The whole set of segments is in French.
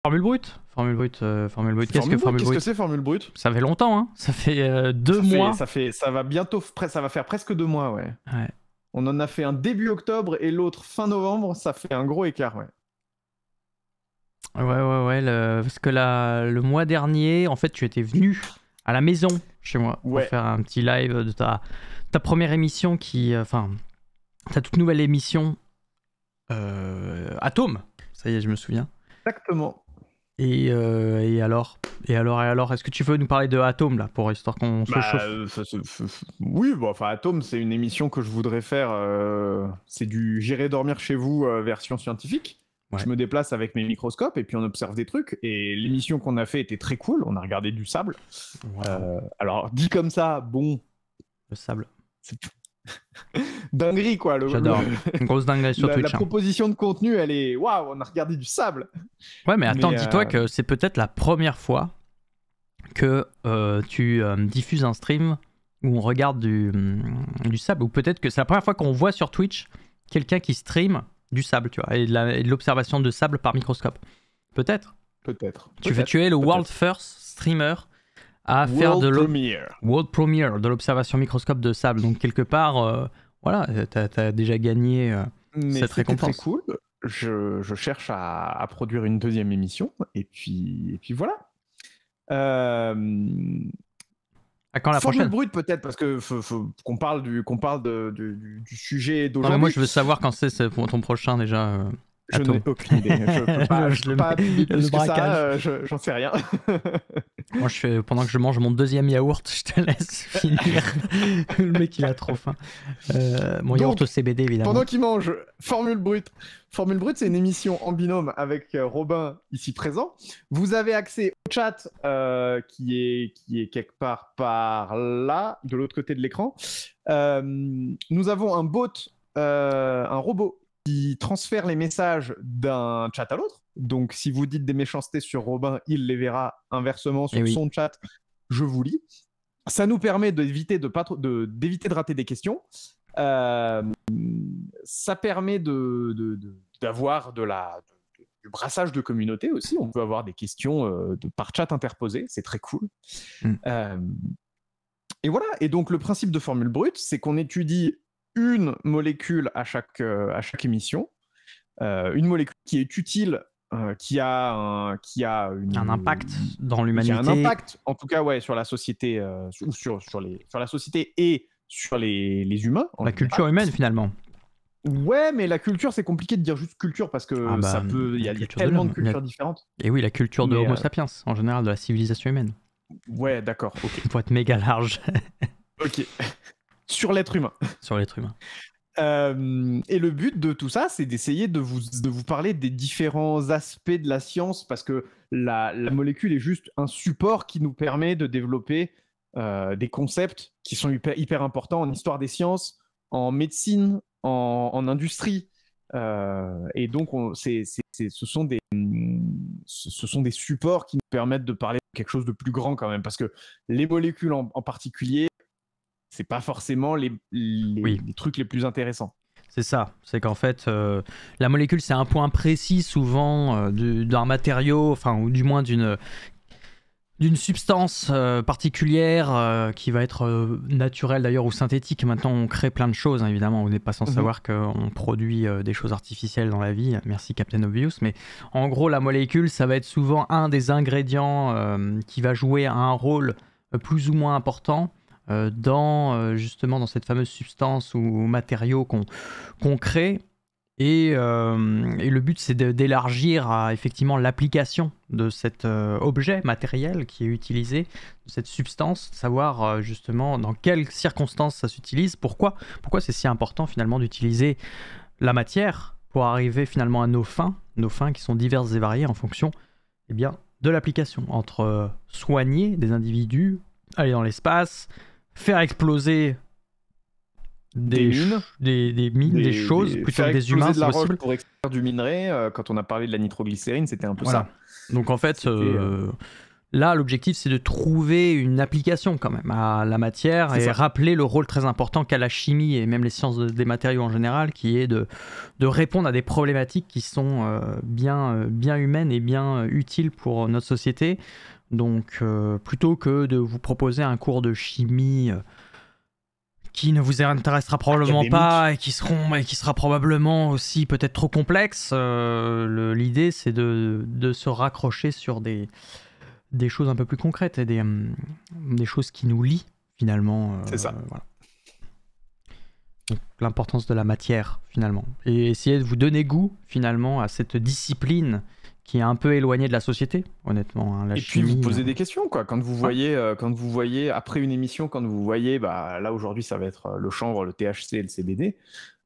Formule brute. Formule brute. Formule brute. Qu'est-ce que Formule Qu'est-ce que brute? c'est Formule brute? Ça fait longtemps, hein. Ça fait 2 mois. Ça va bientôt, ça va faire presque 2 mois, ouais. Ouais. On en a fait un début octobre et l'autre fin novembre, ça fait un gros écart, ouais. Ouais. Parce que le mois dernier, en fait, tu étais venu à la maison chez moi pour faire un petit live de ta première émission enfin, ta toute nouvelle émission Atome. Ça y est, je me souviens. Exactement. Et alors, est-ce que tu veux nous parler de Atome là, pour histoire qu'on se chauffe? Oui, bon, enfin Atome, c'est une émission que je voudrais faire. C'est du J'irai dormir chez vous version scientifique. Ouais. Je me déplace avec mes microscopes et puis on observe des trucs. Et l'émission qu'on a fait était très cool. On a regardé du sable. Wow. Alors dit comme ça, bon. Le sable. C'est dinguerie quoi. J'adore. Une grosse dinguerie sur Twitch. La proposition de contenu, elle est waouh, on a regardé du sable. Ouais, mais attends, dis-toi que c'est peut-être la première fois que tu diffuses un stream où on regarde du sable, ou peut-être que c'est la première fois qu'on voit sur Twitch quelqu'un qui stream du sable, tu vois, et de l'observation de sable par microscope. Peut-être. Tu es le world first streamer à faire de World Premiere de l'observation microscope de sable. Donc quelque part, voilà, t'as déjà gagné cette récompense. C'est très cool. Je cherche à produire une deuxième émission et puis voilà. À quand la prochaine? Brute peut-être parce que faut qu'on parle du sujet d'aujourd'hui. Non, mais moi je veux savoir quand c'est ton prochain déjà. Je n'ai aucune idée. Je peux pas plus que ça, j'en sais rien. Moi, pendant que je mange mon deuxième yaourt, je te laisse finir. Le mec, il a trop faim. Mon yaourt au CBD, évidemment. Pendant qu'il mange, Formule Brute. Formule Brute, c'est une émission en binôme avec Robin, ici présent. Vous avez accès au chat qui est quelque part par là, de l'autre côté de l'écran. Nous avons un bot, un robot, qui transfère les messages d'un chat à l'autre. Donc, si vous dites des méchancetés sur Robin, il les verra inversement sur son chat. Je vous lis. Ça nous permet d'éviter de rater des questions. Ça permet d'avoir du brassage de communauté aussi. On peut avoir des questions par chat interposé. C'est très cool. Et voilà. Et donc, le principe de Formule Brute, c'est qu'on étudie une molécule à chaque émission, une molécule qui est utile, qui a un impact dans l'humanité. Qui a un impact, en tout cas, ouais, sur la société, ou sur la société et sur les humains. La culture humaine, finalement. Ouais, mais la culture, c'est compliqué de dire juste culture parce que il y a tellement de cultures différentes. Et oui, la culture de Homo sapiens, en général, de la civilisation humaine. Ouais, d'accord. Ok. Faut être méga large. Ok. Sur l'être humain. Sur l'être humain. Et le but de tout ça, c'est d'essayer de vous parler des différents aspects de la science, parce que la molécule est juste un support qui nous permet de développer des concepts qui sont hyper importants en histoire des sciences, en médecine, en industrie. Et donc, ce sont des supports qui nous permettent de parler de quelque chose de plus grand quand même, parce que les molécules en particulier, c'est pas forcément les trucs les plus intéressants. C'est ça, c'est qu'en fait, la molécule, c'est un point précis souvent d'un matériau, enfin, ou du moins d'une substance particulière qui va être naturelle d'ailleurs ou synthétique. Maintenant, on crée plein de choses, hein, évidemment. On n'est pas sans savoir qu'on produit des choses artificielles dans la vie. Merci Captain Obvious. Mais en gros, la molécule, ça va être souvent un des ingrédients qui va jouer un rôle plus ou moins important justement dans cette fameuse substance ou matériau qu'on crée. Et le but, c'est d'élargir à effectivement l'application de cet objet matériel qui est utilisé, de cette substance, savoir justement dans quelles circonstances ça s'utilise, pourquoi c'est si important finalement d'utiliser la matière pour arriver finalement à nos fins qui sont diverses et variées en fonction de l'application, entre soigner des individus, aller dans l'espace, faire exploser des mines, des choses, plutôt que des humains, de la roche pour extraire du minerai. Quand on a parlé de la nitroglycérine, c'était un peu ça. Donc en fait, Là, l'objectif, c'est de trouver une application quand même à la matière et rappeler le rôle très important qu'a la chimie et même les sciences des matériaux en général, qui est de répondre à des problématiques qui sont bien humaines et bien utiles pour notre société. Donc, plutôt que de vous proposer un cours de chimie qui ne vous intéressera probablement pas et qui sera probablement aussi peut-être trop complexe, l'idée, c'est de se raccrocher sur des choses un peu plus concrètes et des choses qui nous lient finalement. C'est ça. Voilà. Donc, l'importance de la matière finalement. Et essayer de vous donner goût finalement à cette discipline qui est un peu éloignée de la société, honnêtement. Hein, la chimie, puis vous posez des questions, quoi. Quand vous voyez, après une émission, quand vous voyez, là aujourd'hui ça va être le chanvre, le THC et le CBD,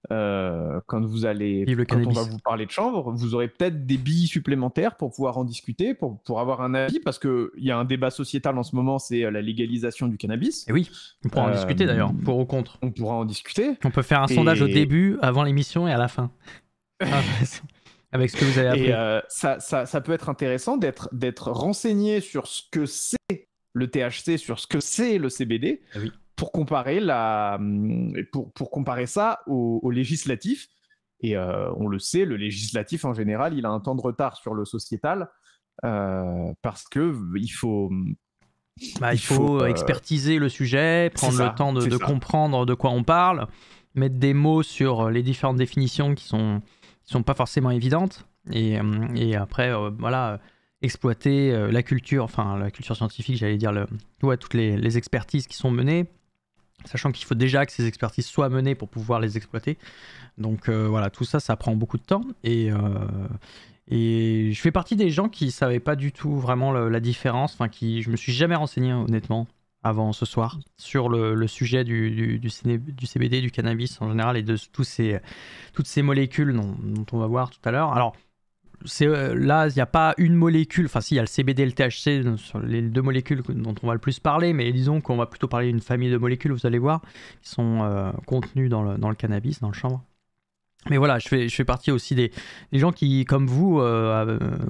quand on va vous parler de chanvre, vous aurez peut-être des billes supplémentaires pour pouvoir en discuter, pour avoir un avis, parce qu'il y a un débat sociétal en ce moment, c'est la légalisation du cannabis. Et oui, on pourra en discuter d'ailleurs, pour ou contre. On pourra en discuter. On peut faire un sondage au début, avant l'émission et à la fin. Avec ce que vous avez appris. Et ça peut être intéressant d'être renseigné sur ce que c'est le THC, sur ce que c'est le CBD. Oui. Pour comparer pour comparer ça au législatif. Et on le sait, le législatif en général, il a un temps de retard sur le sociétal parce que il faut expertiser le sujet, prendre le temps de comprendre de quoi on parle, mettre des mots sur les différentes définitions qui sont pas forcément évidentes et après exploiter la culture scientifique, j'allais dire toutes les expertises qui sont menées. Sachant qu'il faut déjà que ces expertises soient menées pour pouvoir les exploiter. Donc tout ça prend beaucoup de temps. Et je fais partie des gens qui ne savaient pas du tout vraiment la différence. Je me suis jamais renseigné honnêtement avant ce soir sur le sujet du CBD, du cannabis en général et de toutes ces molécules dont on va voir tout à l'heure. Alors, là, il n'y a pas une molécule, enfin si, il y a le CBD et le THC, sur les deux molécules dont on va le plus parler, mais disons qu'on va plutôt parler d'une famille de molécules, vous allez voir, qui sont contenues dans le cannabis, dans le chanvre. Mais voilà, je fais partie aussi des gens qui, comme vous,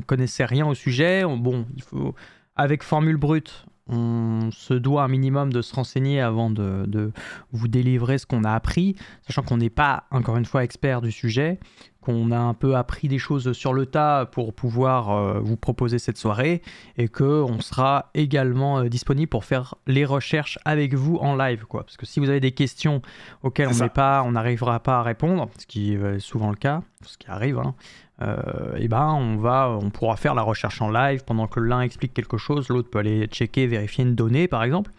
connaissaient rien au sujet. Bon, avec Formule Brute, on se doit un minimum de se renseigner avant de vous délivrer ce qu'on a appris, sachant qu'on n'est pas, encore une fois, expert du sujet, qu'on a un peu appris des choses sur le tas pour pouvoir vous proposer cette soirée, et qu'on sera également disponible pour faire les recherches avec vous en live, quoi. Parce que si vous avez des questions auxquelles on n'arrivera pas à répondre, ce qui est souvent le cas, ce qui arrive, hein, on pourra faire la recherche en live pendant que l'un explique quelque chose, l'autre peut aller checker, vérifier une donnée par exemple.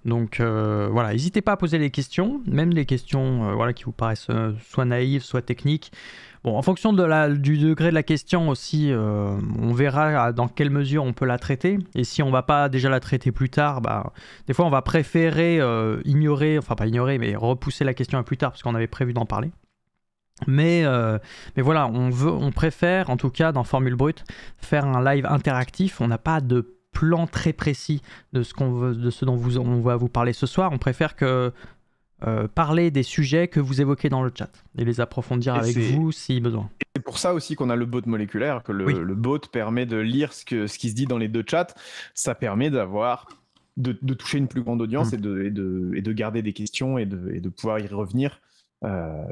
Donc n'hésitez pas à poser les questions, même des questions qui vous paraissent soit naïves, soit techniques. Bon, en fonction du degré de la question aussi, on verra dans quelle mesure on peut la traiter. Et si on va pas déjà la traiter plus tard, des fois on va préférer mais repousser la question à plus tard parce qu'on avait prévu d'en parler. Mais voilà, on préfère, en tout cas dans Formule Brute, faire un live interactif. On n'a pas de plan très précis de ce dont on va vous parler ce soir. On préfère parler des sujets que vous évoquez dans le chat et les approfondir avec vous si besoin. C'est pour ça aussi qu'on a le bot moléculaire, que le bot permet de lire ce qui se dit dans les deux chats. Ça permet de toucher une plus grande audience et de garder des questions et de pouvoir y revenir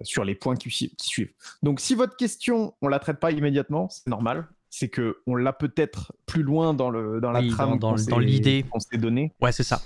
sur les points qui suivent. Donc si votre question, on la traite pas immédiatement, c'est normal. C'est qu'on l'a peut-être plus loin dans la trame, dans l'idée qu'on s'est donnée. Ouais, c'est ça.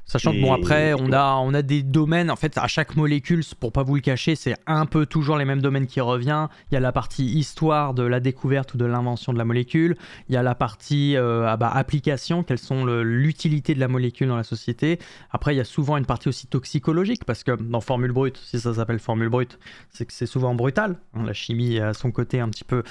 Sachant que après, on a des domaines, en fait, à chaque molécule, pour pas vous le cacher, c'est un peu toujours les mêmes domaines qui reviennent. Il y a la partie histoire de la découverte ou de l'invention de la molécule. Il y a la partie application, quelles sont l'utilité de la molécule dans la société. Après, il y a souvent une partie aussi toxicologique, parce que dans Formule Brute, si ça s'appelle Formule Brute, c'est que c'est souvent brutal. La chimie a son côté un petit peu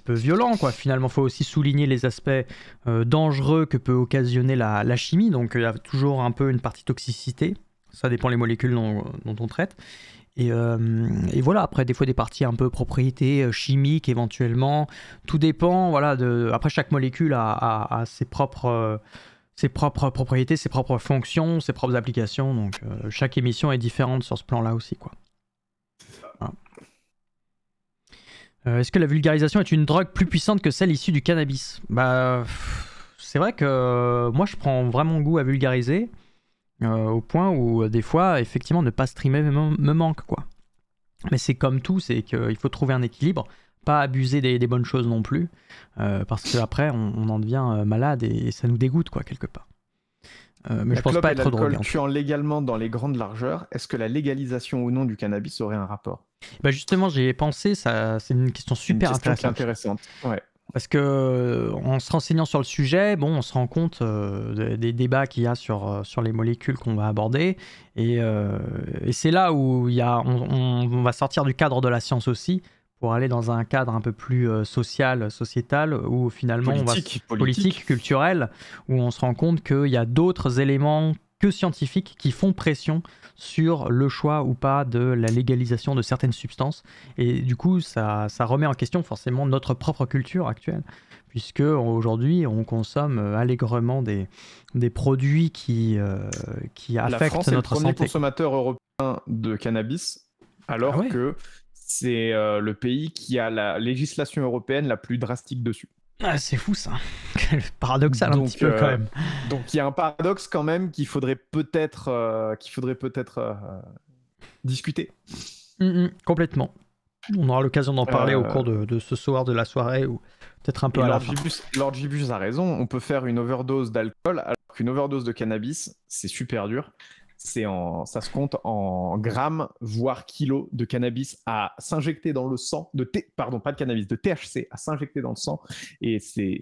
violent, quoi. Finalement, il faut aussi souligner les aspects dangereux que peut occasionner la chimie, donc il y a toujours un peu une partie toxicité, ça dépend les molécules dont on traite, et voilà, après des fois des parties un peu propriétés chimiques éventuellement, tout dépend, après chaque molécule a ses propres propriétés, ses propres fonctions, ses propres applications, donc chaque émission est différente sur ce plan là aussi, quoi. Voilà. Est-ce que la vulgarisation est une drogue plus puissante que celle issue du cannabis? Bah, c'est vrai que moi je prends vraiment goût à vulgariser au point où des fois, effectivement, ne pas streamer me manque, quoi. Mais c'est comme tout, c'est qu'il faut trouver un équilibre, pas abuser des bonnes choses non plus, parce qu'après on en devient malade et ça nous dégoûte, quoi, quelque part. Mais je pense pas être drogué. Tuant légalement dans les grandes largeurs, est-ce que la légalisation ou non du cannabis aurait un rapport? Bah justement, j'y ai pensé, c'est une question super intéressante. Ouais. Parce que en se renseignant sur le sujet, bon, on se rend compte des débats qu'il y a sur les molécules qu'on va aborder. Et c'est là où on va sortir du cadre de la science aussi pour aller dans un cadre un peu plus social, sociétal, où finalement politique, culturel, où on se rend compte qu'il y a d'autres éléments que scientifiques qui font pression sur le choix ou pas de la légalisation de certaines substances. Et du coup, ça remet en question forcément notre propre culture actuelle, puisque aujourd'hui, on consomme allègrement des produits qui affectent notre santé. La France est le premier consommateur européen de cannabis, alors que c'est le pays qui a la législation européenne la plus drastique dessus. Ah, c'est fou ça, paradoxal un petit peu quand même. Donc il y a un paradoxe quand même qu'il faudrait peut-être discuter. Complètement. On aura l'occasion d'en parler au cours de ce soir de la soirée ou peut-être un peu à la fin. Lord Gibus a raison, on peut faire une overdose d'alcool alors qu'une overdose de cannabis, c'est super dur. Ça se compte en grammes, voire kilos de cannabis à s'injecter dans le sang, de THC à s'injecter dans le sang, et c'est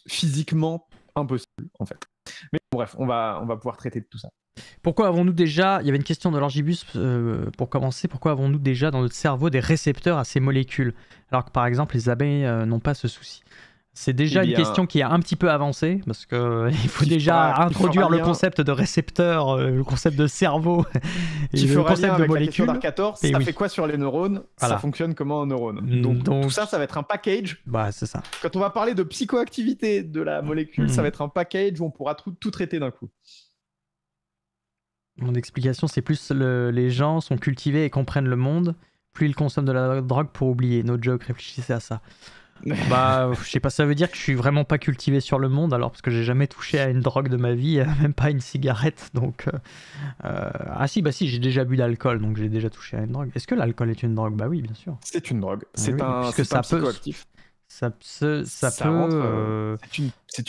physiquement impossible en fait. Mais bref, on va pouvoir traiter de tout ça. Pourquoi avons-nous déjà, il y avait une question de Longibus pour commencer, pourquoi avons-nous déjà dans notre cerveau des récepteurs à ces molécules, alors que par exemple les abeilles n'ont pas ce souci? C'est déjà une question qui est un petit peu avancée, parce qu'il faut déjà introduire le concept de récepteur, le concept de cerveau, et le concept de molécule. Ça fait quoi sur les neurones? Voilà. Ça fonctionne comment en neurones? Donc tout ça va être un package. Bah, c'est ça. Quand on va parler de psychoactivité de la molécule, ça va être un package où on pourra tout traiter d'un coup. Mon explication, c'est plus les gens sont cultivés et comprennent le monde, plus ils consomment de la drogue pour oublier. No joke, réfléchissez à ça. Bah, je sais pas, ça veut dire que je suis vraiment pas cultivé sur le monde, alors, parce que j'ai jamais touché à une drogue de ma vie, même pas une cigarette, donc... Ah si, j'ai déjà bu d'alcool, donc j'ai déjà touché à une drogue. Est-ce que l'alcool est une drogue? Bah oui, bien sûr. C'est une drogue, c'est un psychoactif. C'est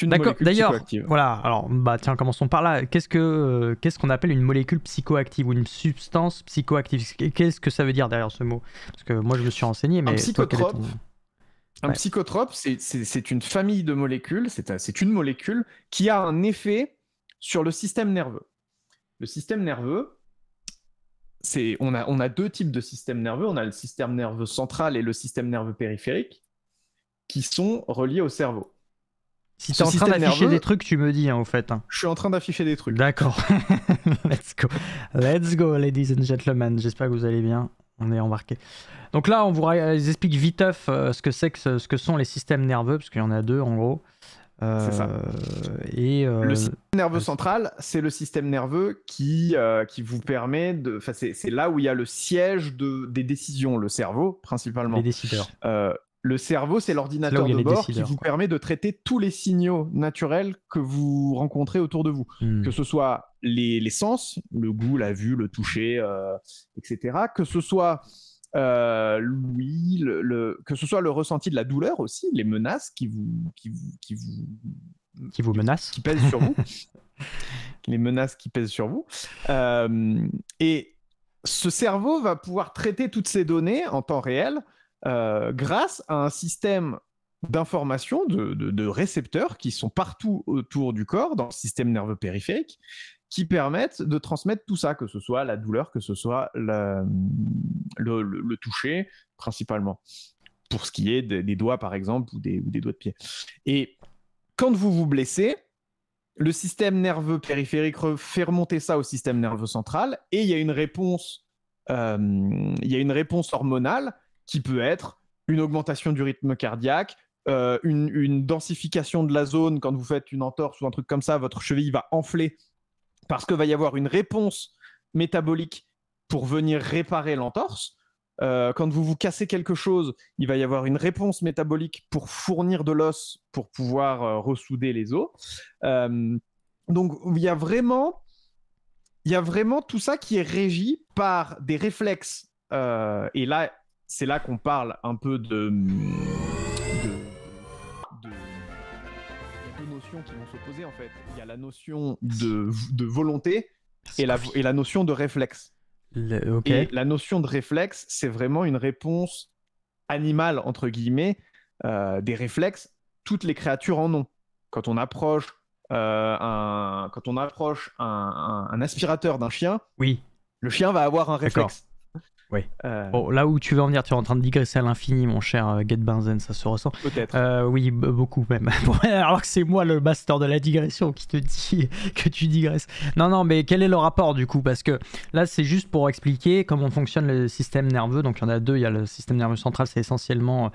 une molécule psychoactive. Voilà, alors, tiens, commençons par là. Qu'est-ce qu'on appelle une molécule psychoactive ou une substance psychoactive? Qu'est-ce que ça veut dire derrière ce mot? Parce que moi, je me suis renseigné, mais... Un psychotrope, c'est une famille de molécules, c'est une molécule qui a un effet sur le système nerveux. Le système nerveux, on a deux types de systèmes nerveux. On a le système nerveux central et le système nerveux périphérique qui sont reliés au cerveau. Si tu es en train d'afficher des trucs, tu me dis, au fait. Je suis en train d'afficher des trucs. D'accord. Let's go, ladies and gentlemen. J'espère que vous allez bien. On est embarqué. Donc là, on vous explique viteuf ce que sont les systèmes nerveux, parce qu'il y en a deux en gros. C'est ça. Le système nerveux central, c'est le système nerveux qui vous permet de... c'est là où il y a le siège des décisions, le cerveau principalement. Les décideurs. Le cerveau, c'est l'ordinateur de bord qui vous permet de traiter tous les signaux naturels que vous rencontrez autour de vous. Que ce soit les sens, le goût, la vue, le toucher, etc. Que ce soit l'ouïe, que ce soit le ressenti de la douleur aussi, les menaces qui vous menacent, qui pèsent sur vous. Les menaces qui pèsent sur vous. Et ce cerveau va pouvoir traiter toutes ces données en temps réel grâce à un système d'information de récepteurs qui sont partout autour du corps, dans le système nerveux périphérique, qui permettent de transmettre tout ça, que ce soit la douleur, que ce soit le toucher, principalement, pour ce qui est des doigts, par exemple, ou des doigts de pied. Et quand vous vous blessez, le système nerveux périphérique fait remonter ça au système nerveux central, et il y a une réponse hormonale qui peut être une augmentation du rythme cardiaque, une densification de la zone. Quand vous faites une entorse ou un truc comme ça, votre cheville va enfler parce qu'il va y avoir une réponse métabolique pour venir réparer l'entorse, Quand vous vous cassez quelque chose, il va y avoir une réponse métabolique pour fournir de l'os pour pouvoir ressouder les os. Donc il y a vraiment tout ça qui est régi par des réflexes. Et là, c'est là qu'on parle un peu de deux notions qui vont s'opposer en fait. Il y a la notion de volonté et la notion de réflexe. Okay. Et la notion de réflexe, c'est vraiment une réponse animale, entre guillemets, des réflexes. Toutes les créatures en ont. Quand on approche un aspirateur d'un chien, oui, le chien va avoir un réflexe. Oui. Bon, là où tu veux en venir, tu es en train de digresser à l'infini, mon cher Get Benzen, ça se ressent. Peut-être. Oui, beaucoup même. Alors que c'est moi le master de la digression qui te dit que tu digresses. Non, mais quel est le rapport du coup? Parce que là, c'est juste pour expliquer comment fonctionne le système nerveux. Donc, il y en a deux. Il y a le système nerveux central, c'est essentiellement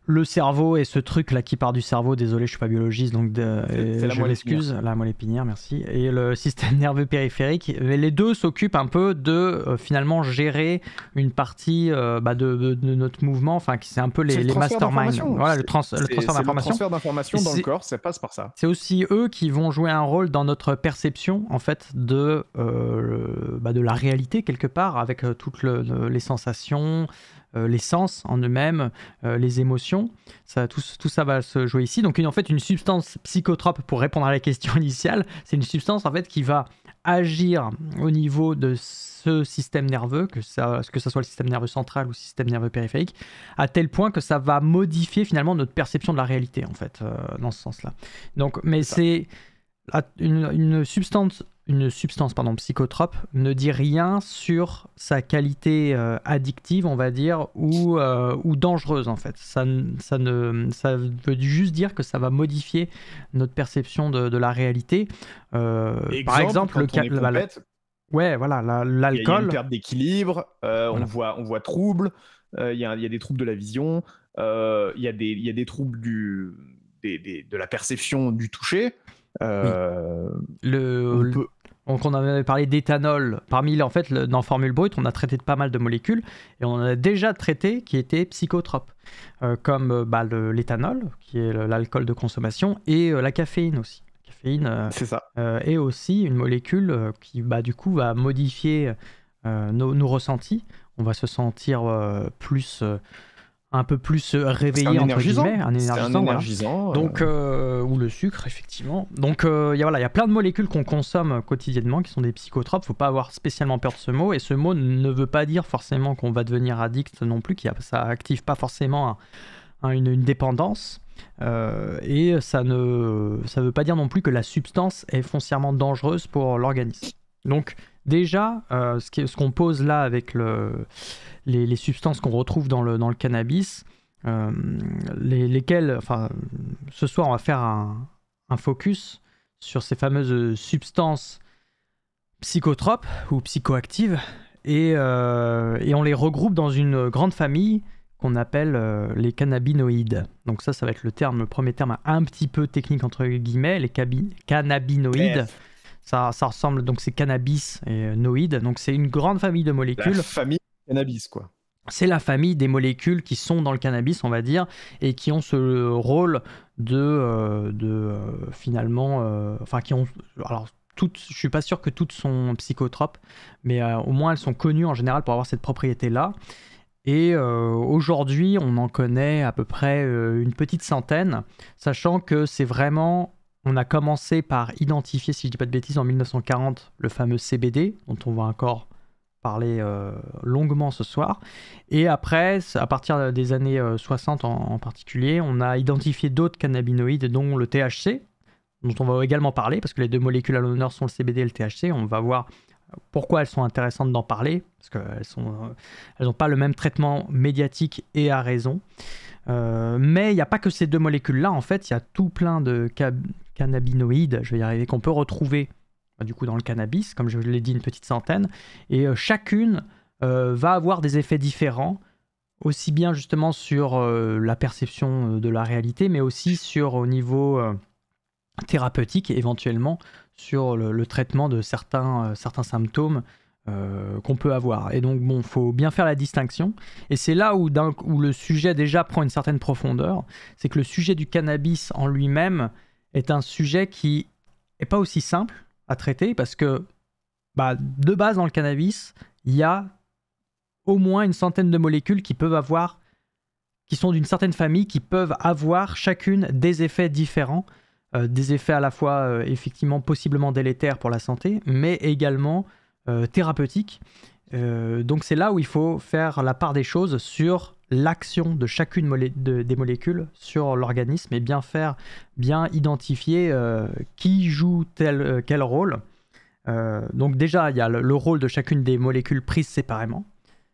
le cerveau et ce truc là qui part du cerveau. Désolé, je suis pas biologiste, donc je m'excuse. La moelle épinière, merci. Et le système nerveux périphérique. Les deux s'occupent un peu de finalement gérer une partie de notre mouvement. Enfin, c'est un peu les masterminds. Voilà, le transfert d'information. Le transfert d'information dans le corps, ça passe par ça. C'est aussi eux qui vont jouer un rôle dans notre perception en fait de la réalité quelque part, avec toutes les sensations. Les sens en eux-mêmes, les émotions, tout ça va se jouer ici. Donc en fait, une substance psychotrope, pour répondre à la question initiale, c'est une substance en fait qui va agir au niveau de ce système nerveux, que ça soit le système nerveux central ou le système nerveux périphérique, à tel point que ça va modifier finalement notre perception de la réalité en fait, dans ce sens-là. Donc, mais c'est une substance psychotrope ne dit rien sur sa qualité addictive, on va dire, ou dangereuse en fait. Ça veut juste dire que ça va modifier notre perception de la réalité. Par exemple, ouais, voilà, l'alcool. Il y a une perte d'équilibre, voilà. on voit trouble, il y a des troubles de la vision, il y a des troubles de la perception du toucher. Donc on avait parlé d'éthanol. Dans Formule Brute, on a traité de pas mal de molécules et on en a déjà traité qui étaient psychotropes, comme l'éthanol, qui est l'alcool de consommation, et la caféine aussi. La caféine c'est ça. Est aussi une molécule qui du coup va modifier nos ressentis. On va se sentir un peu plus réveillé, entre guillemets, un énergisant, voilà. Donc ou le sucre effectivement. Donc il y a plein de molécules qu'on consomme quotidiennement qui sont des psychotropes. Faut pas avoir spécialement peur de ce mot, et ce mot ne veut pas dire forcément qu'on va devenir addict non plus, ça active pas forcément une dépendance, et ça veut pas dire non plus que la substance est foncièrement dangereuse pour l'organisme. Donc déjà, ce qu'on pose là avec les substances qu'on retrouve dans le cannabis, lesquelles, ce soir on va faire un focus sur ces fameuses substances psychotropes ou psychoactives, et on les regroupe dans une grande famille qu'on appelle les cannabinoïdes. Donc ça va être le premier terme un petit peu technique entre guillemets, les cannabinoïdes. Ça ressemble, donc c'est cannabis et noïdes, donc c'est une grande famille de molécules. La famille cannabis, quoi. C'est la famille des molécules qui sont dans le cannabis, on va dire, et qui ont ce rôle finalement, qui ont, alors toutes, je suis pas sûr que toutes sont psychotropes, mais au moins elles sont connues en général pour avoir cette propriété-là. Et aujourd'hui, on en connaît à peu près une petite centaine, sachant que c'est vraiment... On a commencé par identifier, si je ne dis pas de bêtises, en 1940, le fameux CBD, dont on va encore parler longuement ce soir. Et après, à partir des années 60 en particulier, on a identifié d'autres cannabinoïdes, dont le THC, dont on va également parler, parce que les deux molécules à l'honneur sont le CBD et le THC. On va voir pourquoi elles sont intéressantes d'en parler, parce qu'elles n'ont pas le même traitement médiatique, et à raison. Mais il n'y a pas que ces deux molécules-là, en fait, il y a tout plein de cannabinoïdes, je vais y arriver, qu'on peut retrouver du coup dans le cannabis, comme je l'ai dit, une petite centaine, et chacune va avoir des effets différents, aussi bien justement sur la perception de la réalité, mais aussi au niveau thérapeutique, éventuellement sur le traitement de certains symptômes qu'on peut avoir. Et donc, bon, faut bien faire la distinction. Et c'est là où le sujet déjà prend une certaine profondeur. C'est que le sujet du cannabis en lui-même est un sujet qui n'est pas aussi simple à traiter parce que, de base, dans le cannabis, il y a au moins une centaine de molécules qui sont d'une certaine famille, qui peuvent avoir chacune des effets différents, des effets à la fois, effectivement, possiblement délétères pour la santé, mais également thérapeutiques. Donc c'est là où il faut faire la part des choses sur l'action de chacune des molécules sur l'organisme et bien identifier qui joue quel rôle. Donc déjà, il y a le rôle de chacune des molécules prises séparément.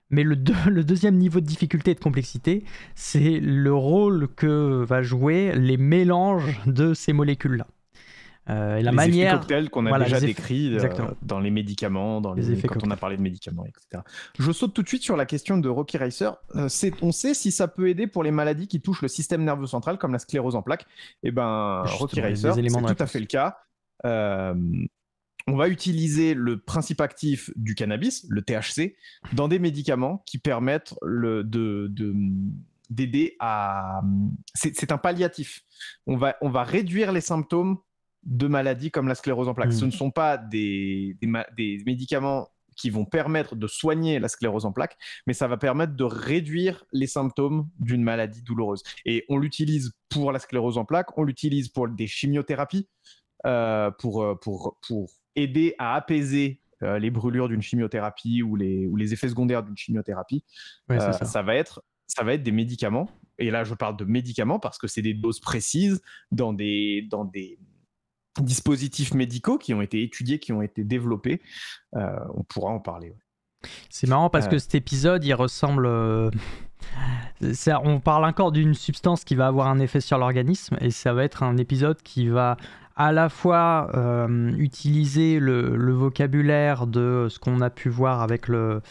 Mais le deuxième niveau de difficulté et de complexité, c'est le rôle que va jouer les mélanges de ces molécules-là. Et la manière... effets cocktails qu'on a déjà décrits dans les médicaments, quand on a parlé de médicaments, etc. Je saute tout de suite sur la question de Rocky Racer. On sait si ça peut aider pour les maladies qui touchent le système nerveux central, comme la sclérose en plaques. Et Rocky Racer, c'est tout à fait le cas. On va utiliser le principe actif du cannabis, le THC, dans des médicaments qui permettent d'aider à... C'est un palliatif. On va réduire les symptômes de maladies comme la sclérose en plaques. Ce ne sont pas des médicaments qui vont permettre de soigner la sclérose en plaques, mais ça va permettre de réduire les symptômes d'une maladie douloureuse. Et on l'utilise pour la sclérose en plaques, on l'utilise pour des chimiothérapies, pour aider à apaiser les brûlures d'une chimiothérapie ou les effets secondaires d'une chimiothérapie. Ouais, ça va être des médicaments. Et là, je parle de médicaments parce que c'est des doses précises dans des dispositifs médicaux qui ont été étudiés, qui ont été développés. On pourra en parler. Ouais. C'est marrant parce que cet épisode, il ressemble... on parle encore d'une substance qui va avoir un effet sur l'organisme et ça va être un épisode qui va à la fois utiliser le vocabulaire de ce qu'on a pu voir avec le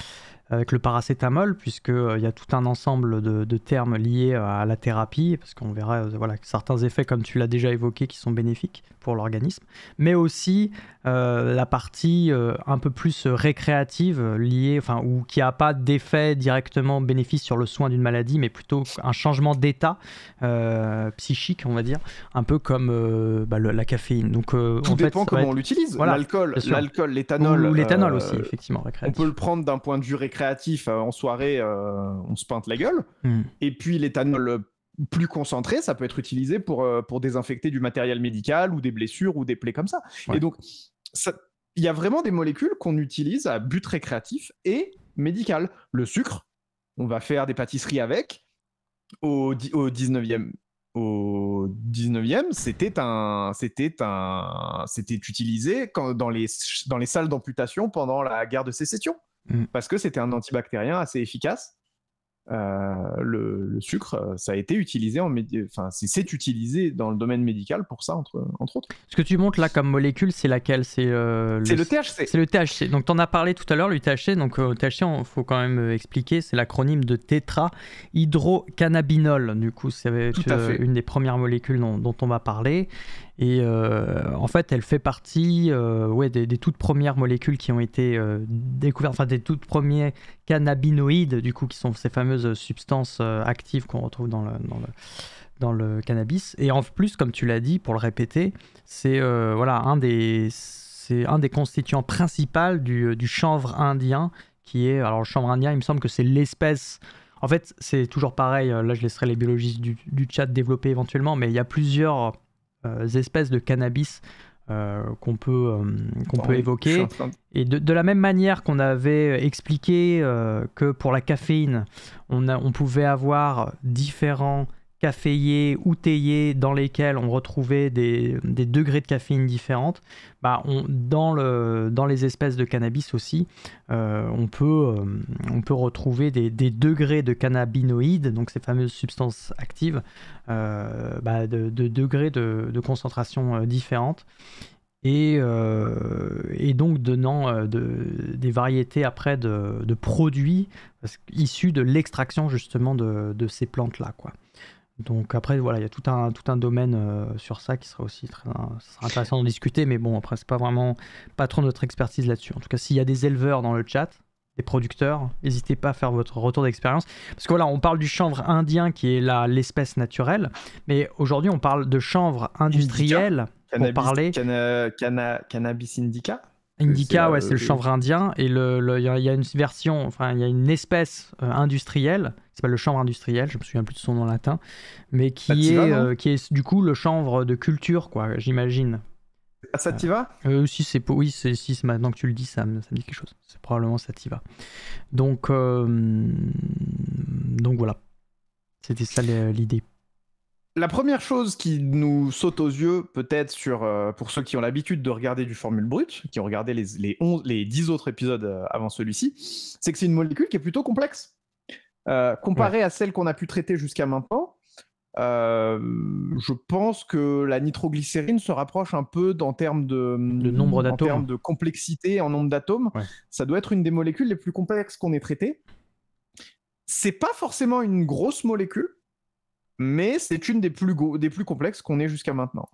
paracétamol, puisqu'il y a tout un ensemble de termes liés à la thérapie, parce qu'on verra certains effets, comme tu l'as déjà évoqué, qui sont bénéfiques pour l'organisme, mais aussi la partie un peu plus récréative, liée, ou qui n'a pas d'effet directement bénéfique sur le soin d'une maladie, mais plutôt un changement d'état psychique, on va dire, un peu comme la caféine. Donc, tout dépend comment on l'utilise. Voilà, l'alcool, l'éthanol. Ou l'éthanol aussi, effectivement, récréatif. On peut le prendre d'un point de vue récréatif, en soirée, on se peinte la gueule. Et puis l'éthanol plus concentré, ça peut être utilisé pour désinfecter du matériel médical ou des blessures ou des plaies comme ça. Ouais. Et donc, il y a vraiment des molécules qu'on utilise à but récréatif et médical. Le sucre, on va faire des pâtisseries avec. Au 19e, c'était utilisé dans les salles d'amputation pendant la guerre de sécession, parce que c'était un antibactérien assez efficace. Le sucre, ça a été utilisé c'est utilisé dans le domaine médical pour ça, entre autres. Ce que tu montres là comme molécule, c'est laquelle? C'est le THC. C'est le THC. Donc tu en as parlé tout à l'heure, le THC. Donc THC, il faut quand même expliquer, c'est l'acronyme de tétrahydrocannabinol. Du coup, c'est une des premières molécules dont on va parler. Et en fait, elle fait partie des toutes premières molécules qui ont été découvertes, des toutes premiers cannabinoïdes, du coup, qui sont ces fameuses substances actives qu'on retrouve dans le cannabis. Et en plus, comme tu l'as dit, pour le répéter, c'est un des constituants principaux du chanvre indien, qui est... Alors, le chanvre indien, il me semble que c'est l'espèce... En fait, c'est toujours pareil, là, je laisserai les biologistes du chat développer éventuellement, mais il y a plusieurs... espèces de cannabis qu'on peut évoquer. Et de la même manière qu'on avait expliqué que pour la caféine, on pouvait avoir différents caféiers ou théiers dans lesquels on retrouvait des degrés de caféine différentes. Dans les espèces de cannabis aussi, on peut retrouver des degrés de cannabinoïdes, donc ces fameuses substances actives, de degrés de concentration différentes, et donc donnant des variétés après de produits issus de l'extraction justement de ces plantes-là, quoi. Donc après, voilà, il y a tout un domaine sur ça qui serait aussi ça sera intéressant d'en discuter, mais bon, après, c'est pas trop notre expertise là-dessus. En tout cas, s'il y a des éleveurs dans le chat, des producteurs, n'hésitez pas à faire votre retour d'expérience. Parce que voilà, on parle du chanvre indien qui est l'espèce naturelle, mais aujourd'hui, on parle de chanvre industriel pour parler. Cannabis indica. Indica, ouais, c'est le chanvre indien. Et il y a une version, enfin, il y a une espèce industrielle, qui s'appelle le chanvre industriel, je me souviens plus de son nom latin, mais qui est du coup le chanvre de culture, quoi, j'imagine. Sativa Si c'est maintenant que tu le dis, ça me dit quelque chose. C'est probablement Sativa. Donc voilà. C'était ça l'idée. La première chose qui nous saute aux yeux, peut-être pour ceux qui ont l'habitude de regarder du Formule Brut, qui ont regardé les 10 autres épisodes avant celui-ci, c'est que c'est une molécule qui est plutôt complexe. Comparée à celle qu'on a pu traiter jusqu'à maintenant, je pense que la nitroglycérine se rapproche un peu en termes de nombre d'atomes. En termes de complexité en nombre d'atomes. Ouais. Ça doit être une des molécules les plus complexes qu'on ait traitées. C'est pas forcément une grosse molécule, mais c'est une des plus complexes qu'on ait jusqu'à maintenant.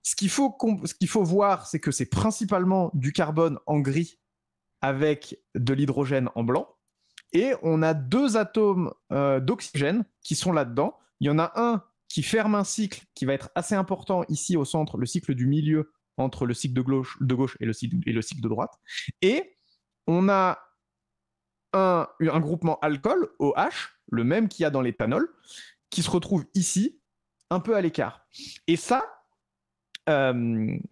Ce qu'il faut voir, c'est que c'est principalement du carbone en gris avec de l'hydrogène en blanc. Et on a 2 atomes d'oxygène qui sont là-dedans. Il y en a un qui ferme un cycle qui va être assez important ici au centre, le cycle du milieu entre le cycle de gauche et le cycle de droite. Et on a un groupement alcool, OH, le même qu'il y a dans l'éthanol, qui se retrouve ici, un peu à l'écart. Et ça,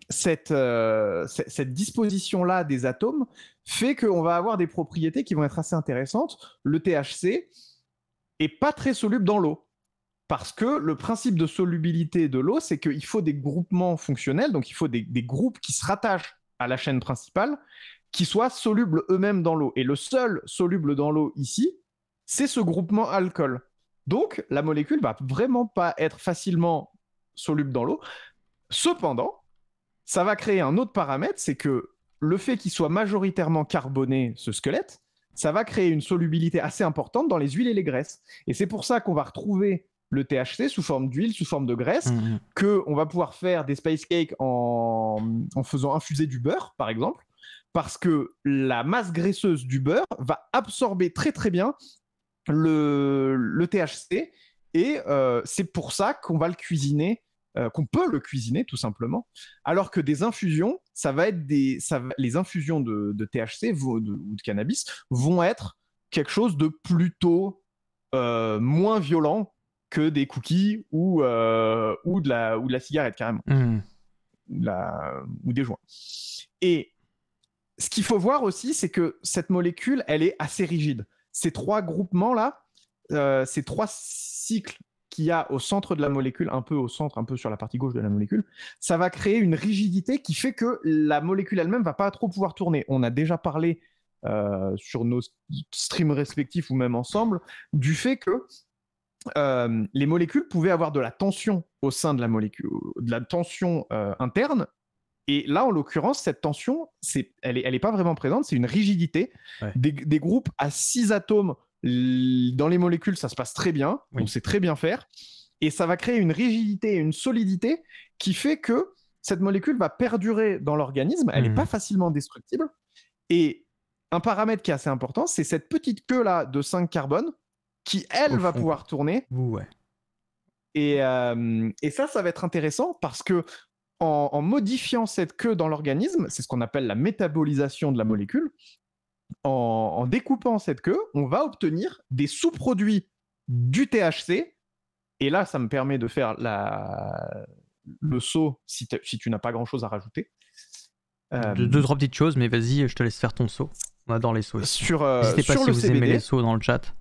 cette disposition-là des atomes fait qu'on va avoir des propriétés qui vont être assez intéressantes. Le THC est pas très soluble dans l'eau. Parce que le principe de solubilité de l'eau, c'est qu'il faut des groupements fonctionnels, donc il faut des groupes qui se rattachent à la chaîne principale, qui soient solubles eux-mêmes dans l'eau. Et le seul soluble dans l'eau ici, c'est ce groupement alcool. Donc, la molécule va vraiment pas être facilement soluble dans l'eau. Cependant, ça va créer un autre paramètre, c'est que le fait qu'il soit majoritairement carboné, ce squelette, ça va créer une solubilité assez importante dans les huiles et les graisses. Et c'est pour ça qu'on va retrouver le THC sous forme d'huile, sous forme de graisse, qu'on va pouvoir faire des spice cakes en faisant infuser du beurre, par exemple, parce que la masse graisseuse du beurre va absorber très très bien le THC, et c'est pour ça qu'on va le cuisiner, qu'on peut le cuisiner tout simplement, alors que des infusions, ça va être les infusions de THC ou de cannabis vont être quelque chose de plutôt moins violent que des cookies ou de la cigarette carrément, ou des joints. Et ce qu'il faut voir aussi, c'est que cette molécule, elle est assez rigide. Ces 3 groupements-là, ces 3 cycles qu'il y a au centre de la molécule, un peu au centre, un peu sur la partie gauche de la molécule, ça va créer une rigidité qui fait que la molécule elle-même ne va pas trop pouvoir tourner. On a déjà parlé sur nos streams respectifs ou même ensemble du fait que les molécules pouvaient avoir de la tension au sein de la molécule, de la tension interne. Et là, en l'occurrence, cette tension, elle est pas vraiment présente, c'est une rigidité. Ouais. Des groupes à 6 atomes dans les molécules, ça se passe très bien, on sait très bien faire. Et ça va créer une rigidité et une solidité qui fait que cette molécule va perdurer dans l'organisme, elle n'est pas facilement destructible. Et un paramètre qui est assez important, c'est cette petite queue-là de 5 carbone qui, elle, va pouvoir tourner. Ouais. Et ça va être intéressant parce que en modifiant cette queue dans l'organisme, c'est ce qu'on appelle la métabolisation de la molécule, en découpant cette queue, on va obtenir des sous-produits du THC, et là, ça me permet de faire le saut si tu n'as pas grand-chose à rajouter. 2-3 petites choses, mais vas-y, je te laisse faire ton saut. On adore les sauts. N'hésitez pas si vous aimez les sauts dans le chat.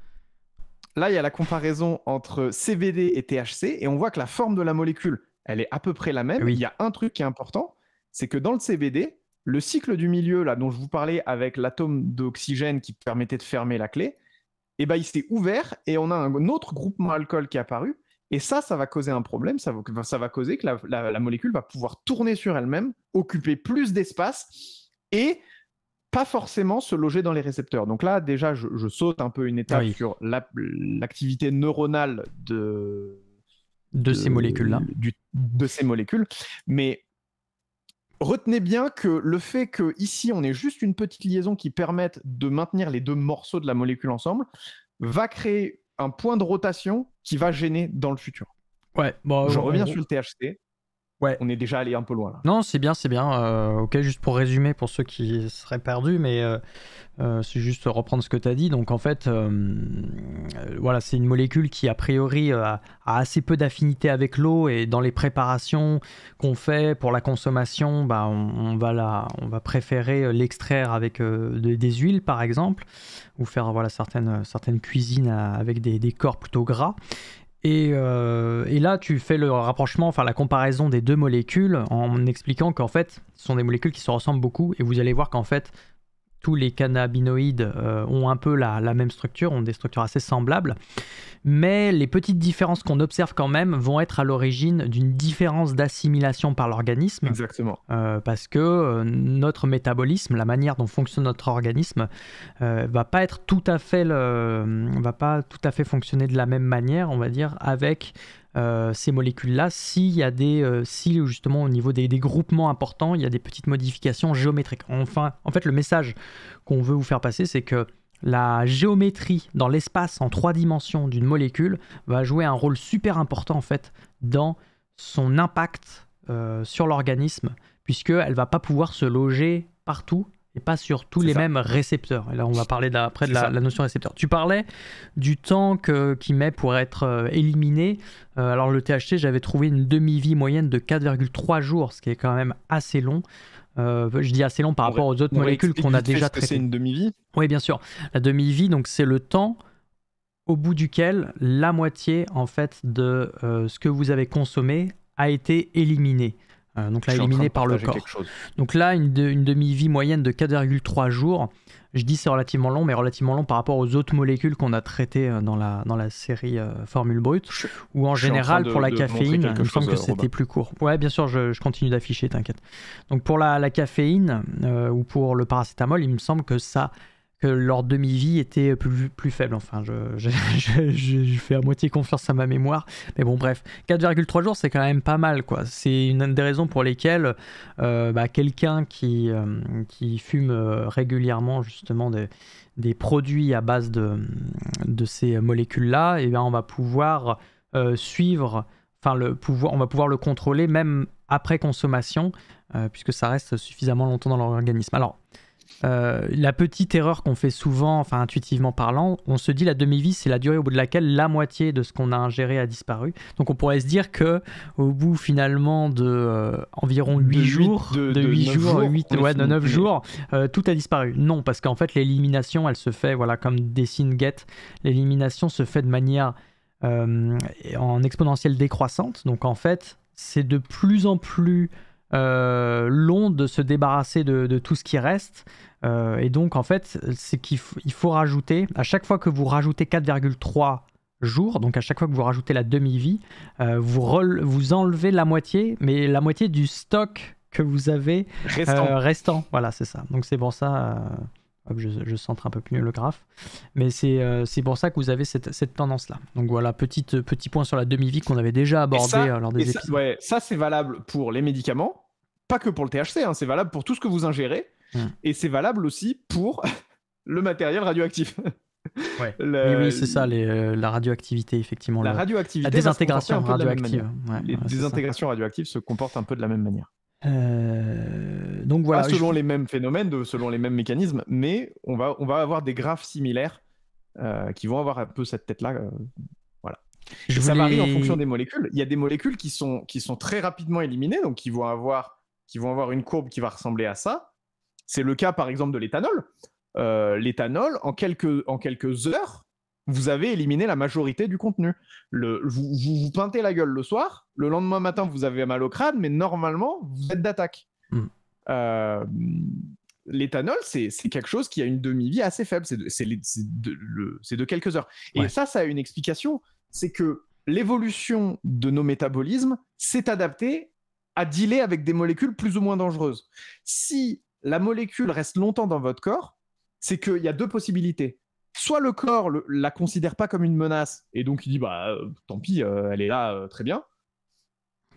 Là, il y a la comparaison entre CBD et THC, et on voit que la forme de la molécule, elle est à peu près la même. Oui. Il y a un truc qui est important, c'est que dans le CBD, le cycle du milieu, là, dont je vous parlais avec l'atome d'oxygène qui permettait de fermer la clé, eh ben, il s'est ouvert et on a un autre groupement alcool qui est apparu. Et ça va causer un problème. Ça va causer que la molécule va pouvoir tourner sur elle-même, occuper plus d'espace et pas forcément se loger dans les récepteurs. Donc là, déjà, je saute un peu une étape sur l'activité neuronale de ces molécules-là. De ces molécules. Mais retenez bien que le fait qu'ici, on ait juste une petite liaison qui permette de maintenir les deux morceaux de la molécule ensemble, va créer un point de rotation qui va gêner dans le futur. Ouais, bon, je reviens sur le THC. Ouais. On est déjà allé un peu loin là. Non, c'est bien. Ok, juste pour résumer pour ceux qui seraient perdus, mais c'est juste reprendre ce que tu as dit. Donc en fait, voilà, c'est une molécule qui a priori a assez peu d'affinité avec l'eau, et dans les préparations qu'on fait pour la consommation, bah, on va préférer l'extraire avec des huiles par exemple, ou faire voilà, certaines cuisines avec des corps plutôt gras. Et là, tu fais le rapprochement, enfin la comparaison des deux molécules en expliquant qu'en fait, ce sont des molécules qui se ressemblent beaucoup, et vous allez voir qu'en fait, tous les cannabinoïdes ont un peu la même structure, ont des structures assez semblables, mais les petites différences qu'on observe quand même vont être à l'origine d'une différence d'assimilation par l'organisme. Exactement. Parce que notre métabolisme, la manière dont fonctionne notre organisme, va pas tout à fait fonctionner de la même manière, on va dire, avec ces molécules-là, si justement au niveau des groupements importants, il y a des petites modifications géométriques. Enfin, en fait, le message qu'on veut vous faire passer, c'est que la géométrie dans l'espace en 3 dimensions d'une molécule va jouer un rôle super important en fait dans son impact sur l'organisme, puisqu'elle ne va pas pouvoir se loger partout et pas sur tous les mêmes récepteurs. Et là, on va parler après de la notion récepteur. Tu parlais du temps qu'il met pour être éliminé. Alors le THC, j'avais trouvé une demi-vie moyenne de 4,3 jours, ce qui est quand même assez long. Je dis assez long par rapport aux autres molécules qu'on a déjà traitées. C'est une demi-vie ? Oui, bien sûr. La demi-vie, donc c'est le temps au bout duquel la moitié en fait de ce que vous avez consommé a été éliminé. Donc là, éliminé par le corps. Donc là, une demi-vie moyenne de 4,3 jours. Je dis c'est relativement long, mais relativement long par rapport aux autres molécules qu'on a traitées dans la série Formule Brute, ou en général pour la caféine, il me semble que c'était plus court. Ouais, bien sûr, je continue d'afficher, t'inquiète. Donc pour la caféine ou pour le paracétamol, il me semble que leur demi-vie était plus faible. Enfin, je fais à moitié confiance à ma mémoire. Mais bon, bref, 4,3 jours, c'est quand même pas mal, quoi. C'est une des raisons pour lesquelles quelqu'un qui fume régulièrement, justement, des produits à base de ces molécules-là, et bien, on va pouvoir suivre, enfin, on va pouvoir le contrôler même après consommation, puisque ça reste suffisamment longtemps dans l'organisme. Alors, la petite erreur qu'on fait souvent, enfin intuitivement parlant, on se dit la demi-vie, c'est la durée au bout de laquelle la moitié de ce qu'on a ingéré a disparu. Donc on pourrait se dire que au bout finalement de environ 8 jours, de 9 jours, tout a disparu. Non, parce qu'en fait l'élimination, elle se fait, voilà, comme dessine Get, l'élimination se fait de manière en exponentielle décroissante. Donc en fait, c'est de plus en plus long de se débarrasser de tout ce qui reste, et donc en fait c'est qu'il faut rajouter, à chaque fois que vous rajoutez 4,3 jours, donc à chaque fois que vous rajoutez la demi-vie, vous enlevez la moitié, mais la moitié du stock que vous avez restant. Voilà, c'est ça. Donc c'est pour ça hop, je centre un peu plus le graphe, mais c'est pour ça que vous avez cette tendance-là. Donc voilà, petit point sur la demi-vie qu'on avait déjà abordé lors des épisodes. Ça c'est valable pour les médicaments, pas que pour le THC, hein, c'est valable pour tout ce que vous ingérez, et c'est valable aussi pour le matériel radioactif. Ouais. Oui, c'est ça, la radioactivité, effectivement. La radioactivité, la désintégration radioactive. Les désintégrations radioactives se comportent un peu de la même manière. Donc voilà, pas selon les mêmes phénomènes, selon les mêmes mécanismes, mais on va avoir des graphes similaires qui vont avoir un peu cette tête-là. Voilà. Ça varie en fonction des molécules. Il y a des molécules qui sont très rapidement éliminées, donc qui vont avoir une courbe qui va ressembler à ça. C'est le cas par exemple de l'éthanol. L'éthanol, en quelques heures, vous avez éliminé la majorité du contenu. Vous peintez la gueule le soir, le lendemain matin vous avez mal au crâne, mais normalement vous êtes d'attaque. L'éthanol, c'est quelque chose qui a une demi-vie assez faible, c'est de quelques heures. Et ça a une explication, c'est que l'évolution de nos métabolismes s'est adaptée à dealer avec des molécules plus ou moins dangereuses. Si la molécule reste longtemps dans votre corps, c'est qu'il y a deux possibilités. soit le corps la considère pas comme une menace, et donc il dit bah tant pis, elle est là, très bien.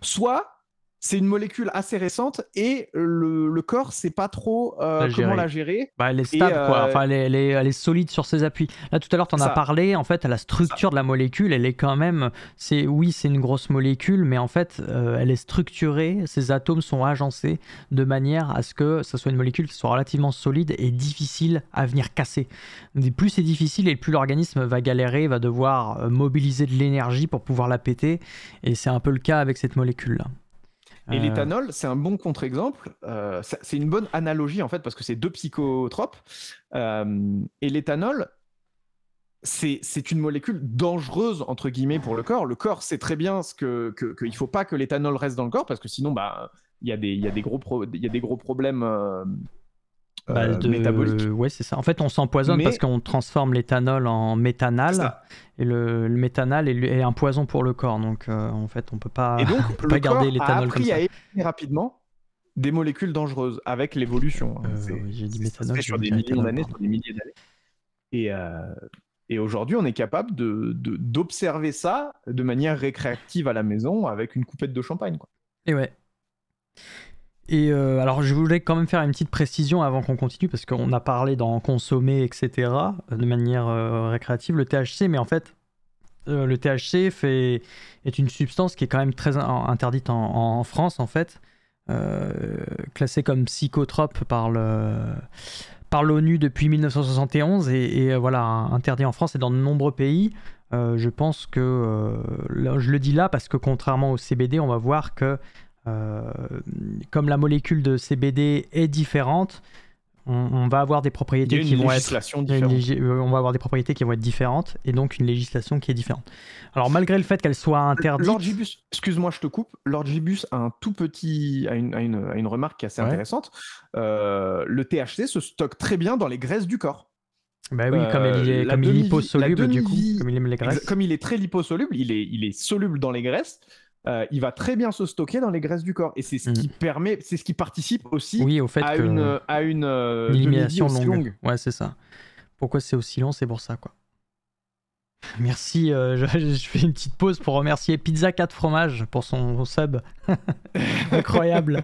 Soit c'est une molécule assez récente et le corps sait pas trop comment la gérer. Bah, elle est stable, quoi. Enfin, elle est solide sur ses appuis. Là, tout à l'heure, tu en as parlé. En fait, la structure de la molécule, elle est quand même. Oui, c'est une grosse molécule, mais en fait, elle est structurée. Ses atomes sont agencés de manière à ce que ça soit une molécule qui soit relativement solide et difficile à venir casser. Et plus c'est difficile et plus l'organisme va galérer, va devoir mobiliser de l'énergie pour pouvoir la péter. Et c'est un peu le cas avec cette molécule-là. Et l'éthanol, c'est un bon contre-exemple. C'est une bonne analogie, en fait, parce que c'est 2 psychotropes. Et l'éthanol, c'est une molécule dangereuse, entre guillemets, pour le corps. Le corps sait très bien qu'il ne faut pas que l'éthanol reste dans le corps, parce que sinon, il y a des gros problèmes métaboliques. Ouais, c'est ça. En fait, on s'empoisonne parce qu'on transforme l'éthanol en méthanal. Et le méthanal est un poison pour le corps. Donc, en fait, on peut pas, peut pas garder l'éthanol comme ça. Et donc, le corps a appris à éliminer rapidement des molécules dangereuses avec l'évolution. J'ai dit méthanol. Sur des millions d'années, sur des milliers d'années. Et aujourd'hui, on est capable d'observer ça de manière récréative à la maison avec une coupette de champagne, quoi. Et ouais. Et alors, je voulais quand même faire une petite précision avant qu'on continue, parce qu'on a parlé d'en consommer, etc., de manière récréative, le THC, mais en fait, le THC est une substance qui est quand même très interdite en France, en fait, classée comme psychotrope par l'ONU depuis 1971, et voilà, interdit en France et dans de nombreux pays. Je pense que, je le dis là, parce que contrairement au CBD, on va voir que comme la molécule de CBD est différente, on va avoir des propriétés qui vont être on va avoir des propriétés qui vont être différentes et donc une législation qui est différente. Alors malgré le fait qu'elle soit interdite, Lord Gibus, excuse-moi, je te coupe. Lord Gibus a une remarque qui est assez intéressante. Le THC se stocke très bien dans les graisses du corps. Bah oui, comme il est liposoluble, du coup, comme il aime les graisses. Comme il est très liposoluble, il est soluble dans les graisses. Il va très bien se stocker dans les graisses du corps, et c'est ce qui permet, c'est ce qui participe aussi au fait à une élimination longue. Ouais, c'est ça. Pourquoi c'est aussi long, c'est pour ça, quoi. Merci, je fais une petite pause pour remercier Pizza 4 fromages pour son sub. Incroyable.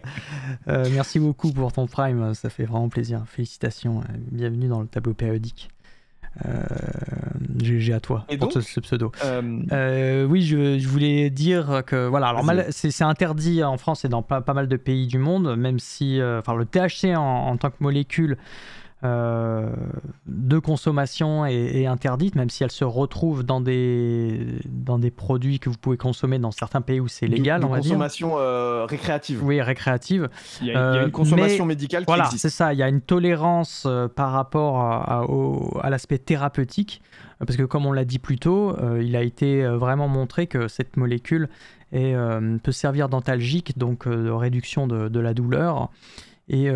Merci beaucoup pour ton prime, ça fait vraiment plaisir. Félicitations, bienvenue dans le tableau périodique. GG à toi pour ce pseudo. Oui, je voulais dire que voilà, alors c'est interdit en France et dans pas mal de pays du monde, même si le THC en tant que molécule de consommation est interdite, même si elle se retrouve dans des produits que vous pouvez consommer dans certains pays où c'est légal, on va dire. Consommation récréative. Oui, récréative. Il y a une consommation médicale qui existe. C'est ça, il y a une tolérance par rapport à l'aspect thérapeutique, parce que comme on l'a dit plus tôt, il a été vraiment montré que cette molécule peut servir d'antalgique, donc de réduction de la douleur, et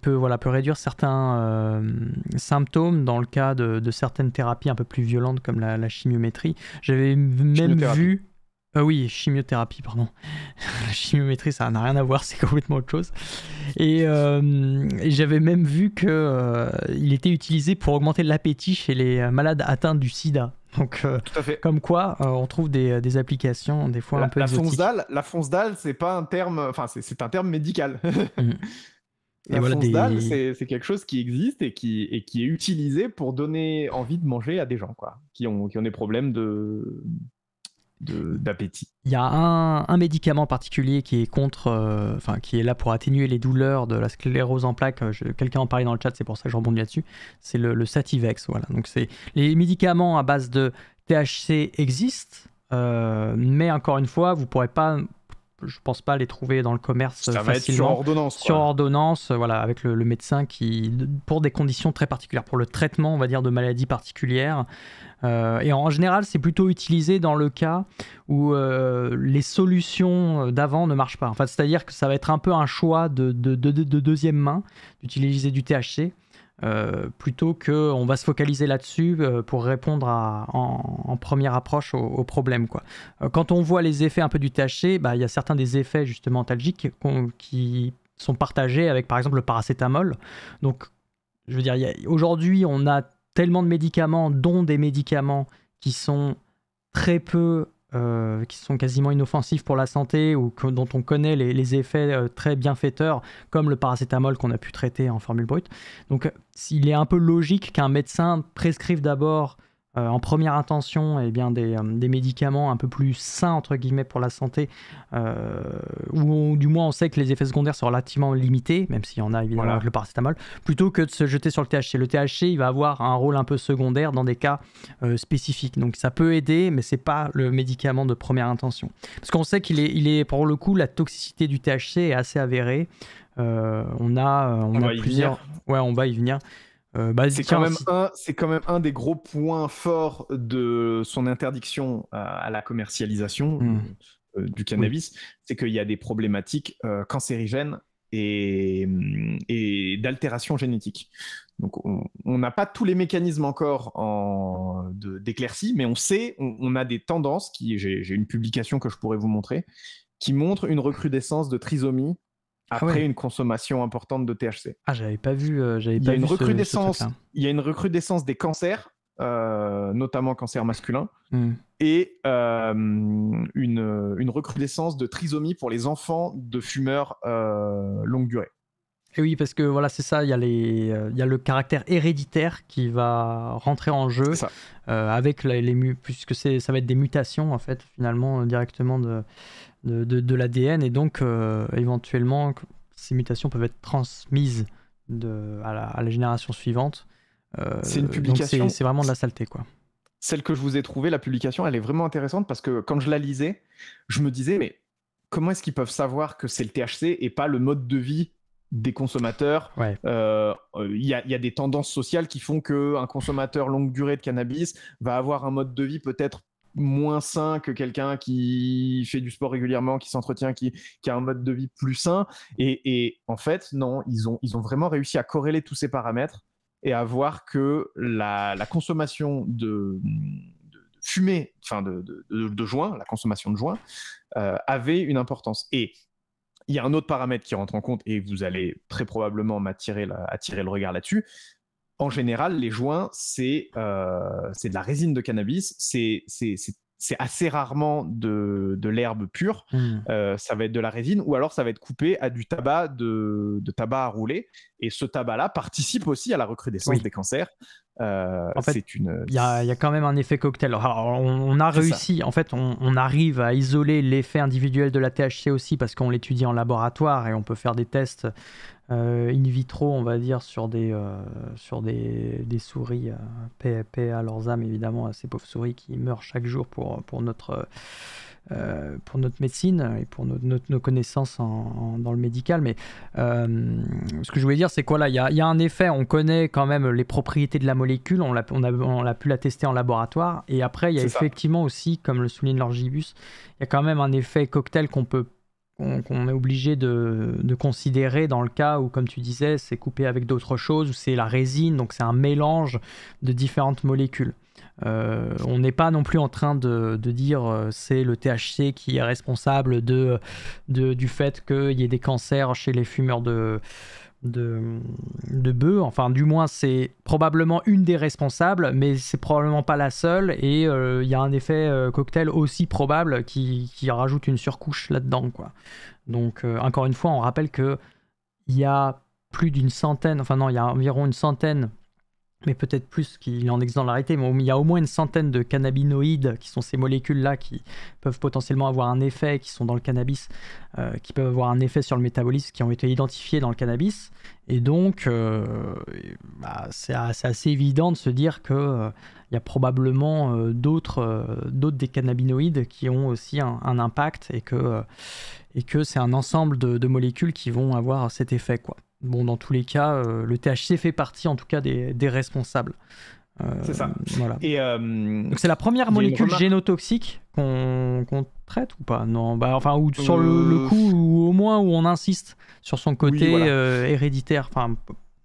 peut réduire certains symptômes dans le cas de certaines thérapies un peu plus violentes comme la chimiométrie. J'avais même vu... oui, chimiothérapie, pardon. La chimiométrie, ça n'a rien à voir, c'est complètement autre chose. Et j'avais même vu qu'il était utilisé pour augmenter l'appétit chez les malades atteints du sida. Donc, tout à fait. Comme quoi, on trouve des applications des fois un peu exotiques. La fonce d'âle, c'est pas un terme, enfin c'est un terme médical. La fonce d'âle, c'est quelque chose qui existe et qui est utilisé pour donner envie de manger à des gens, quoi, qui ont des problèmes d'appétit. Il y a un médicament particulier qui est qui est là pour atténuer les douleurs de la sclérose en plaques. Quelqu'un en parlait dans le chat, c'est pour ça que je rebondis là-dessus. C'est le Sativex, voilà. Donc les médicaments à base de THC existent, mais encore une fois, vous pourrez pas, je pense pas les trouver dans le commerce facilement. Va être sur ordonnance. Sur ordonnance, voilà, avec le médecin pour des conditions très particulières, pour le traitement, on va dire, de maladies particulières. Et en général, c'est plutôt utilisé dans le cas où les solutions d'avant ne marchent pas. En fait, c'est-à-dire que ça va être un peu un choix de deuxième main d'utiliser du THC plutôt qu'on va se focaliser là-dessus pour répondre en première approche au problème, quoi. Quand on voit les effets un peu du THC, il y a certains des effets justement antalgiques qui sont partagés avec par exemple le paracétamol. Donc, je veux dire, aujourd'hui, on a tellement de médicaments, dont des médicaments qui sont très peu, qui sont quasiment inoffensifs pour la santé ou dont on connaît les effets très bienfaiteurs, comme le paracétamol qu'on a pu traiter en formule brute. Donc il est un peu logique qu'un médecin prescrive d'abord en première intention des médicaments un peu plus sains entre guillemets pour la santé, ou du moins on sait que les effets secondaires sont relativement limités, même s'il y en a évidemment avec le paracétamol, plutôt que de se jeter sur le THC. Le THC il va avoir un rôle un peu secondaire dans des cas spécifiques, donc ça peut aider, mais c'est pas le médicament de première intention, parce qu'on sait qu'il est pour le coup la toxicité du THC est assez avérée. On a plusieurs, on va y venir. C'est quand même un des gros points forts de son interdiction à la commercialisation du cannabis, c'est qu'il y a des problématiques cancérigènes et d'altération génétique. Donc on n'a pas tous les mécanismes encore d'éclaircie, mais on sait, on a des tendances, j'ai une publication que je pourrais vous montrer, qui montre une recrudescence de trisomie après une consommation importante de THC. Ah, j'avais pas vu. Il y a une recrudescence des cancers, notamment cancer masculin, et une recrudescence de trisomie pour les enfants de fumeurs longue durée. Et oui, parce que voilà, c'est ça, il y a le caractère héréditaire qui va rentrer en jeu avec puisque ça va être des mutations en fait, finalement, directement de l'ADN, et donc éventuellement ces mutations peuvent être transmises à la génération suivante. C'est une publication. C'est vraiment de la saleté, quoi. Celle que je vous ai trouvée, la publication, elle est vraiment intéressante parce que quand je la lisais, je me disais, mais comment est-ce qu'ils peuvent savoir que c'est le THC et pas le mode de vie des consommateurs? Il y a des tendances sociales qui font qu'un consommateur longue durée de cannabis va avoir un mode de vie peut-être moins sain que quelqu'un qui fait du sport régulièrement, qui s'entretient, qui a un mode de vie plus sain. Et en fait, non, ils ont vraiment réussi à corréler tous ces paramètres et à voir que la consommation de fumée, enfin de joint, la consommation de joint, avait une importance. Et il y a un autre paramètre qui rentre en compte, et vous allez très probablement attirer le regard là-dessus. En général, les joints, c'est de la résine de cannabis. C'est assez rarement de l'herbe pure. Ça va être de la résine, ou alors ça va être coupé à du tabac de tabac à rouler. Et ce tabac-là participe aussi à la recrudescence des cancers. En fait, il y a quand même un effet cocktail. Alors, on a réussi, en fait, on arrive à isoler l'effet individuel de la THC aussi parce qu'on l'étudie en laboratoire et on peut faire des tests in vitro, on va dire, sur des souris, paix à leurs âmes, évidemment, à ces pauvres souris qui meurent chaque jour pour notre médecine et pour nos connaissances dans le médical. Mais ce que je voulais dire, c'est quoi là, il y a un effet, on connaît quand même les propriétés de la molécule, on a pu la tester en laboratoire, et après il y a effectivement aussi, comme le souligne Lorgibus, il y a quand même un effet cocktail qu'on est obligé de considérer dans le cas où, comme tu disais, c'est coupé avec d'autres choses, où c'est la résine, donc c'est un mélange de différentes molécules. On n'est pas non plus en train de dire c'est le THC qui est responsable du fait qu'il y ait des cancers chez les fumeurs de bœufs. Enfin, du moins, c'est probablement une des responsables, mais c'est probablement pas la seule. Et il y a un effet cocktail aussi probable qui rajoute une surcouche là-dedans, quoi. Donc, encore une fois, on rappelle qu'il y a plus d'une centaine, enfin non, il y a environ une centaine, mais peut-être plus qu'il en existe dans la réalité, mais il y a au moins une centaine de cannabinoïdes qui sont ces molécules-là qui peuvent potentiellement avoir un effet, qui sont dans le cannabis, qui peuvent avoir un effet sur le métabolisme, qui ont été identifiés dans le cannabis. Et donc, c'est assez évident de se dire qu'il y a probablement d'autres des cannabinoïdes qui ont aussi un impact, et que c'est un ensemble de molécules qui vont avoir cet effet, quoi. Bon, dans tous les cas, le THC fait partie en tout cas des responsables. C'est ça. Voilà. Et donc c'est la première molécule génotoxique qu'on traite ou pas? Non, enfin, ou sur le coup, ou au moins où on insiste sur son côté héréditaire. Enfin,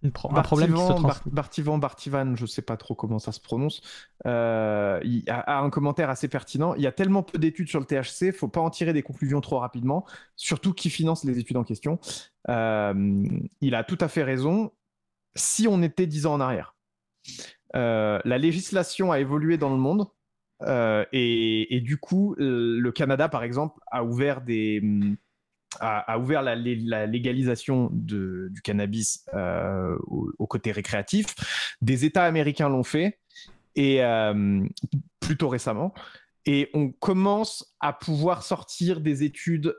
un problème qui se transmet. Bartivan, je sais pas trop comment ça se prononce, il a un commentaire assez pertinent. Il y a tellement peu d'études sur le THC, faut pas en tirer des conclusions trop rapidement, surtout qui finance les études en question. Il a tout à fait raison si on était 10 ans en arrière. La législation a évolué dans le monde et du coup, le Canada, par exemple, a ouvert la légalisation du cannabis au côté récréatif. Des États américains l'ont fait et plutôt récemment. Et on commence à pouvoir sortir des études,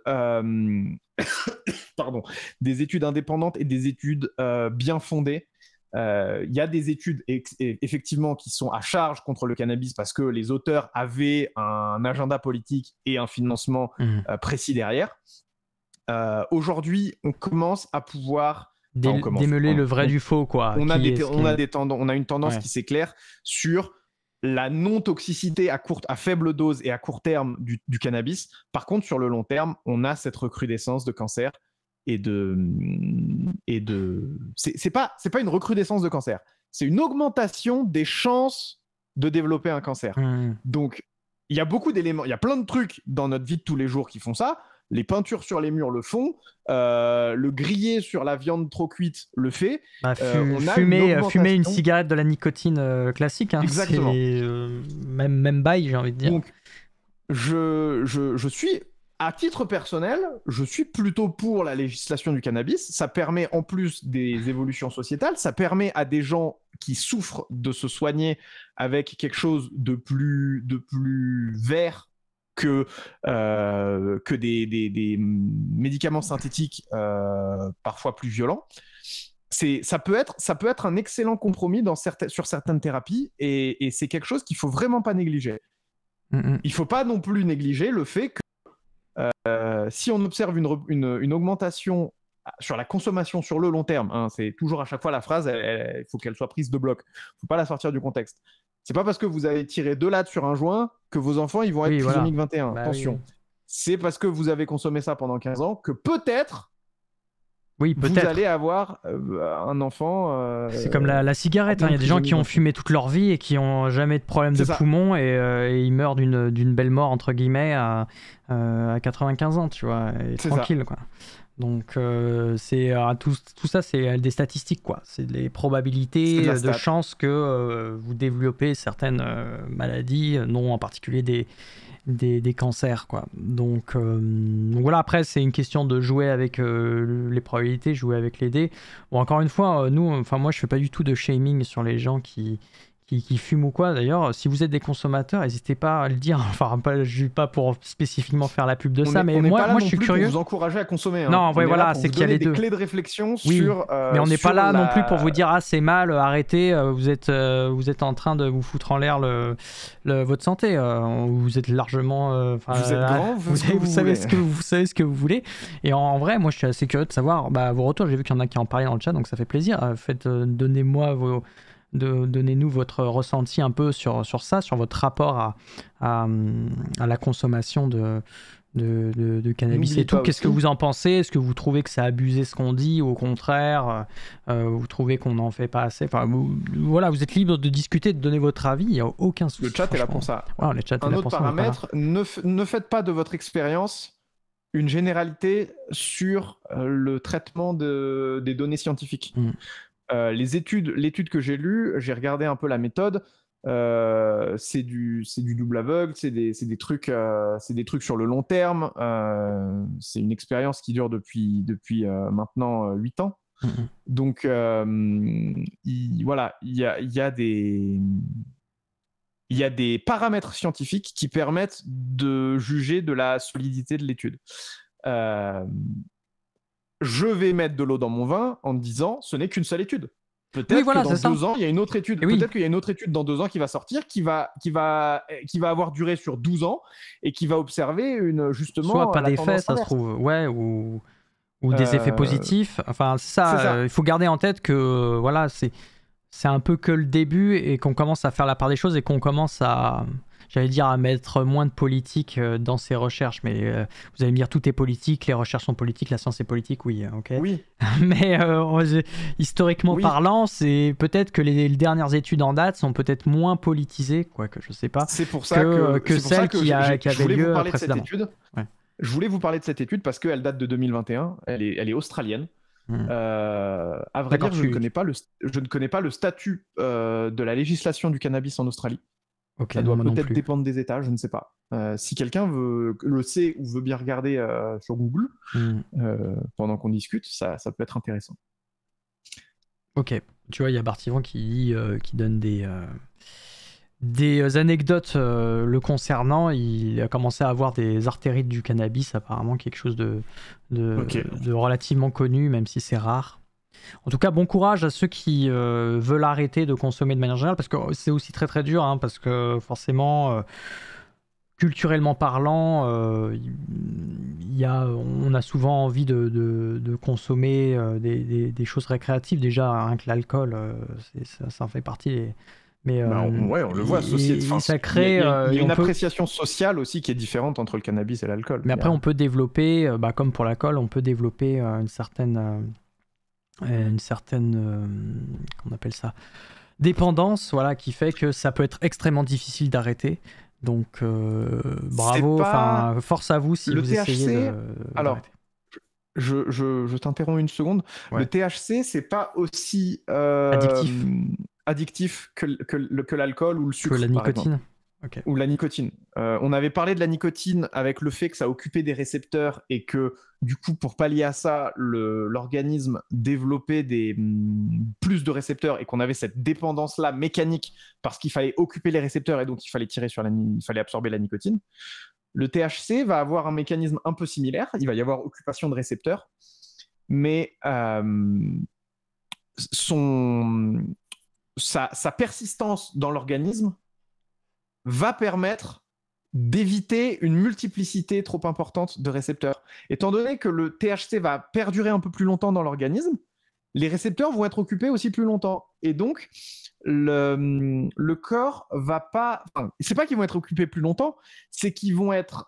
des études indépendantes et des études bien fondées. Il y a des études effectivement qui sont à charge contre le cannabis parce que les auteurs avaient un agenda politique et un financement précis derrière. Aujourd'hui, on commence à pouvoir démêler le vrai du faux, quoi. On a une tendance qui s'éclaire sur la non-toxicité à faible dose et à court terme du cannabis. Par contre, sur le long terme, on a cette recrudescence de cancer c'est pas une recrudescence de cancer, c'est une augmentation des chances de développer un cancer. Donc, il y a beaucoup d'éléments, il y a plein de trucs dans notre vie de tous les jours qui font ça. Les peintures sur les murs le font, le grillé sur la viande trop cuite le fait. Fumer une cigarette de la nicotine classique, hein, exactement. C'est même bail, j'ai envie de dire. Donc, je suis, à titre personnel, je suis plutôt pour la législation du cannabis. Ça permet, en plus des évolutions sociétales, ça permet à des gens qui souffrent de se soigner avec quelque chose de plus vert que des médicaments synthétiques parfois plus violents. Ça peut être un excellent compromis sur certaines thérapies et c'est quelque chose qu'il ne faut vraiment pas négliger. Il ne faut pas non plus négliger le fait que si on observe une augmentation sur la consommation sur le long terme, hein, c'est toujours à chaque fois la phrase, il faut qu'elle soit prise de bloc. Il ne faut pas la sortir du contexte. C'est pas parce que vous avez tiré 2 lattes sur un joint que vos enfants ils vont être trisomiques 21. Attention. Oui. C'est parce que vous avez consommé ça pendant 15 ans que peut-être vous allez avoir un enfant. C'est comme la cigarette. Il y a des gens qui ont fumé toute leur vie et qui n'ont jamais de problème de poumon et ils meurent d'une belle mort, entre guillemets, à 95 ans, tu vois, et tranquille, quoi. Donc, tout ça, c'est des statistiques, quoi. C'est des probabilités de chance que vous développez certaines maladies, non en particulier des cancers, quoi. Donc voilà, après, c'est une question de jouer avec les probabilités, jouer avec les dés. Bon, encore une fois, moi, je fais pas du tout de shaming sur les gens qui fument ou quoi. D'ailleurs, si vous êtes des consommateurs, n'hésitez pas à le dire. Enfin, je ne pas pour spécifiquement faire la pub de ça, mais moi je suis curieux. Pour vous encourager à consommer. Hein. Non, voilà, c'est qu'il y a les deux. Des clés de réflexion sur. Mais on n'est pas là non plus pour vous dire c'est mal, arrêtez. Vous êtes en train de vous foutre en l'air votre santé. Vous êtes largement. Vous êtes grand. Vous savez ce que vous voulez. Et en vrai, moi, je suis assez curieux de savoir vos retours. J'ai vu qu'il y en a qui en parlaient dans le chat, donc ça fait plaisir. Donnez-nous votre ressenti un peu sur ça, sur votre rapport à la consommation de cannabis et tout. Qu'est-ce que vous en pensez? Est-ce que vous trouvez que c'est abusé ce qu'on dit, ou au contraire, vous trouvez qu'on n'en fait pas assez? Voilà, vous êtes libre de discuter, de donner votre avis, il n'y a aucun souci. Le chat est là pour ça. Ouais, le chat un autre paramètre, ne faites pas de votre expérience une généralité sur le traitement des données scientifiques. L'étude que j'ai lue, j'ai regardé un peu la méthode. C'est du double aveugle, c'est des trucs sur le long terme. C'est une expérience qui dure depuis maintenant 8 ans. Donc il y a des paramètres scientifiques qui permettent de juger de la solidité de l'étude. Je vais mettre de l'eau dans mon vin en me disant ce n'est qu'une seule étude. Peut-être que dans 2 ans, il y a une autre étude. Peut-être qu'il y a une autre étude dans 2 ans qui va sortir, qui va avoir duré sur 12 ans et qui va observer justement. Soit pas d'effets, ça se trouve, ou des effets positifs. Enfin, ça. Il faut garder en tête que voilà, c'est un peu que le début et qu'on commence à faire la part des choses et qu'on commence à mettre moins de politique dans ces recherches, mais vous allez me dire tout est politique, les recherches sont politiques, la science est politique, oui, ok. Oui. Mais historiquement parlant, c'est peut-être que les dernières études en date sont peut-être moins politisées, quoique je sais pas. C'est pour ça que celle qui avait lieu précédemment. Je voulais vous parler de cette étude parce qu'elle date de 2021, elle est australienne. À vrai dire, je ne connais pas le statut de la législation du cannabis en Australie. Ça doit peut-être dépendre des États, je ne sais pas. Si quelqu'un le sait ou veut bien regarder sur Google pendant qu'on discute, ça peut être intéressant. Ok, tu vois, il y a Bartivan qui donne des anecdotes le concernant. Il a commencé à avoir des artérites du cannabis, apparemment quelque chose de relativement connu, même si c'est rare. En tout cas, bon courage à ceux qui veulent arrêter de consommer de manière générale, parce que c'est aussi très très dur, hein, parce que forcément, culturellement parlant, on a souvent envie de consommer des choses récréatives. Déjà, rien que l'alcool, ça en fait partie. Mais, on le voit, ça crée. Il y a une appréciation sociale aussi qui est différente entre le cannabis et l'alcool. Mais après, on peut développer, comme pour l'alcool, on peut développer une certaine qu'on appelle ça, dépendance, voilà, qui fait que ça peut être extrêmement difficile d'arrêter. Donc bravo, force à vous si vous essayez de alors je t'interromps une seconde. Ouais. Le THC, c'est pas aussi addictif que l'alcool ou le sucre, que la nicotine. Okay. Ou la nicotine. On avait parlé de la nicotine avec le fait que ça occupait des récepteurs et que du coup, pour pallier à ça, l'organisme développait plus de récepteurs et qu'on avait cette dépendance-là mécanique parce qu'il fallait occuper les récepteurs et donc il fallait il fallait absorber la nicotine. Le THC va avoir un mécanisme un peu similaire. Il va y avoir occupation de récepteurs, mais sa persistance dans l'organisme va permettre d'éviter une multiplicité trop importante de récepteurs. Étant donné que le THC va perdurer un peu plus longtemps dans l'organisme, les récepteurs vont être occupés aussi plus longtemps. Et donc, le corps va pas... Enfin, c'est pas qu'ils vont être occupés plus longtemps, c'est qu'ils vont être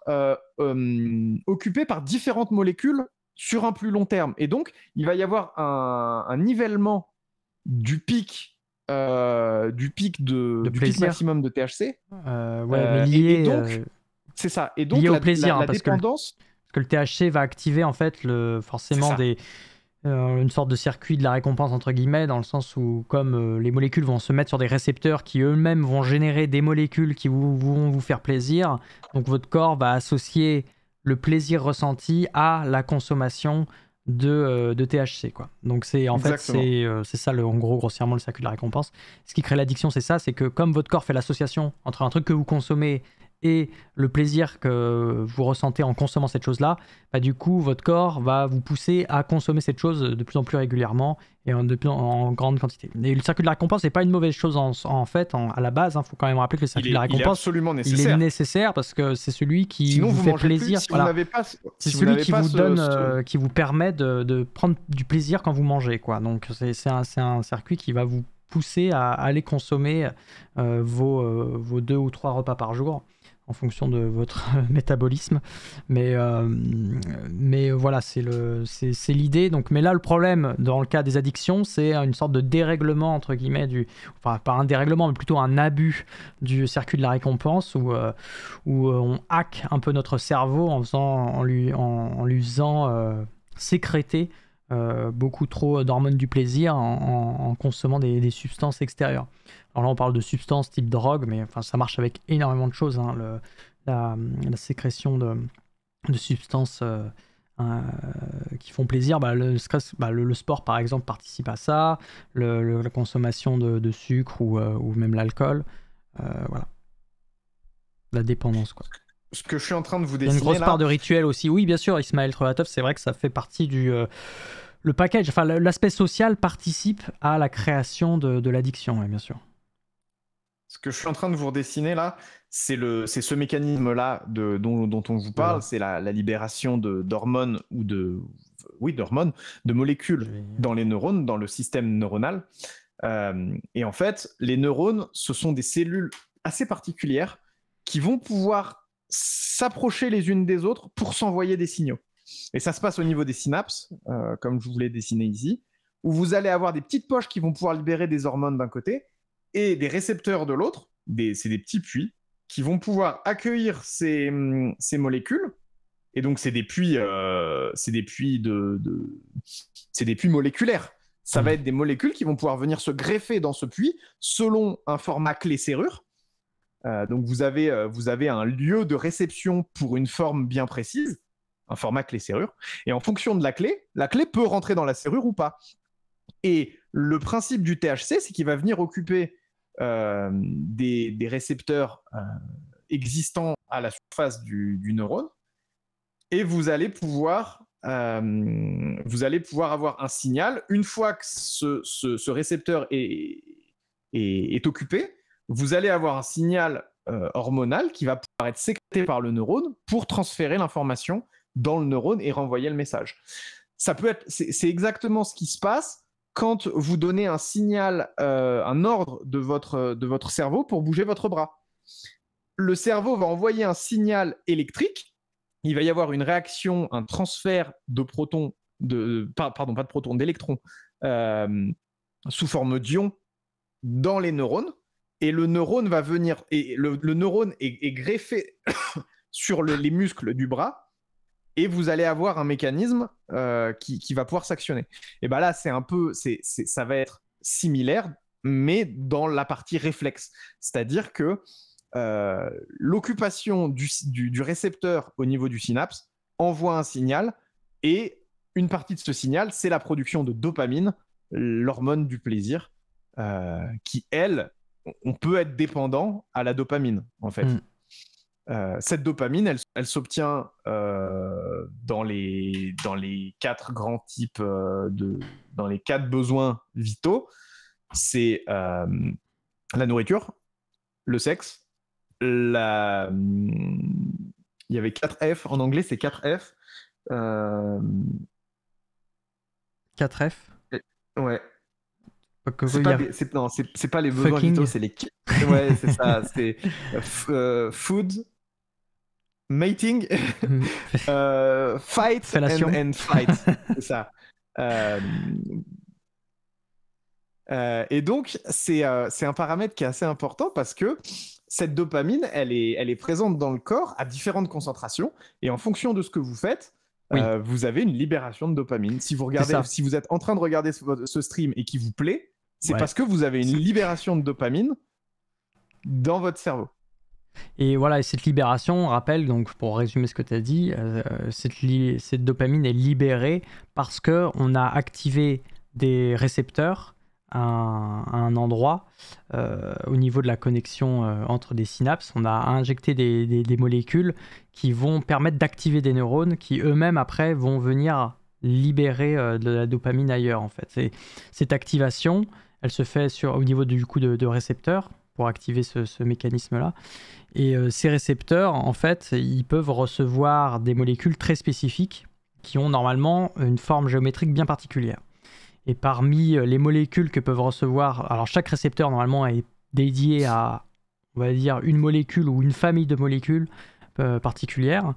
occupés par différentes molécules sur un plus long terme. Et donc, il va y avoir un nivellement du pic du pic maximum de THC. Mais lié, et donc, c'est ça. Et donc, lié au plaisir, la dépendance... Parce que le THC va activer en fait forcément une sorte de circuit de la récompense entre guillemets, dans le sens où comme les molécules vont se mettre sur des récepteurs qui eux-mêmes vont générer des molécules qui vont vous faire plaisir, donc votre corps va associer le plaisir ressenti à la consommation de THC, quoi. Donc c'est ça en gros grossièrement le circuit de la récompense. Ce qui crée l'addiction, c'est ça, c'est que comme votre corps fait l'association entre un truc que vous consommez et le plaisir que vous ressentez en consommant cette chose-là, bah, du coup votre corps va vous pousser à consommer cette chose de plus en plus régulièrement et en grande quantité. Et le circuit de la récompense, c'est pas une mauvaise chose à la base. Faut quand même rappeler que le circuit de la récompense, absolument nécessaire. Il est nécessaire parce que c'est celui qui vous fait plaisir. C'est celui qui vous donne, qui vous permet de prendre du plaisir quand vous mangez, quoi. Donc c'est un circuit qui va vous pousser à aller consommer vos 2 ou 3 repas par jour en fonction de votre métabolisme, mais voilà, c'est l'idée. Donc, mais là, le problème dans le cas des addictions, c'est une sorte de dérèglement entre guillemets pas un dérèglement, mais plutôt un abus du circuit de la récompense où on hack un peu notre cerveau en lui faisant sécréter beaucoup trop d'hormones du plaisir en consommant des substances extérieures. Alors là, on parle de substances type drogue, mais ça marche avec énormément de choses. Hein, la sécrétion de substances qui font plaisir. Le stress, le sport, par exemple, participe à ça. La consommation de sucre ou même l'alcool. Voilà. La dépendance, quoi. Ce que je suis en train de vous dessiner. Il y a une grosse part de rituel aussi. Oui, bien sûr, Ismaël Trovatov, c'est vrai que ça fait partie le package. L'aspect social participe à la création de l'addiction, bien sûr. Ce que je suis en train de vous redessiner là, c'est ce mécanisme-là dont on vous parle, c'est la libération d'hormones d'hormones, de molécules dans les neurones, dans le système neuronal. Et en fait, les neurones, ce sont des cellules assez particulières qui vont pouvoir s'approcher les unes des autres pour s'envoyer des signaux. Et ça se passe au niveau des synapses, comme je vous l'ai dessiné ici, où vous allez avoir des petites poches qui vont pouvoir libérer des hormones d'un côté et des récepteurs de l'autre, c'est des petits puits, qui vont pouvoir accueillir ces molécules Et donc, c'est des puits moléculaires. Ça va être des molécules qui vont pouvoir venir se greffer dans ce puits selon un format clé-serrure. Donc, vous avez un lieu de réception pour une forme bien précise, un format clé-serrure. Et en fonction de la clé peut rentrer dans la serrure ou pas. Et le principe du THC, c'est qu'il va venir occuper des récepteurs existants à la surface du neurone. Et vous allez pouvoir avoir un signal. Une fois que ce récepteur est occupé, vous allez avoir un signal hormonal qui va pouvoir être sécrété par le neurone pour transférer l'information dans le neurone et renvoyer le message. C'est exactement ce qui se passe quand vous donnez un signal, un ordre de votre cerveau pour bouger votre bras. Le cerveau va envoyer un signal électrique. Il va y avoir une réaction, un transfert de protons, d'électrons sous forme d'ions dans les neurones. Et le neurone va venir, et le neurone est greffé sur les muscles du bras. Et vous allez avoir un mécanisme qui va pouvoir s'actionner. Et bien là, ça va être similaire, mais dans la partie réflexe. C'est-à-dire que l'occupation du récepteur au niveau du synapse envoie un signal, et une partie de ce signal, c'est la production de dopamine, l'hormone du plaisir, qui, elle, on peut être dépendant à la dopamine, en fait. Cette dopamine, elle s'obtient dans les 4 grands types dans les 4 besoins vitaux. C'est la nourriture, le sexe, il y avait 4 F en anglais, c'est 4 F. 4F. Ouais. C'est pas les besoins Fucking. vitaux, c'est les. Ouais, c'est ça. C'est food, mating, fight and fight. C'est ça. Et donc, c'est un paramètre qui est assez important parce que cette dopamine, elle est présente dans le corps à différentes concentrations, et en fonction de ce que vous faites, vous avez une libération de dopamine. Si vous êtes en train de regarder ce stream et qui vous plaît, c'est parce que vous avez une libération de dopamine dans votre cerveau. Et voilà, et cette libération, on rappelle, donc pour résumer ce que tu as dit, cette dopamine est libérée parce qu'on a activé des récepteurs à un endroit au niveau de la connexion entre des synapses. On a injecté des molécules qui vont permettre d'activer des neurones qui eux-mêmes après vont venir libérer de la dopamine ailleurs, en fait. Cette activation, elle se fait au niveau du coup de récepteurs pour activer ce mécanisme-là. Et ces récepteurs, en fait, ils peuvent recevoir des molécules très spécifiques qui ont normalement une forme géométrique bien particulière. Et parmi les molécules que peuvent recevoir, alors chaque récepteur normalement est dédié à, on va dire, une molécule ou une famille de molécules particulières.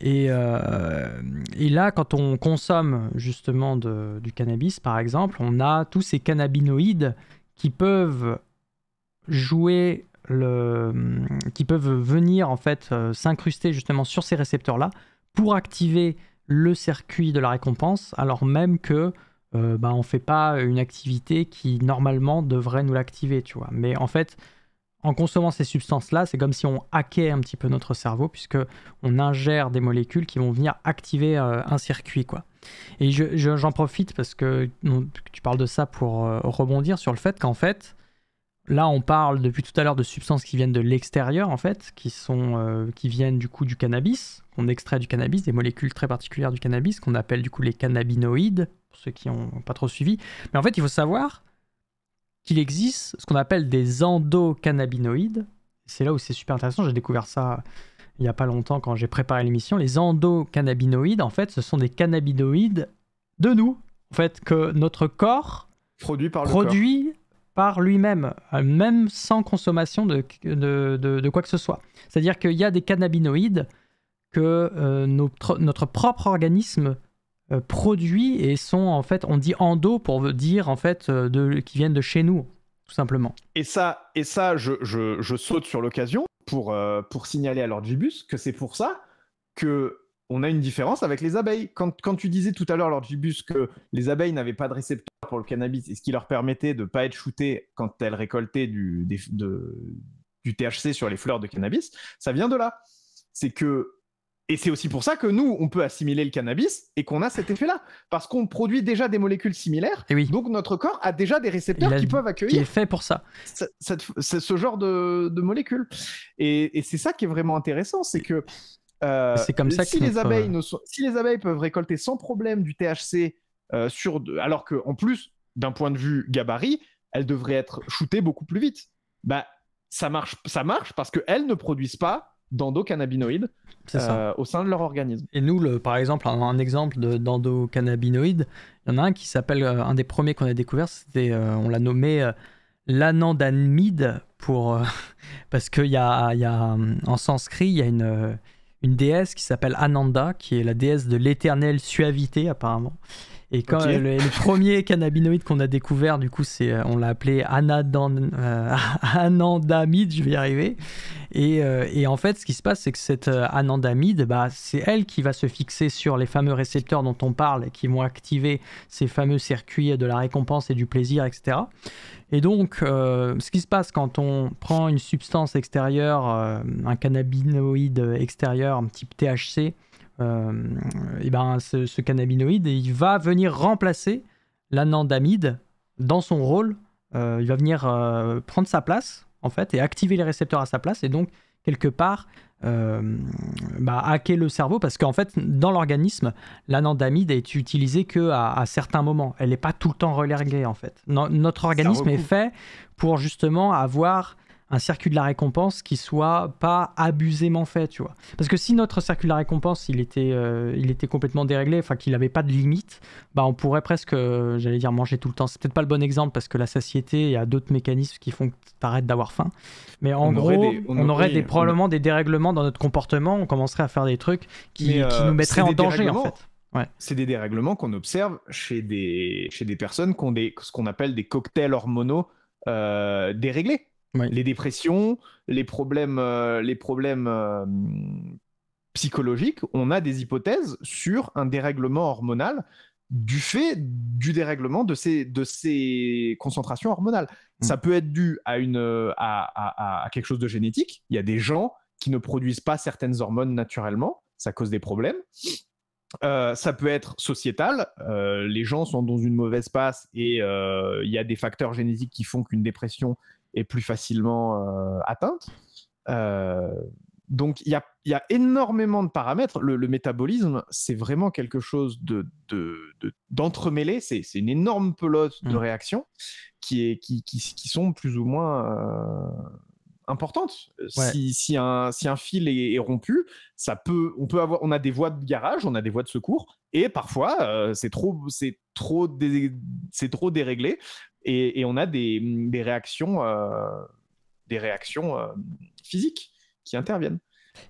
Et là, quand on consomme justement du cannabis, par exemple, on a tous ces cannabinoïdes qui peuvent jouer qui peuvent venir en fait s'incruster justement sur ces récepteurs-là pour activer le circuit de la récompense, alors même que on ne fait pas une activité qui normalement devrait nous l'activer, tu vois. Mais en fait, en consommant ces substances-là, c'est comme si on hackait un petit peu notre cerveau, puisqu'on ingère des molécules qui vont venir activer un circuit, quoi. Et j'en profite parce que tu parles de ça pour rebondir sur le fait qu'en fait, là, on parle depuis tout à l'heure de substances qui viennent de l'extérieur, en fait, qui viennent du coup du cannabis, qu'on extrait du cannabis, des molécules très particulières du cannabis, qu'on appelle du coup les cannabinoïdes, pour ceux qui n'ont pas trop suivi. Mais en fait, il faut savoir qu'il existe ce qu'on appelle des endocannabinoïdes. C'est là où c'est super intéressant, j'ai découvert ça il n'y a pas longtemps quand j'ai préparé l'émission. Les endocannabinoïdes, en fait, ce sont des cannabinoïdes de nous, en fait, que notre corps produit par lui-même, même sans consommation de quoi que ce soit. C'est-à-dire qu'il y a des cannabinoïdes que notre propre organisme produit et sont en fait, on dit endo pour dire en fait qui viennent de chez nous, tout simplement. Et ça je saute sur l'occasion pour signaler à Lord Gibus que c'est pour ça que on a une différence avec les abeilles. Quand tu disais tout à l'heure, Lord Gibus, que les abeilles n'avaient pas de récepteur pour le cannabis, et ce qui leur permettait de ne pas être shootées quand elles récoltaient du THC sur les fleurs de cannabis, ça vient de là. Et c'est aussi pour ça que nous, on peut assimiler le cannabis et qu'on a cet effet-là. Parce qu'on produit déjà des molécules similaires, donc notre corps a déjà des récepteurs qui peuvent accueillir. Qui est fait pour ça. Ce genre de molécules. Et c'est ça qui est vraiment intéressant, c'est que c'est comme ça si les abeilles peuvent récolter sans problème du THC, alors qu'en plus, d'un point de vue gabarit, elles devraient être shootées beaucoup plus vite. Bah, ça marche parce qu'elles ne produisent pas d'endocannabinoïdes au sein de leur organisme. Et nous, par exemple, un exemple d'endocannabinoïdes, il y en a un qui s'appelle, un des premiers qu'on a découvert, c'était, on l'a nommé l'anandamide, parce qu'il y a en sanskrit, il y a une déesse qui s'appelle Ananda, qui est la déesse de l'éternelle suavité apparemment. Et quand le premier cannabinoïde qu'on a découvert, du coup, on l'a appelé anandamide, je vais y arriver. Et en fait, ce qui se passe, c'est que cette anandamide, c'est elle qui va se fixer sur les fameux récepteurs dont on parle et qui vont activer ces fameux circuits de la récompense et du plaisir, etc. Et donc, ce qui se passe quand on prend une substance extérieure, un cannabinoïde extérieur, un type THC, et ce cannabinoïde, il va venir remplacer l'anandamide dans son rôle. Il va venir prendre sa place, en fait, et activer les récepteurs à sa place, et donc, quelque part, hacker le cerveau, parce qu'en fait, dans l'organisme, l'anandamide est utilisée qu'à certains moments. Elle n'est pas tout le temps relerguée, en fait. Notre organisme est fait pour justement avoir un circuit de la récompense qui soit pas abusément fait, tu vois. Parce que si notre circuit de la récompense, il était complètement déréglé, enfin qu'il n'avait pas de limite, on pourrait presque, j'allais dire, manger tout le temps. C'est peut-être pas le bon exemple parce que la satiété, il y a d'autres mécanismes qui font que tu arrêtes d'avoir faim. Mais en gros, on aurait probablement des dérèglements dans notre comportement, on commencerait à faire des trucs qui nous mettraient en danger, en fait. Ouais. C'est des dérèglements qu'on observe chez des personnes qui ont ce qu'on appelle des cocktails hormonaux déréglés. Oui. Les dépressions, les problèmes psychologiques, on a des hypothèses sur un dérèglement hormonal du fait du dérèglement de ces concentrations hormonales. Ça peut être dû à quelque chose de génétique. Il y a des gens qui ne produisent pas certaines hormones naturellement, ça cause des problèmes. Ça peut être sociétal, les gens sont dans une mauvaise passe et il y a des facteurs génétiques qui font qu'une dépression est plus facilement atteinte. Donc, il y a énormément de paramètres. Le métabolisme, c'est vraiment quelque chose d'entremêlé. C'est une énorme pelote de réactions qui sont plus ou moins importantes. Ouais. Si un fil est rompu, on a des voies de garage, on a des voies de secours, et parfois, c'est trop déréglé. Et on a des réactions physiques qui interviennent.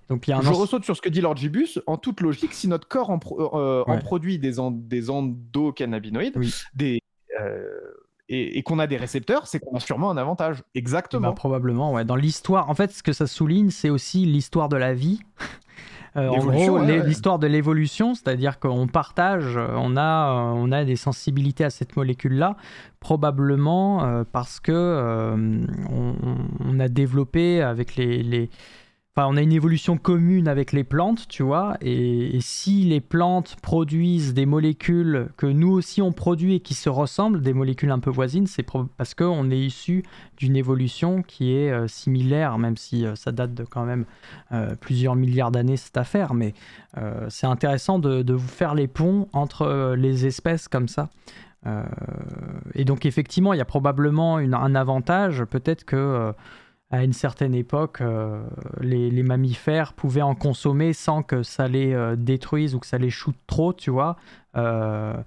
Donc, je ressaute sur ce que dit Lord Gibus. En toute logique, si notre corps en produit des endocannabinoïdes, et qu'on a des récepteurs, c'est qu'on a sûrement un avantage. Exactement. Probablement, ouais. Dans l'histoire, en fait, ce que ça souligne, c'est aussi l'histoire de la vie. En gros, l'histoire de l'évolution, c'est-à-dire qu'on partage, on a des sensibilités à cette molécule-là, probablement parce que on a développé avec on a une évolution commune avec les plantes, tu vois, et si les plantes produisent des molécules que nous aussi on produit et qui se ressemblent, des molécules un peu voisines, c'est parce qu'on est issu d'une évolution qui est similaire, même si ça date de quand même plusieurs milliards d'années cette affaire, mais c'est intéressant de vous faire les ponts entre les espèces comme ça. Et donc effectivement, il y a probablement un avantage, peut-être que à une certaine époque, les mammifères pouvaient en consommer sans que ça les détruise ou que ça les shoote trop, tu vois, de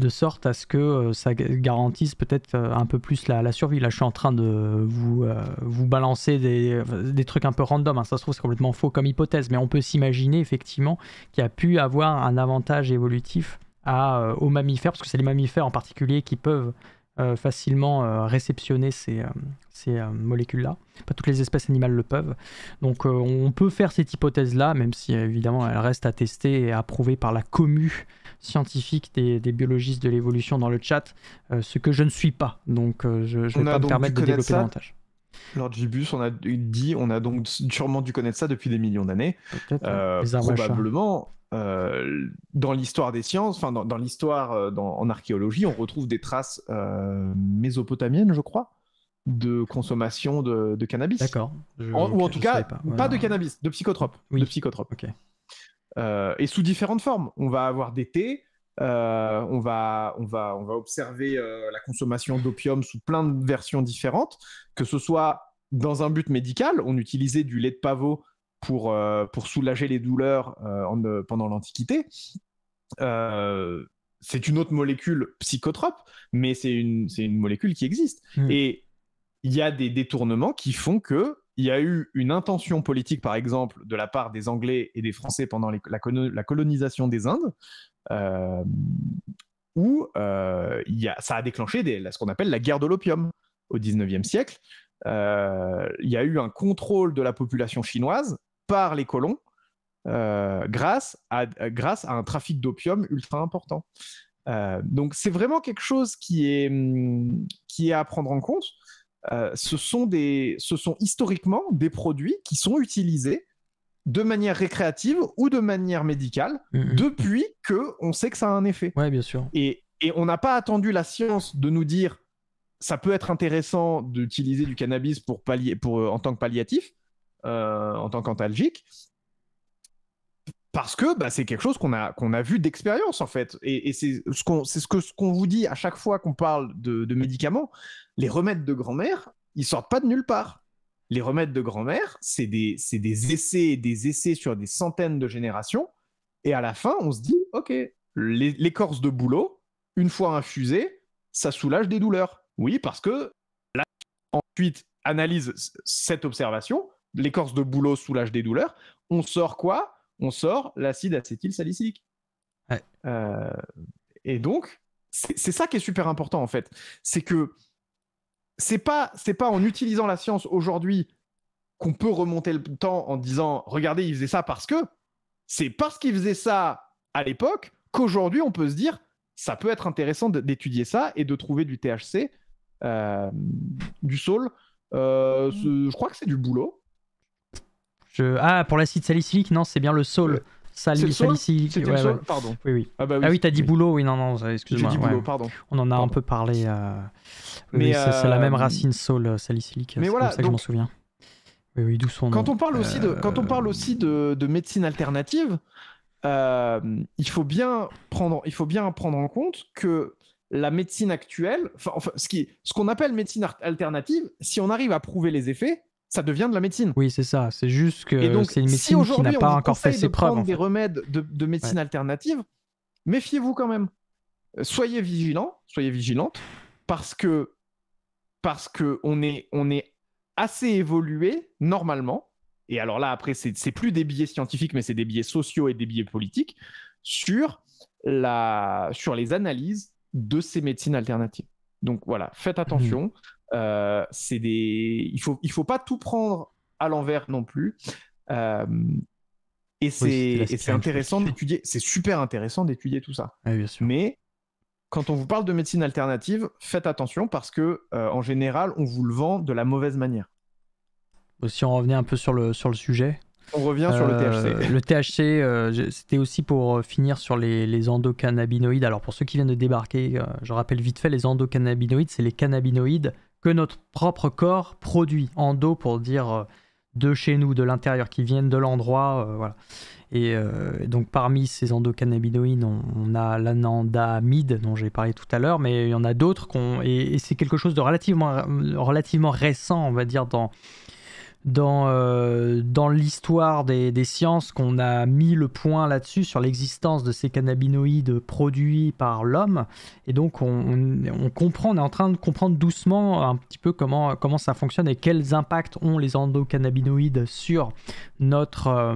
sorte à ce que ça garantisse peut-être un peu plus la survie. Là, je suis en train de vous balancer des trucs un peu random, hein. Ça se trouve, c'est complètement faux comme hypothèse, mais on peut s'imaginer effectivement qu'il y a pu avoir un avantage évolutif aux mammifères, parce que c'est les mammifères en particulier qui peuvent facilement réceptionner ces molécules-là. Pas toutes les espèces animales le peuvent. Donc on peut faire cette hypothèse-là, même si évidemment elle reste à tester et approuvée par la commu scientifique des biologistes de l'évolution dans le chat, ce que je ne suis pas. Donc je ne vais pas me permettre de développer davantage. Lord Gibus, on a donc sûrement dû connaître ça depuis des millions d'années. Probablement, dans l'histoire des sciences, enfin dans l'histoire en archéologie, on retrouve des traces mésopotamiennes, je crois, de consommation de cannabis. D'accord. Ou en tout cas, pas de cannabis, de psychotropes. Oui. De psychotropes. Ok. Et sous différentes formes. On va avoir des thés, on va observer la consommation d'opium sous plein de versions différentes, que ce soit dans un but médical, on utilisait du lait de pavot pour soulager les douleurs pendant l'Antiquité. C'est une autre molécule psychotrope, mais c'est une molécule qui existe. Et il y a des détournements qui font que il y a eu une intention politique, par exemple, de la part des Anglais et des Français pendant la colonisation des Indes, où ça a déclenché ce qu'on appelle la guerre de l'opium au 19e siècle. Il y a eu un contrôle de la population chinoise par les colons grâce à un trafic d'opium ultra important. Donc c'est vraiment quelque chose qui est à prendre en compte. Ce sont historiquement des produits qui sont utilisés de manière récréative ou de manière médicale depuis qu'on sait que ça a un effet. Ouais, bien sûr. Et on n'a pas attendu la science de nous dire ça peut être intéressant d'utiliser du cannabis en tant que palliatif, en tant qu'antalgique, parce que c'est quelque chose qu'on a vu d'expérience en fait. Et c'est ce qu'on vous dit à chaque fois qu'on parle de médicaments. Les remèdes de grand-mère, ils sortent pas de nulle part. Les remèdes de grand-mère, c'est des essais et des essais sur des centaines de générations. Et à la fin, on se dit, ok, l'écorce de bouleau, une fois infusée, ça soulage des douleurs. Oui, parce que là, ensuite, analyse cette observation, l'écorce de bouleau soulage des douleurs. On sort quoi ? On sort l'acide acétylsalicylique. Ouais. Et donc, c'est ça qui est super important en fait. C'est que c'est pas en utilisant la science aujourd'hui qu'on peut remonter le temps en disant regardez, il faisait ça parce que. C'est parce qu'il faisait ça à l'époque qu'aujourd'hui on peut se dire ça peut être intéressant d'étudier ça et de trouver du THC, du saule. Je crois que c'est du bouleau. Pour l'acide salicylique, non, c'est bien le saule. Salicylique. C'était le saule, pardon. Oui. Ah oui, t'as dit bouleau, oui, non, excuse-moi. J'ai dit bouleau, pardon. On en a un peu parlé. Mais c'est la même racine saule salicylique. Mais voilà, comme ça que je m'en souviens. Oui, d'où son nom. Quand on parle aussi de médecine alternative, il faut bien prendre en compte que la médecine actuelle, ce qu'on appelle médecine alternative, si on arrive à prouver les effets, ça devient de la médecine. Oui, c'est ça. C'est juste que c'est une médecine qui n'a pas encore fait ses preuves. Si aujourd'hui on vous conseille de prendre des remèdes de médecine alternative, méfiez-vous quand même. Soyez vigilants, soyez vigilantes, parce que on est assez évolué normalement. Et alors là, après, c'est plus des biais scientifiques, mais c'est des biais sociaux et des biais politiques sur les analyses de ces médecines alternatives. Donc voilà, faites attention. Il faut pas tout prendre à l'envers non plus. Et c'est intéressant d'étudier. C'est super intéressant d'étudier tout ça. Oui, bien sûr. Mais quand on vous parle de médecine alternative, faites attention parce que en général, on vous le vend de la mauvaise manière. Si on revenait un peu sur le sujet. On revient sur le THC. Le THC, c'était aussi pour finir sur les endocannabinoïdes. Alors pour ceux qui viennent de débarquer, je rappelle vite fait, les endocannabinoïdes, c'est les cannabinoïdes que notre propre corps produit. Endo pour dire de chez nous, de l'intérieur, qui viennent de l'endroit. Voilà. Et donc parmi ces endocannabinoïdes, on a l'anandamide dont j'ai parlé tout à l'heure, mais il y en a d'autres et c'est quelque chose de relativement récent, on va dire, dans l'histoire des sciences qu'on a mis le point là-dessus, sur l'existence de ces cannabinoïdes produits par l'homme. Et donc, on comprend, on est en train de comprendre doucement un petit peu comment ça fonctionne et quels impacts ont les endocannabinoïdes sur notre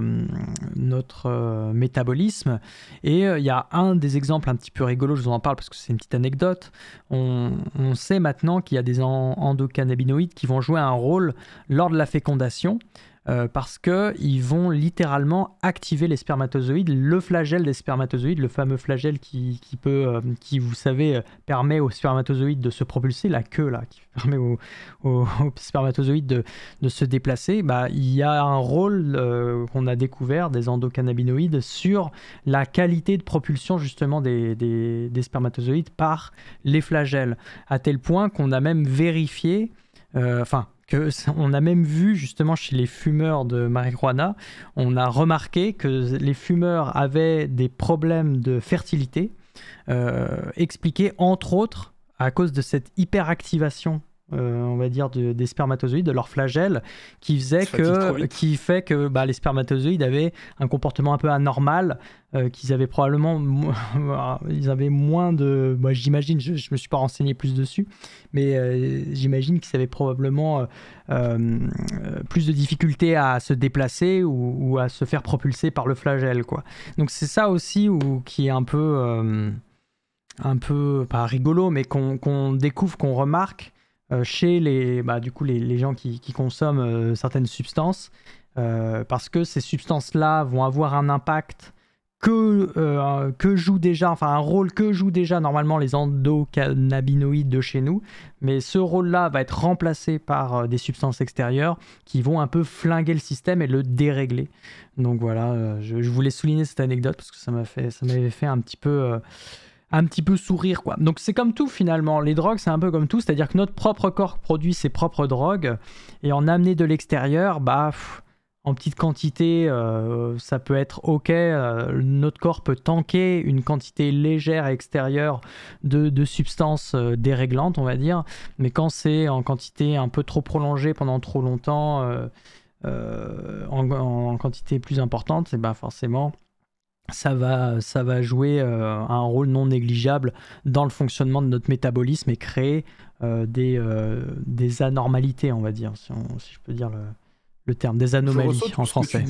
métabolisme. Et il y a un des exemples un petit peu rigolo, je vous en parle parce que c'est une petite anecdote. On sait maintenant qu'il y a des endocannabinoïdes qui vont jouer un rôle lors de la fécondation, parce qu'ils vont littéralement activer les spermatozoïdes, le flagelle des spermatozoïdes, le fameux flagelle qui, vous savez, permet aux spermatozoïdes de se propulser, la queue là, qui permet aux spermatozoïdes de se déplacer. Bah, il y a un rôle qu'on a découvert des endocannabinoïdes sur la qualité de propulsion justement des spermatozoïdes par les flagelles, à tel point qu'on a même vérifié, on a même vu justement chez les fumeurs de marijuana, on a remarqué que les fumeurs avaient des problèmes de fertilité, expliqués entre autres à cause de cette hyperactivation, on va dire, des spermatozoïdes, de leur flagelle, qui fait que les spermatozoïdes avaient un comportement un peu anormal, qu'ils avaient probablement ils avaient moins de... Moi, j'imagine, je me suis pas renseigné plus dessus, mais j'imagine qu'ils avaient probablement plus de difficultés à se déplacer ou à se faire propulser par le flagelle, quoi. Donc c'est ça aussi qui est un peu pas rigolo, mais qu'on découvre, qu'on remarque chez les gens qui consomment certaines substances, parce que ces substances-là vont avoir un impact un rôle que jouent déjà normalement les endocannabinoïdes de chez nous, mais ce rôle-là va être remplacé par des substances extérieures qui vont un peu flinguer le système et le dérégler. Donc voilà, je voulais souligner cette anecdote parce que ça m'avait fait un petit peu sourire, quoi. Donc c'est comme tout finalement, les drogues c'est un peu comme tout, c'est-à-dire que notre propre corps produit ses propres drogues et en amener de l'extérieur, en petite quantité, ça peut être ok, notre corps peut tanker une quantité légère extérieure de substances déréglantes, on va dire, mais quand c'est en quantité un peu trop prolongée pendant trop longtemps, en quantité plus importante, c'est forcément ça va jouer un rôle non négligeable dans le fonctionnement de notre métabolisme et créer des anormalités, on va dire, si je peux dire le terme, des anomalies en français.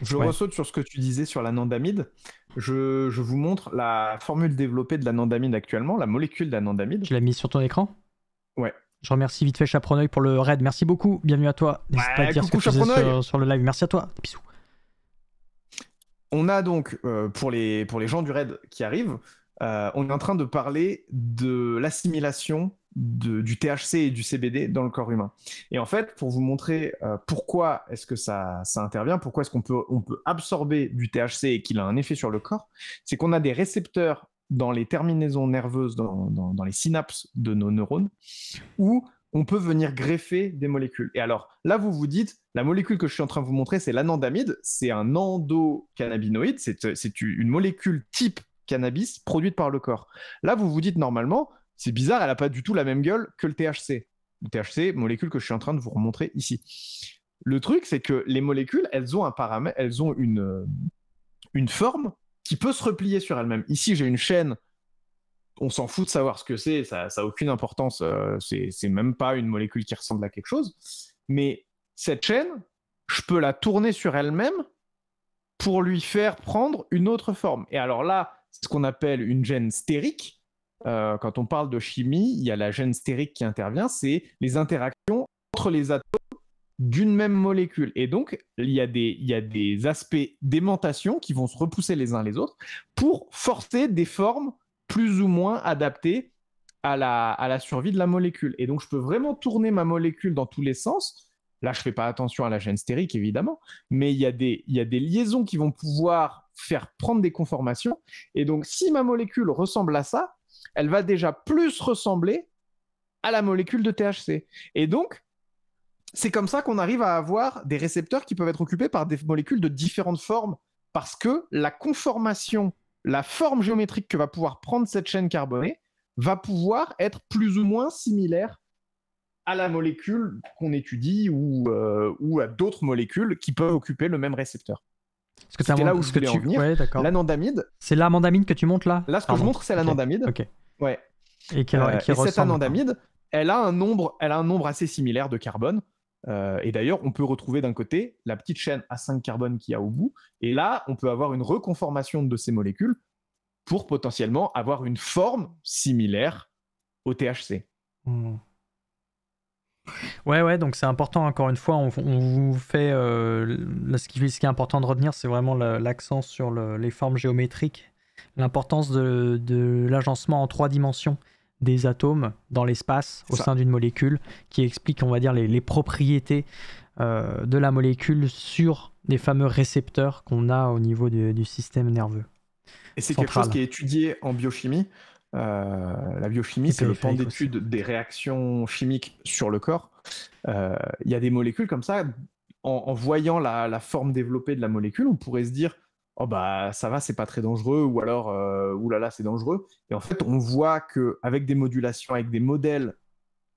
Je ressaute sur ce que tu disais sur l'anandamide. Je vous montre la formule développée de l'anandamide actuellement, la molécule d'anandamide. Tu l'as mise sur ton écran ? Ouais. Je remercie vite fait Chaperoneuil pour le raid. Merci beaucoup. Bienvenue à toi. N'hésite pas à dire ce que tu faisais sur le live. Merci à toi. Bisous. On a donc, pour les gens du raid qui arrivent, on est en train de parler de l'assimilation du THC et du CBD dans le corps humain. Et en fait, pour vous montrer pourquoi est-ce que ça intervient, pourquoi est-ce qu'on peut absorber du THC et qu'il a un effet sur le corps, c'est qu'on a des récepteurs dans les terminaisons nerveuses, dans les synapses de nos neurones, où on peut venir greffer des molécules. Et alors, là, vous vous dites, la molécule que je suis en train de vous montrer, c'est l'anandamide, c'est un endocannabinoïde, c'est une molécule type cannabis produite par le corps. Là, vous vous dites, normalement, c'est bizarre, elle n'a pas du tout la même gueule que le THC. Le THC, molécule que je suis en train de vous remontrer ici. Le truc, c'est que les molécules, elles ont un paramètre, elles ont une forme qui peut se replier sur elle-même. Ici, j'ai une chaîne, on s'en fout de savoir ce que c'est, ça n'a aucune importance, c'est même pas une molécule qui ressemble à quelque chose. Mais cette chaîne, je peux la tourner sur elle-même pour lui faire prendre une autre forme. Et alors là, c'est ce qu'on appelle une gêne stérique. Quand on parle de chimie, il y a la gêne stérique qui intervient, c'est les interactions entre les atomes d'une même molécule. Et donc, il y a des aspects d'aimantation qui vont se repousser les uns les autres pour forcer des formes plus ou moins adaptées à la survie de la molécule. Et donc, je peux vraiment tourner ma molécule dans tous les sens. Là, je ne fais pas attention à la gêne stérique, évidemment, mais il y a des liaisons qui vont pouvoir faire prendre des conformations. Et donc, si ma molécule ressemble à ça, elle va déjà plus ressembler à la molécule de THC. Et donc, c'est comme ça qu'on arrive à avoir des récepteurs qui peuvent être occupés par des molécules de différentes formes, parce que la conformation, la forme géométrique que va pouvoir prendre cette chaîne carbonée va pouvoir être plus ou moins similaire à la molécule qu'on étudie ou à d'autres molécules qui peuvent occuper le même récepteur. C'est là où je voulais en venir. Ouais, l'anandamide. C'est l'anandamide que tu montres là? Là, ce que je montre, c'est l'anandamide. Ok. Ouais. Et cette anandamide, elle a un nombre assez similaire de carbone. Et d'ailleurs, on peut retrouver d'un côté la petite chaîne à 5 carbone qu'il y a au bout. Et là, on peut avoir une reconformation de ces molécules pour potentiellement avoir une forme similaire au THC. Ouais, donc c'est important, encore une fois, on vous fait... là, ce qui est important de retenir, c'est vraiment l'accent sur les formes géométriques, l'importance de l'agencement en 3 dimensions des atomes dans l'espace au sein d'une molécule, qui explique, on va dire, les propriétés de la molécule sur les fameux récepteurs qu'on a au niveau du système nerveux. Et c'est quelque chose qui est étudié en biochimie. La biochimie, c'est le pan d'étude des réactions chimiques sur le corps. Il y a des molécules comme ça, en voyant la forme développée de la molécule, on pourrait se dire oh bah ça va, c'est pas très dangereux, ou alors oulala, c'est dangereux. Et en fait, on voit qu'avec des modulations, avec des modèles,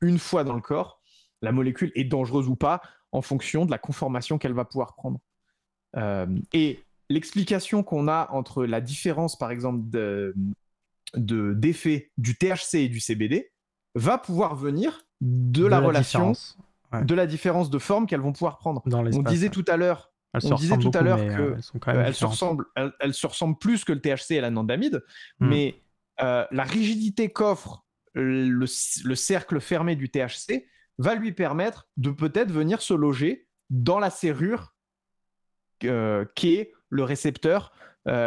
une fois dans le corps, la molécule est dangereuse ou pas en fonction de la conformation qu'elle va pouvoir prendre. Et l'explication qu'on a entre la différence, par exemple, d'effet du THC et du CBD va pouvoir venir de la relation, de la différence de forme qu'elles vont pouvoir prendre. On disait tout à l'heure qu'elles se ressemblent plus que le THC et l'anandamide, mais la rigidité qu'offre le cercle fermé du THC va lui permettre de peut-être venir se loger dans la serrure qu'est le récepteur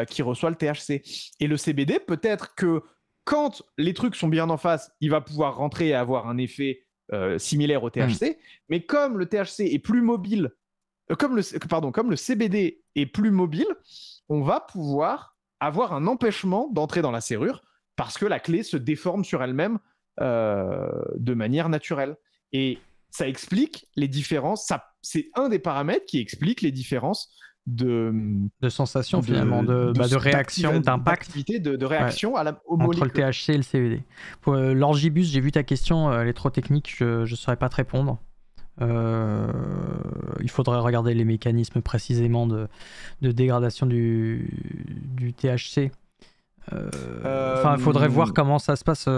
qui reçoit le THC. Et le CBD, peut-être que quand les trucs sont bien en face, il va pouvoir rentrer et avoir un effet similaire au THC, mais comme le THC est plus mobile, comme le CBD est plus mobile, on va pouvoir avoir un empêchement d'entrer dans la serrure parce que la clé se déforme sur elle-même de manière naturelle. Et ça explique les différences, c'est un des paramètres qui explique les différences de sensation, finalement, de réaction, d'impact, de réaction aux entre molécules. Le THC et le CBD. Pour l'orgibus, j'ai vu ta question, elle est trop technique, je ne saurais pas te répondre. Il faudrait regarder les mécanismes précisément de dégradation du THC. Il faudrait voir comment ça se passe.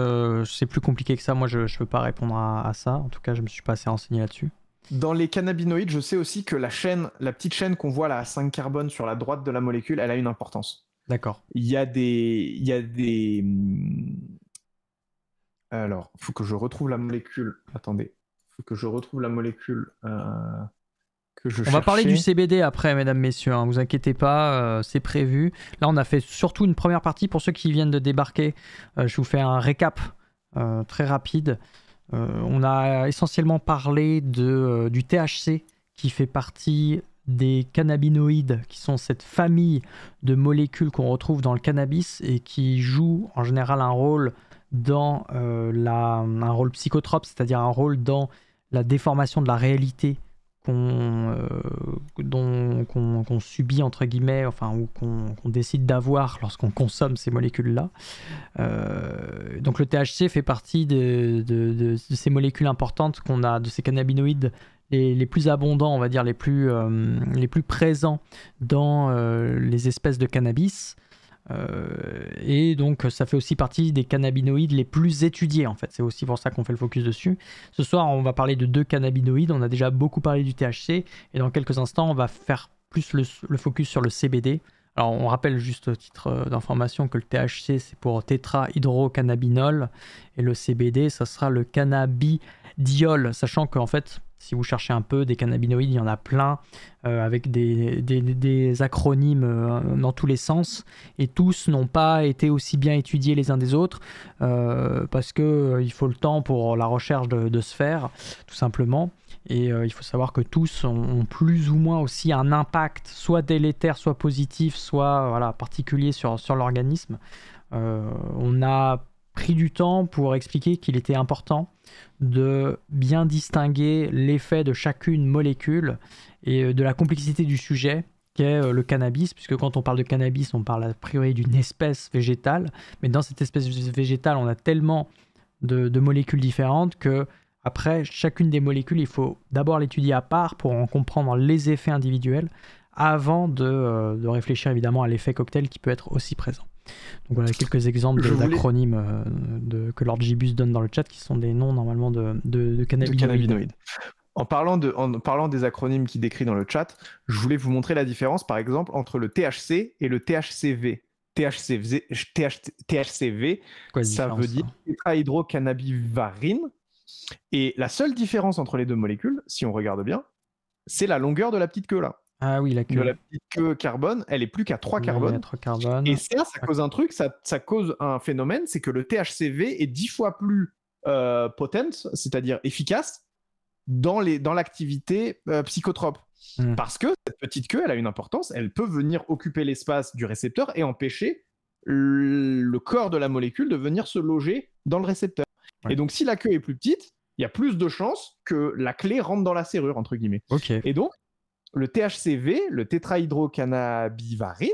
C'est plus compliqué que ça. Moi, je ne peux pas répondre à ça. En tout cas, je ne me suis pas assez renseigné là-dessus. Dans les cannabinoïdes, je sais aussi que la petite chaîne qu'on voit là à 5 carbone sur la droite de la molécule, elle a une importance. D'accord. Il y a des... Alors, il faut que je retrouve la molécule. Attendez. Il faut que je retrouve la molécule que je cherchais. On va parler du CBD après, mesdames, messieurs. Hein, vous inquiétez pas, c'est prévu. Là, on a fait surtout une première partie. Pour ceux qui viennent de débarquer, je vous fais un récap très rapide. On a essentiellement parlé du THC qui fait partie des cannabinoïdes, qui sont cette famille de molécules qu'on retrouve dans le cannabis et qui jouent en général un rôle dans un rôle psychotrope, c'est-à-dire un rôle dans la déformation de la réalité qu'on subit, entre guillemets, enfin, ou qu'on décide d'avoir lorsqu'on consomme ces molécules-là. Donc le THC fait partie de ces molécules importantes qu'on a, de ces cannabinoïdes les plus abondants, on va dire, les plus présents dans les espèces de cannabis. Et donc ça fait aussi partie des cannabinoïdes les plus étudiés, en fait. C'est aussi pour ça qu'on fait le focus dessus. Ce soir, on va parler de 2 cannabinoïdes. On a déjà beaucoup parlé du THC et dans quelques instants, on va faire plus le focus sur le CBD. Alors on rappelle juste au titre d'information que le THC, c'est pour tétrahydrocannabinol, et le CBD, ça sera le cannabidiol, sachant qu'en fait, si vous cherchez un peu, des cannabinoïdes, il y en a plein, avec des acronymes dans tous les sens, et tous n'ont pas été aussi bien étudiés les uns des autres, parce qu'il faut le temps pour la recherche de se faire, tout simplement. Et il faut savoir que tous ont plus ou moins aussi un impact, soit délétère, soit positif, soit particulier sur l'organisme. On a pris du temps pour expliquer qu'il était important de bien distinguer l'effet de chacune molécule et de la complexité du sujet qu'est le cannabis, puisque quand on parle de cannabis, on parle a priori d'une espèce végétale, mais dans cette espèce végétale, on a tellement de molécules différentes que Après, chacune des molécules, il faut d'abord l'étudier à part pour en comprendre les effets individuels avant de réfléchir évidemment à l'effet cocktail qui peut être aussi présent. Donc voilà quelques exemples d'acronymes que Lord Gibus donne dans le chat qui sont des noms normalement de cannabinoïdes. En parlant des acronymes qu'il décrit dans le chat, je voulais vous montrer la différence par exemple entre le THC et le THCV. THCV, ça veut dire tétrahydrocannabivarine. Et la seule différence entre les deux molécules, si on regarde bien, c'est la longueur de la petite queue là. Ah oui, la queue. De la petite queue carbone, elle est plus qu'à 3 carbones. Et ça cause un truc, ça cause un phénomène, c'est que le THCV est 10 fois plus potent, c'est-à-dire efficace, dans l'activité psychotrope. Parce que cette petite queue, elle a une importance, elle peut venir occuper l'espace du récepteur et empêcher le corps de la molécule de venir se loger dans le récepteur. Ouais. Et donc, si la queue est plus petite, il y a plus de chances que la clé rentre dans la serrure, entre guillemets. Okay. Et donc, le THCV, le tétrahydrocannabivarine,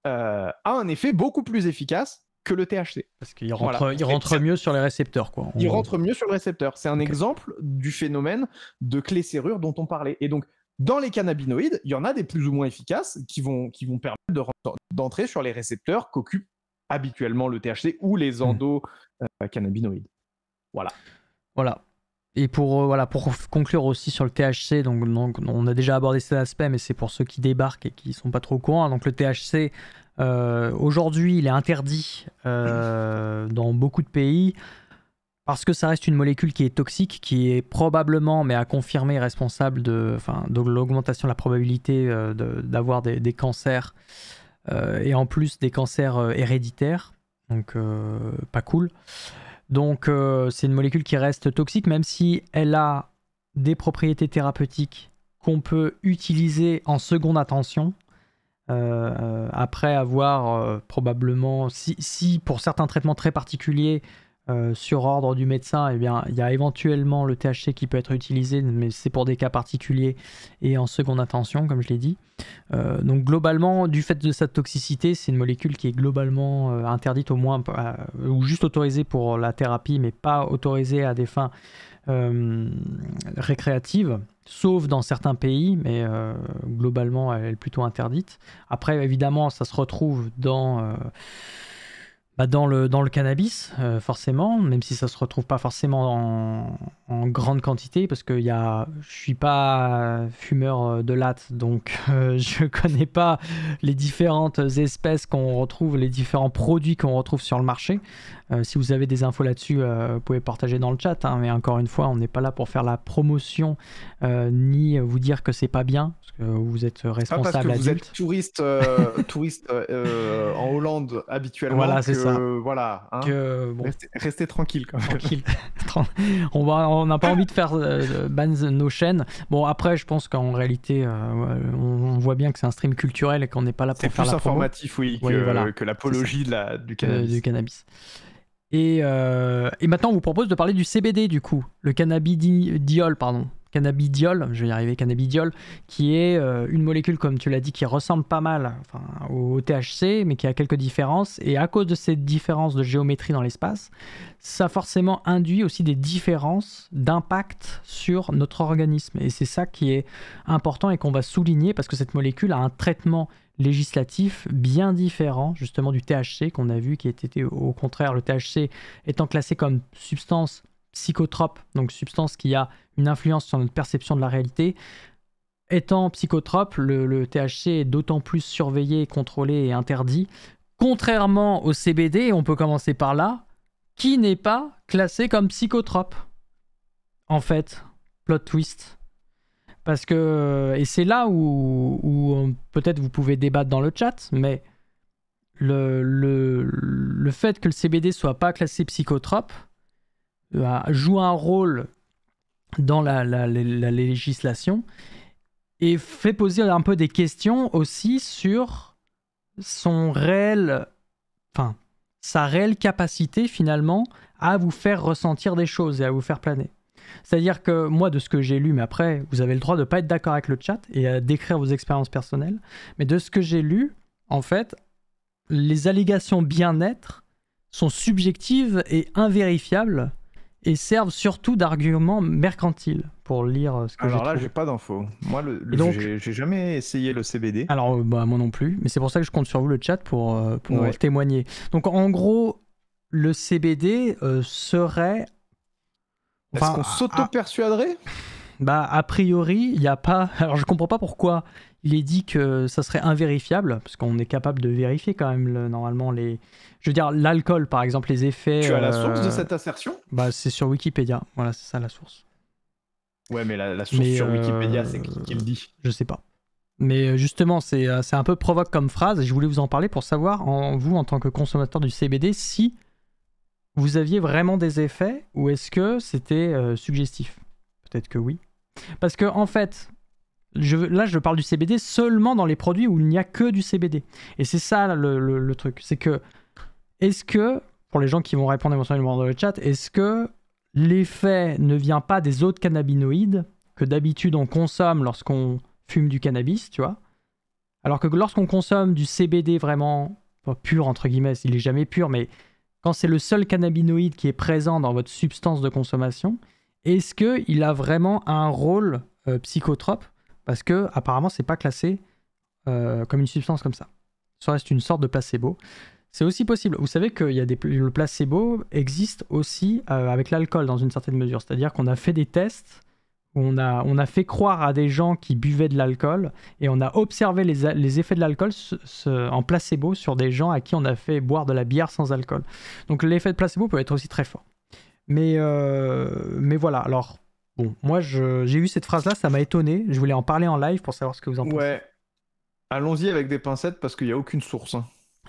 a un effet beaucoup plus efficace que le THC. Parce qu'il rentre mieux sur les récepteurs, quoi. Il rentre mieux sur le récepteur. C'est un exemple du phénomène de clé-serrure dont on parlait. Et donc, dans les cannabinoïdes, il y en a des plus ou moins efficaces qui vont permettre d'entrer sur les récepteurs qu'occupe habituellement le THC ou les endocannabinoïdes. Voilà. Et pour conclure aussi sur le THC, donc on a déjà abordé cet aspect, mais c'est pour ceux qui débarquent et qui ne sont pas trop au courant. Donc le THC, aujourd'hui, il est interdit dans beaucoup de pays parce que ça reste une molécule qui est toxique, qui est probablement, mais à confirmer, responsable de l'augmentation de la probabilité d'avoir des cancers et en plus des cancers héréditaires. Donc pas cool. Donc c'est une molécule qui reste toxique, même si elle a des propriétés thérapeutiques qu'on peut utiliser en seconde intention, après avoir probablement, si pour certains traitements très particuliers, sur ordre du médecin, eh bien, il y a éventuellement le THC qui peut être utilisé, mais c'est pour des cas particuliers et en seconde intention, comme je l'ai dit. Donc globalement, du fait de sa toxicité, c'est une molécule qui est globalement interdite au moins, ou juste autorisée pour la thérapie, mais pas autorisée à des fins récréatives, sauf dans certains pays, mais globalement, elle est plutôt interdite. Après, évidemment, ça se retrouve dans le cannabis, forcément, même si ça se retrouve pas forcément en grande quantité, parce que je suis pas fumeur de latte, donc je connais pas les différentes espèces qu'on retrouve, les différents produits qu'on retrouve sur le marché. Si vous avez des infos là-dessus, vous pouvez partager dans le chat, hein, mais encore une fois, on n'est pas là pour faire la promotion, ni vous dire que c'est pas bien, parce que vous êtes responsable parce que vous adulte. êtes touriste en Hollande habituellement. Voilà, c'est ça. Voilà, hein, bon, restez tranquille quand même. Tranquille. On n'a pas envie de faire ban nos chaînes. Bon, après, je pense qu'en réalité, on voit bien que c'est un stream culturel et qu'on n'est pas là pour faire la promo. C'est plus informatif, oui, que l'apologie du cannabis. Et maintenant, on vous propose de parler du CBD, du coup. Le cannabidiol, je vais y arriver, cannabidiol, qui est une molécule, comme tu l'as dit, qui ressemble pas mal au THC, mais qui a quelques différences. Et à cause de ces différences de géométrie dans l'espace, ça forcément induit aussi des différences d'impact sur notre organisme. Et c'est ça qui est important et qu'on va souligner, parce que cette molécule a un traitement législatif bien différent justement du THC qu'on a vu, qui était au contraire, le THC étant classé comme substance psychotrope, donc substance qui a une influence sur notre perception de la réalité. Étant psychotrope, le THC est d'autant plus surveillé, contrôlé et interdit, contrairement au CBD, on peut commencer par là, qui n'est pas classé comme psychotrope. En fait, plot twist. Parce que, et c'est là où peut-être vous pouvez débattre dans le chat, mais le fait que le CBD soit pas classé psychotrope joue un rôle dans la législation et fait poser un peu des questions aussi sur sa réelle capacité finalement à vous faire ressentir des choses et à vous faire planer. C'est-à-dire que moi, de ce que j'ai lu, mais après, vous avez le droit de ne pas être d'accord avec le chat et à décrire vos expériences personnelles, mais de ce que j'ai lu, en fait, les allégations bien-être sont subjectives et invérifiables et servent surtout d'argument mercantile pour lire ce que j'ai Alors là, trouvé. j'ai pas d'infos. Moi, donc- j'ai jamais essayé le CBD. Alors, bah, moi non plus, mais c'est pour ça que je compte sur vous le chat pour Ouais. témoigner. Donc, en gros, le CBD serait... Est-ce qu'on s'auto-persuaderait? Bah, a priori, il n'y a pas... Alors, je comprends pas pourquoi il est dit que ça serait invérifiable, parce qu'on est capable de vérifier quand même, normalement, les... Je veux dire, l'alcool, par exemple, les effets... Tu as la source de cette assertion? Bah, c'est sur Wikipédia. Voilà, c'est ça la source. Ouais, mais la source sur Wikipédia, c'est qui le dit? Je sais pas. Mais justement, c'est un peu provoque comme phrase, et je voulais vous en parler pour savoir, vous, en tant que consommateur du CBD, si vous aviez vraiment des effets, ou est-ce que c'était suggestif? Peut-être que oui. Parce que, en fait, là, je parle du CBD seulement dans les produits où il n'y a que du CBD. Et c'est ça le truc. C'est que, est-ce que, pour les gens qui vont répondre éventuellement dans le chat, est-ce que l'effet ne vient pas des autres cannabinoïdes que d'habitude on consomme lorsqu'on fume du cannabis, tu vois? Alors que lorsqu'on consomme du CBD vraiment pur, entre guillemets, il est jamais pur, mais quand c'est le seul cannabinoïde qui est présent dans votre substance de consommation, est-ce qu'il a vraiment un rôle psychotrope? Parce que apparemment, c'est pas classé comme une substance comme ça. Ça reste une sorte de placebo. C'est aussi possible. Vous savez que le placebo existe aussi avec l'alcool dans une certaine mesure. C'est-à-dire qu'on a fait des tests où on a fait croire à des gens qui buvaient de l'alcool et on a observé les effets de l'alcool en placebo sur des gens à qui on a fait boire de la bière sans alcool. Donc l'effet de placebo peut être aussi très fort. Mais voilà. Alors, bon, moi j'ai eu cette phrase-là, ça m'a étonné. Je voulais en parler en live pour savoir ce que vous en pensez. Ouais. Allons-y avec des pincettes parce qu'il n'y a aucune source.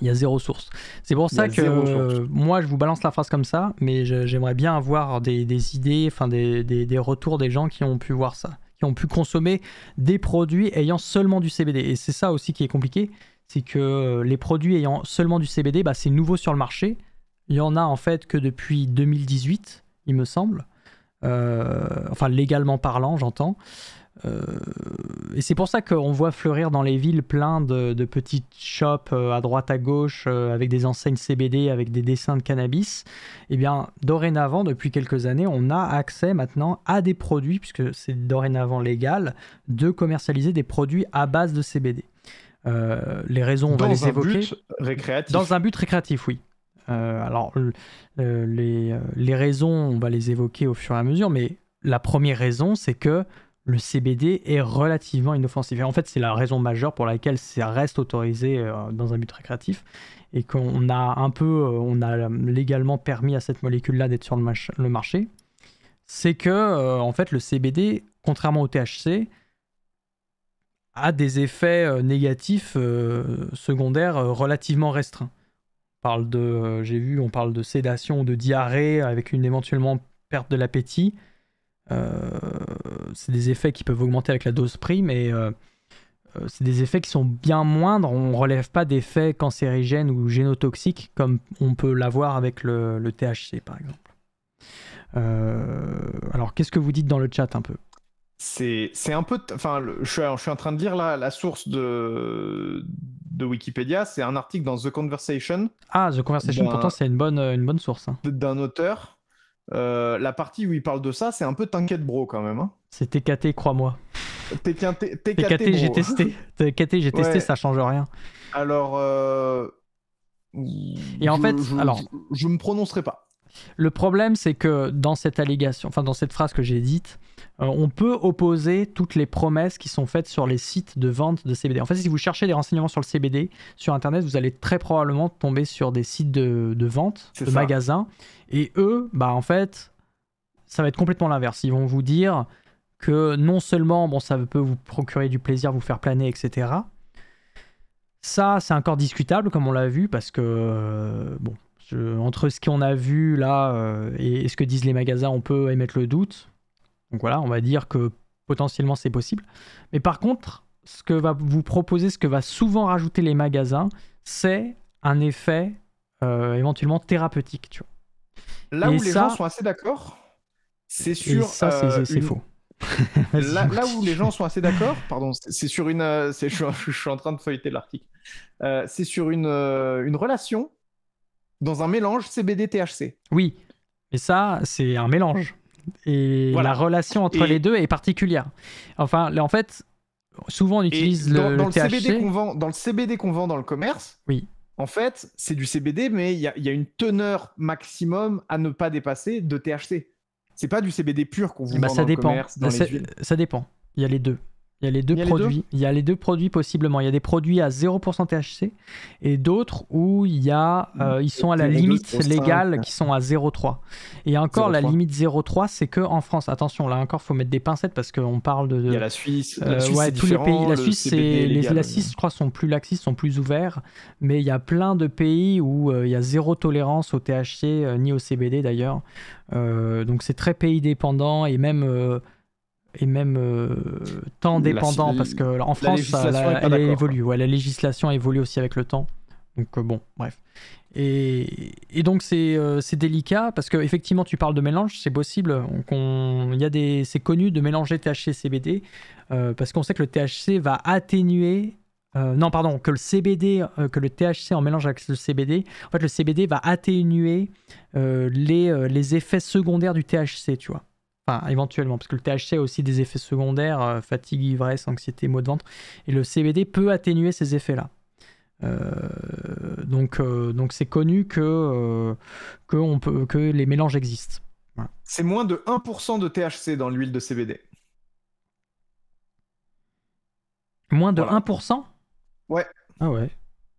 Il y a zéro source. C'est pour ça que moi, je vous balance la phrase comme ça, mais j'aimerais bien avoir des idées, enfin des retours des gens qui ont pu voir ça, qui ont pu consommer des produits ayant seulement du CBD. Et c'est ça aussi qui est compliqué, c'est que les produits ayant seulement du CBD, bah, c'est nouveau sur le marché. Il y en a en fait que depuis 2018, il me semble. Enfin, légalement parlant, j'entends. Et c'est pour ça qu'on voit fleurir dans les villes plein de petites shops à droite à gauche avec des enseignes CBD, avec des dessins de cannabis. Et bien, dorénavant, depuis quelques années, on a accès maintenant à des produits, puisque c'est dorénavant légal, de commercialiser des produits à base de CBD. Les raisons, on va les évoquer. Dans un but récréatif. Dans un but récréatif, oui. Alors, les raisons, on va les évoquer au fur et à mesure, mais la première raison, c'est que le CBD est relativement inoffensif. Et en fait, c'est la raison majeure pour laquelle ça reste autorisé dans un but récréatif et qu'on a on a légalement permis à cette molécule-là d'être sur le marché. C'est que, en fait, le CBD, contrairement au THC, a des effets négatifs secondaires relativement restreints. On parle de sédation ou de diarrhée avec une éventuellement perte de l'appétit. C'est des effets qui peuvent augmenter avec la dose prime, mais c'est des effets qui sont bien moindres. On ne relève pas d'effets cancérigènes ou génotoxiques comme on peut l'avoir avec le THC, par exemple. Alors, qu'est-ce que vous dites dans le chat un peu? C'est un peu... Enfin, je suis en train de lire la source de Wikipédia. C'est un article dans The Conversation. Ah, The Conversation, pourtant, c'est une bonne source. Hein. D'un auteur. La partie où il parle de ça, c'est un peu t'inquiète bro quand même. Hein. C'est TKT, crois-moi. TKT, j'ai testé. TKT, j'ai testé, Ouais. ça change rien. Alors... Et en fait, je me prononcerai pas. Le problème, c'est que dans cette allégation, enfin dans cette phrase que j'ai dite, on peut opposer toutes les promesses qui sont faites sur les sites de vente de CBD. En fait, si vous cherchez des renseignements sur le CBD sur Internet, vous allez très probablement tomber sur des sites de vente, de magasins. Et eux, bah en fait, ça va être complètement l'inverse. Ils vont vous dire que non seulement, bon, ça peut vous procurer du plaisir, vous faire planer, etc. Ça, c'est encore discutable, comme on l'a vu, parce que, bon, entre ce qu'on a vu là et ce que disent les magasins, on peut émettre le doute. Donc voilà, on va dire que potentiellement c'est possible. Mais par contre, ce que va vous proposer, ce que va souvent rajouter les magasins, c'est un effet éventuellement thérapeutique. Tu vois. Là où les gens sont assez d'accord, c'est sur... Et ça, c'est faux. là où les gens sont assez d'accord, pardon, c'est sur une... je suis en train de feuilleter l'article. C'est sur une relation dans un mélange CBD-THC. Oui, Et ça, c'est un mélange. Et Voilà. la relation entre les deux est particulière. Enfin, en fait, souvent on utilise dans le le THC. CBD dans le CBD qu'on vend dans le commerce, oui. En fait, c'est du CBD, mais il y a une teneur maximum à ne pas dépasser de THC. C'est pas du CBD pur qu'on vous vend Ça dans le commerce, dans les huiles. Ça dépend. Il y a les deux. Il y a les deux Il y a les produits. Il y a les deux produits possiblement. Il y a des produits à 0% THC et d'autres où il y a, ils sont à la 0,2, limite 0,5, légale qui sont à 0,3. Et encore, la 0,3. limite 0,3, c'est que en France. Attention, là encore, faut mettre des pincettes parce qu'on parle de. Il y a la Suisse. La Suisse, ouais, c'est tous les différent. pays. La le Suisse, CBD est légal. la Suisse, je crois, sont plus laxistes, sont plus ouverts. Mais il y a plein de pays où il y a zéro tolérance au THC ni au CBD d'ailleurs. Donc c'est très pays dépendant et même temps dépendant parce que en France elle évolue. Ouais, la législation évolue aussi avec le temps. Donc bon, bref. Et donc c'est délicat parce que effectivement tu parles de mélange, c'est possible. C'est connu de mélanger THC et CBD parce qu'on sait que le THC va atténuer. Non, pardon, que le CBD, que le THC en mélange avec le CBD, en fait le CBD va atténuer les effets secondaires du THC, tu vois. Enfin, éventuellement, parce que le THC a aussi des effets secondaires, fatigue, ivresse, anxiété, maux de ventre, et le CBD peut atténuer ces effets-là. Donc c'est connu que les mélanges existent. Voilà. C'est moins de 1% de THC dans l'huile de CBD. Moins de 1%? Ouais. Ah ouais.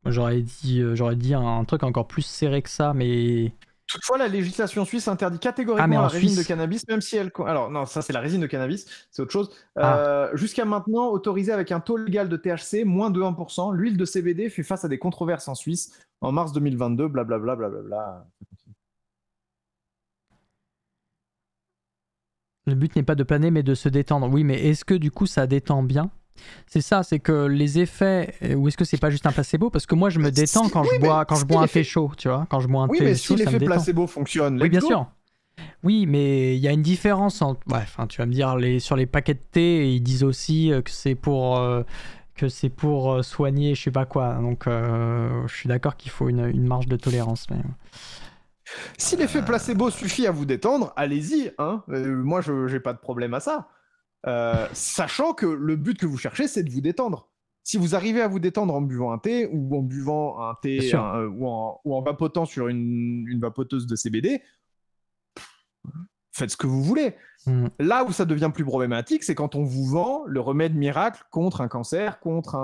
J'aurais dit un truc encore plus serré que ça, mais... Toutefois, la législation suisse interdit catégoriquement la résine Suisse... de cannabis, même si elle... Alors non, ça c'est la résine de cannabis, c'est autre chose. Jusqu'à maintenant, autorisée avec un taux légal de THC, moins de 1%, l'huile de CBD fait face à des controverses en Suisse. En mars 2022, blablabla, blablabla. Le but n'est pas de planer, mais de se détendre. Oui, mais est-ce que du coup ça détend bien ? C'est ça, c'est que les effets, ou est-ce que c'est pas juste un placebo? Parce que moi je me détends quand je bois un thé chaud, tu vois. Quand je bois un thé chaud, ça me détend. Oui, mais si l'effet placebo fonctionne, oui, bien sûr. Oui, mais il y a une différence entre... Ouais, enfin, tu vas me dire, sur les paquets de thé, ils disent aussi que c'est pour soigner je sais pas quoi. Donc je suis d'accord qu'il faut une marge de tolérance. Mais... Si l'effet placebo suffit à vous détendre, allez-y. Hein. Moi, je n'ai pas de problème à ça. Sachant que le but que vous cherchez, c'est de vous détendre. Si vous arrivez à vous détendre en buvant un thé ou en buvant un thé ou en vapotant sur une vapoteuse de CBD, faites ce que vous voulez. Là où ça devient plus problématique, c'est quand on vous vend le remède miracle contre un cancer, contre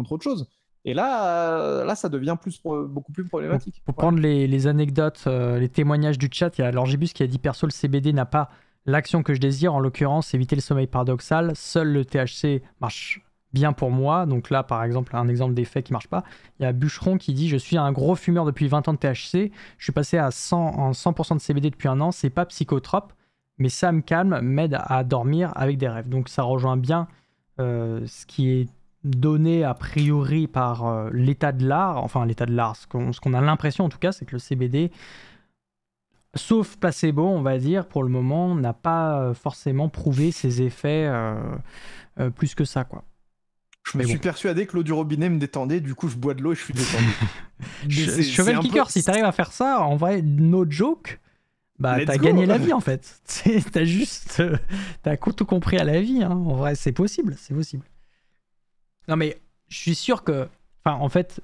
autre chose. Et là, ça devient beaucoup plus problématique. Pour prendre les anecdotes, les témoignages du chat, il y a Lorgibus qui a dit « Perso, le CBD n'a pas l'action que je désire, en l'occurrence, éviter le sommeil paradoxal. Seul le THC marche bien pour moi. » Donc là, par exemple, un exemple d'effet qui marche pas. Il y a Bûcheron qui dit « Je suis un gros fumeur depuis 20 ans de THC. Je suis passé à 100% de CBD depuis un an. C'est pas psychotrope, mais ça me calme, m'aide à dormir avec des rêves. » Donc ça rejoint bien ce qui est donné a priori par l'état de l'art. Enfin, l'état de l'art, ce qu'on a l'impression en tout cas, c'est que le CBD... sauf placebo, on va dire, pour le moment, n'a pas forcément prouvé ses effets plus que ça, quoi. Je me suis persuadé que l'eau du robinet me détendait, du coup je bois de l'eau et je suis détendu. Cheval Kicker, si t'arrives à faire ça, en vrai, no joke, bah t'as gagné la vie en fait. T'as tout compris à la vie, hein. En vrai, c'est possible, c'est possible. Non mais, je suis sûr que, enfin, en fait...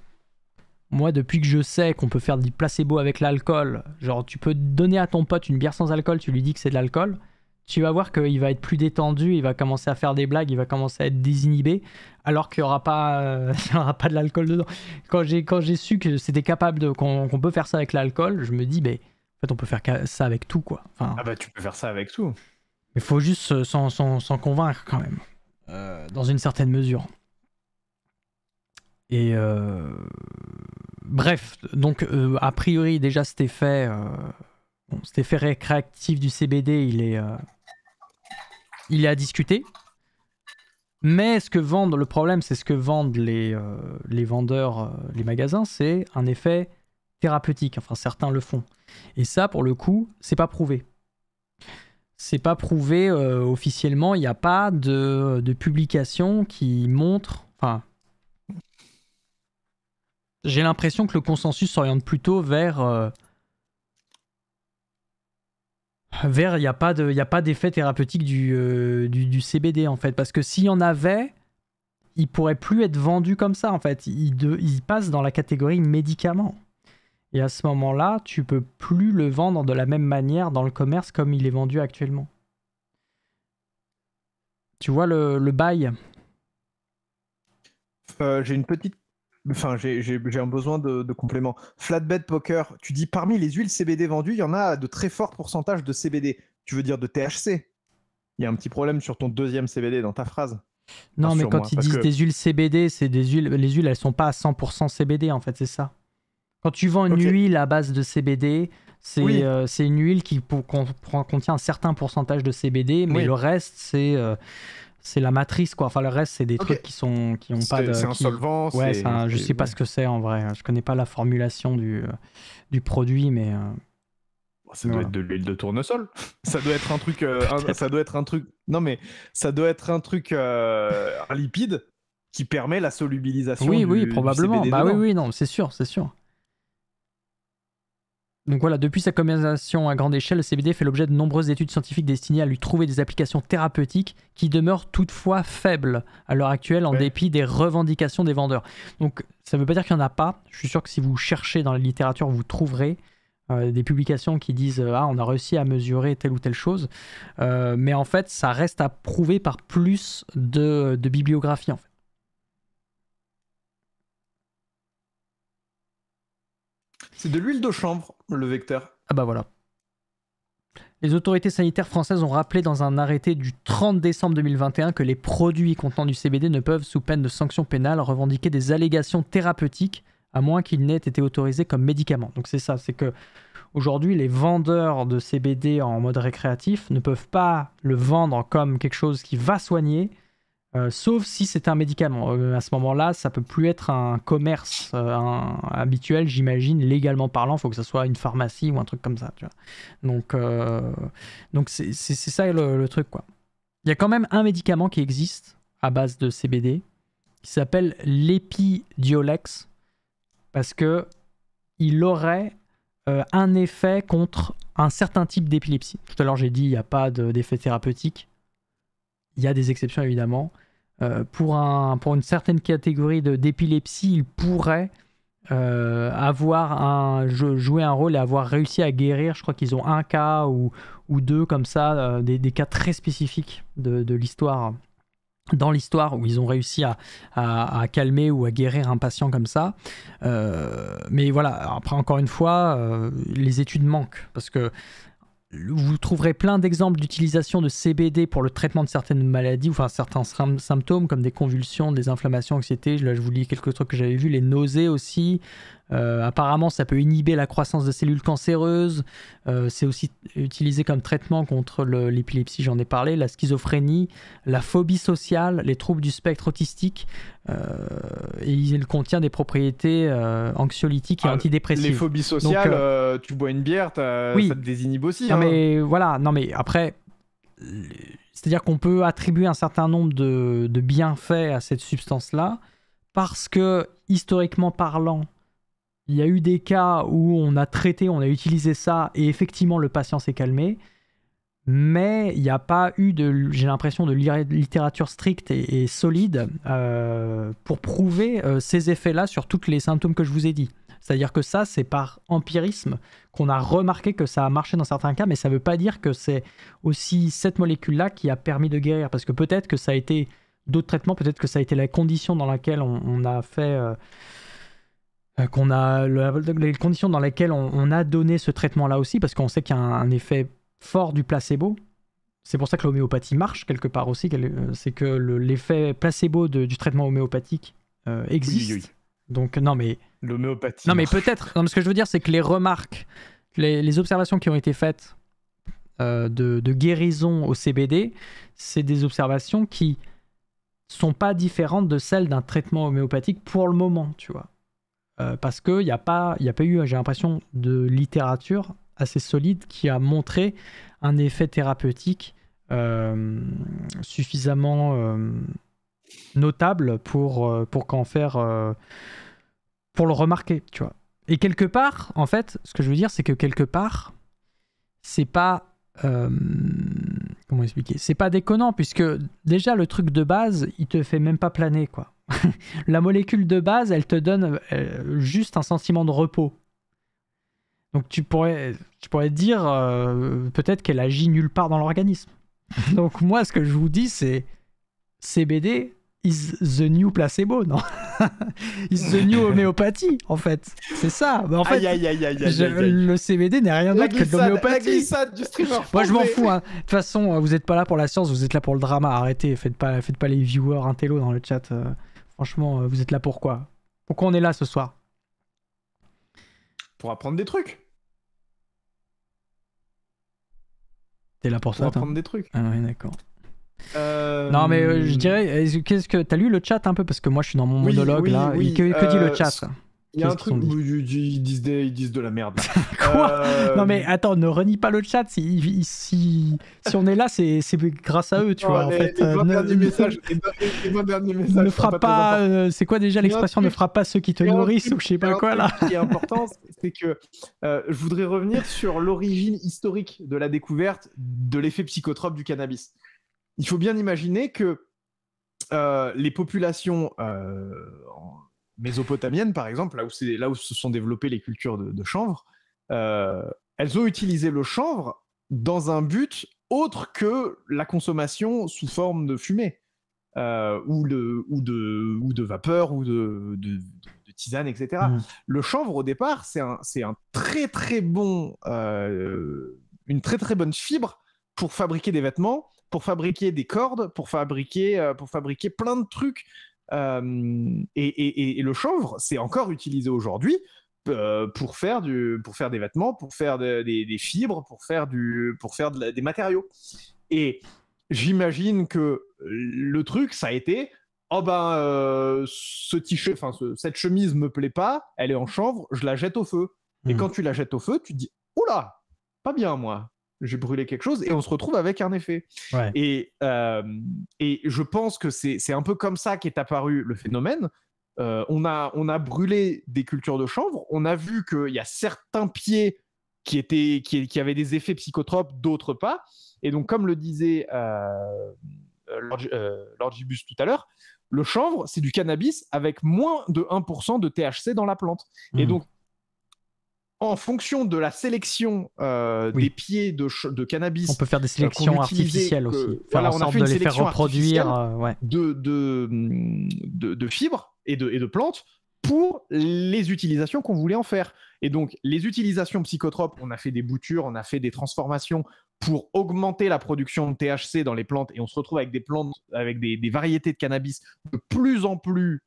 Moi, depuis que je sais qu'on peut faire du placebo avec l'alcool, genre tu peux donner à ton pote une bière sans alcool, tu lui dis que c'est de l'alcool, tu vas voir qu'il va être plus détendu, il va commencer à faire des blagues, il va commencer à être désinhibé, alors qu'il n'y aura pas, pas de l'alcool dedans. Quand j'ai su que c'était capable qu'on peut faire ça avec l'alcool, je me dis, en fait, on peut faire ça avec tout, quoi. Enfin, tu peux faire ça avec tout. Mais il faut juste s'en convaincre quand même, dans une certaine mesure. Et bref, donc a priori déjà cet effet récréatif du CBD, il est à discuter. Mais le problème, c'est ce que vendent les vendeurs, les magasins, c'est un effet thérapeutique. Enfin, certains le font. Et ça, pour le coup, c'est pas prouvé. C'est pas prouvé officiellement. Il n'y a pas de publication qui montre. Enfin. J'ai l'impression que le consensus s'oriente plutôt vers Vert, il n'y a pas d'effet thérapeutique du CBD en fait, parce que s'il y en avait, il pourrait plus être vendu comme ça en fait. Il passe dans la catégorie médicament. Et à ce moment-là, tu peux plus le vendre de la même manière dans le commerce comme il est vendu actuellement. Tu vois le bail? J'ai une petite. Enfin, j'ai un besoin de complément. Flatbed Poker, tu dis parmi les huiles CBD vendues, il y en a de très forts pourcentages de CBD. Tu veux dire de THC? Il y a un petit problème sur ton deuxième CBD dans ta phrase. Non, mais quand Rassure-moi, ils parce disent que- des huiles CBD, c'est des huiles. Les huiles, elles sont pas à 100% CBD en fait, c'est ça. Quand tu vends une Ok. huile à base de CBD, Oui. c'est une huile qui contient un certain pourcentage de CBD, mais Oui. le reste, c'est la matrice, quoi. Enfin, le reste, c'est des Ok. trucs qui ont pas de. C'est un solvant. Ouais, je sais pas ce que c'est en vrai. Je connais pas la formulation du produit, mais. Ça Voilà. doit être de l'huile de tournesol. Ça doit être un truc. Ça doit être un truc. Non, mais ça doit être un truc. Un lipide qui permet la solubilisation Oui, du probablement. CBD Bah dedans. oui, non, c'est sûr, c'est sûr. Donc voilà, depuis sa commercialisation à grande échelle, le CBD fait l'objet de nombreuses études scientifiques destinées à lui trouver des applications thérapeutiques qui demeurent toutefois faibles à l'heure actuelle en Ouais. dépit des revendications des vendeurs. Donc ça ne veut pas dire qu'il n'y en a pas. Je suis sûr que si vous cherchez dans la littérature, vous trouverez des publications qui disent ah, on a réussi à mesurer telle ou telle chose. Mais en fait, ça reste à prouver par plus de bibliographie en fait. C'est de l'huile de chanvre, le vecteur. Ah bah voilà. Les autorités sanitaires françaises ont rappelé dans un arrêté du 30 décembre 2021 que les produits contenant du CBD ne peuvent, sous peine de sanctions pénales, revendiquer des allégations thérapeutiques à moins qu'ils n'aient été autorisés comme médicaments. Donc c'est ça, c'est que aujourd'hui les vendeurs de CBD en mode récréatif ne peuvent pas le vendre comme quelque chose qui va soigner, sauf si c'est un médicament. À ce moment-là, ça peut plus être un commerce habituel, j'imagine, légalement parlant. Il faut que ce soit une pharmacie ou un truc comme ça. Tu vois. Donc c'est ça le truc, quoi. Il y a quand même un médicament qui existe à base de CBD qui s'appelle l'Epidiolex parce que il aurait un effet contre un certain type d'épilepsie. Tout à l'heure, j'ai dit il n'y a pas d'effet thérapeutique. Il y a des exceptions, évidemment. Pour une certaine catégorie d'épilepsie, il pourrait jouer un rôle et avoir réussi à guérir. Je crois qu'ils ont un cas ou deux comme ça, des cas très spécifiques de l'histoire, dans l'histoire où ils ont réussi à calmer ou à guérir un patient comme ça. Mais voilà, après encore une fois, les études manquent parce que vous trouverez plein d'exemples d'utilisation de CBD pour le traitement de certaines maladies, enfin certains symptômes comme des convulsions, des inflammations, etc. Là, je vous lis quelques trucs que j'avais vus, les nausées aussi. Apparemment, ça peut inhiber la croissance de cellules cancéreuses. C'est aussi utilisé comme traitement contre l'épilepsie, j'en ai parlé, la schizophrénie, la phobie sociale, les troubles du spectre autistique. Et il contient des propriétés anxiolytiques et antidépressives. Les phobies sociales, Donc, tu bois une bière, oui. ça te désinhibe aussi. Non, mais voilà, non, mais après, c'est-à-dire qu'on peut attribuer un certain nombre de bienfaits à cette substance-là parce que, historiquement parlant, il y a eu des cas où on a utilisé ça et effectivement le patient s'est calmé, mais il n'y a pas eu j'ai l'impression, de littérature stricte et solide pour prouver ces effets-là sur tous les symptômes que je vous ai dit. C'est-à-dire que ça, c'est par empirisme qu'on a remarqué que ça a marché dans certains cas, mais ça ne veut pas dire que c'est aussi cette molécule-là qui a permis de guérir, parce que peut-être que ça a été d'autres traitements, peut-être que ça a été la condition dans laquelle on a fait... les conditions dans lesquelles on a donné ce traitement-là aussi, parce qu'on sait qu'il y a un effet fort du placebo. C'est pour ça que l'homéopathie marche quelque part aussi, c'est que l'effet placebo du traitement homéopathique existe. Oui. Donc non mais l'homéopathie. Non mais peut-être. Non, mais ce que je veux dire, c'est que les remarques, les observations qui ont été faites de guérison au CBD, c'est des observations qui sont pas différentes de celles d'un traitement homéopathique pour le moment, tu vois. Parce qu'il n'y a pas eu, j'ai l'impression, de littérature assez solide qui a montré un effet thérapeutique suffisamment notable pour qu'en faire... pour le remarquer, tu vois. Et quelque part, en fait, ce que je veux dire, c'est que quelque part, c'est pas comment expliquer? C'est pas déconnant, puisque déjà le truc de base, il te fait même pas planer, quoi. La molécule de base, elle te donne juste un sentiment de repos. Donc tu pourrais te dire peut-être qu'elle agit nulle part dans l'organisme. Donc moi, ce que je vous dis, c'est CBD is the new placebo, non? Is the new homéopathie, en fait. C'est ça. Mais en fait, le CBD n'est rien d'autre que de l'homéopathie. La glissade du streamer. Moi, je m'en fous. Hein. De toute façon, vous n'êtes pas là pour la science, vous êtes là pour le drama. Arrêtez, faites pas les viewers intello dans le chat. Franchement, vous êtes là pour quoi? Pourquoi on est là ce soir? Pour apprendre des trucs. T'es là pour ça, apprendre des trucs. Ah oui, d'accord. Non, mais je dirais, qu'est-ce que t'as lu le chat un peu, parce que moi je suis dans mon monologue là. Oui. Que dit le chat? Il y a un truc où ils disent de la merde. Quoi? Non mais attends, ne renie pas le chat. Si on est là, c'est grâce à eux, tu vois. En fait, les 20 derniers messages. Ne frappe pas. C'est quoi déjà l'expression? Ne frappe pas ceux qui te nourrissent ou je sais pas quoi là. Ce qui est important, c'est que je voudrais revenir sur l'origine historique de la découverte de l'effet psychotrope du cannabis. Il faut bien imaginer que les populations mésopotamiennes, par exemple, là où se sont développées les cultures de chanvre, elles ont utilisé le chanvre dans un but autre que la consommation sous forme de fumée, ou de vapeur, ou de tisane, etc. Le chanvre, au départ, c'est un très très bon, une très très bonne fibre pour fabriquer des vêtements, pour fabriquer des cordes, pour fabriquer plein de trucs. Et le chanvre, c'est encore utilisé aujourd'hui pour faire des vêtements, pour faire des fibres, pour faire des matériaux. Et j'imagine que le truc, ça a été cette chemise me plaît pas, elle est en chanvre, je la jette au feu. Et quand tu la jettes au feu, tu te dis oula, pas bien moi. J'ai brûlé quelque chose, et on se retrouve avec un effet. Ouais. Et je pense que c'est un peu comme ça qu'est apparu le phénomène. On a brûlé des cultures de chanvre, on a vu qu'il y a certains pieds qui avaient des effets psychotropes, d'autres pas. Et donc, comme le disait Lord Gibus tout à l'heure, le chanvre, c'est du cannabis avec moins de 1% de THC dans la plante. Et donc, en fonction de la sélection des pieds de cannabis, on peut faire des sélections artificielles aussi. Voilà, on a fait de les faire reproduire de fibres et de plantes pour les utilisations qu'on voulait en faire. Et donc, les utilisations psychotropes, on a fait des boutures, on a fait des transformations pour augmenter la production de THC dans les plantes, et on se retrouve avec des plantes, avec des variétés de cannabis de plus en plus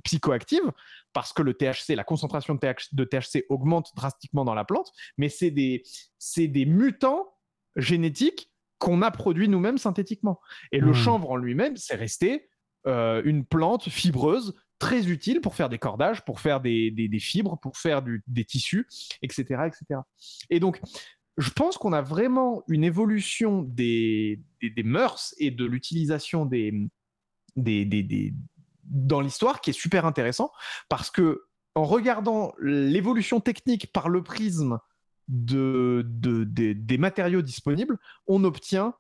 psychoactives, parce que le THC, la concentration de THC augmente drastiquement dans la plante, mais c'est des mutants génétiques qu'on a produits nous-mêmes synthétiquement. Et le chanvre en lui-même, c'est resté une plante fibreuse très utile pour faire des cordages, pour faire des fibres, pour faire des tissus, etc., etc. Et donc, je pense qu'on a vraiment une évolution des mœurs et de l'utilisation dans l'histoire qui est super intéressant, parce que en regardant l'évolution technique par le prisme des matériaux disponibles, on obtient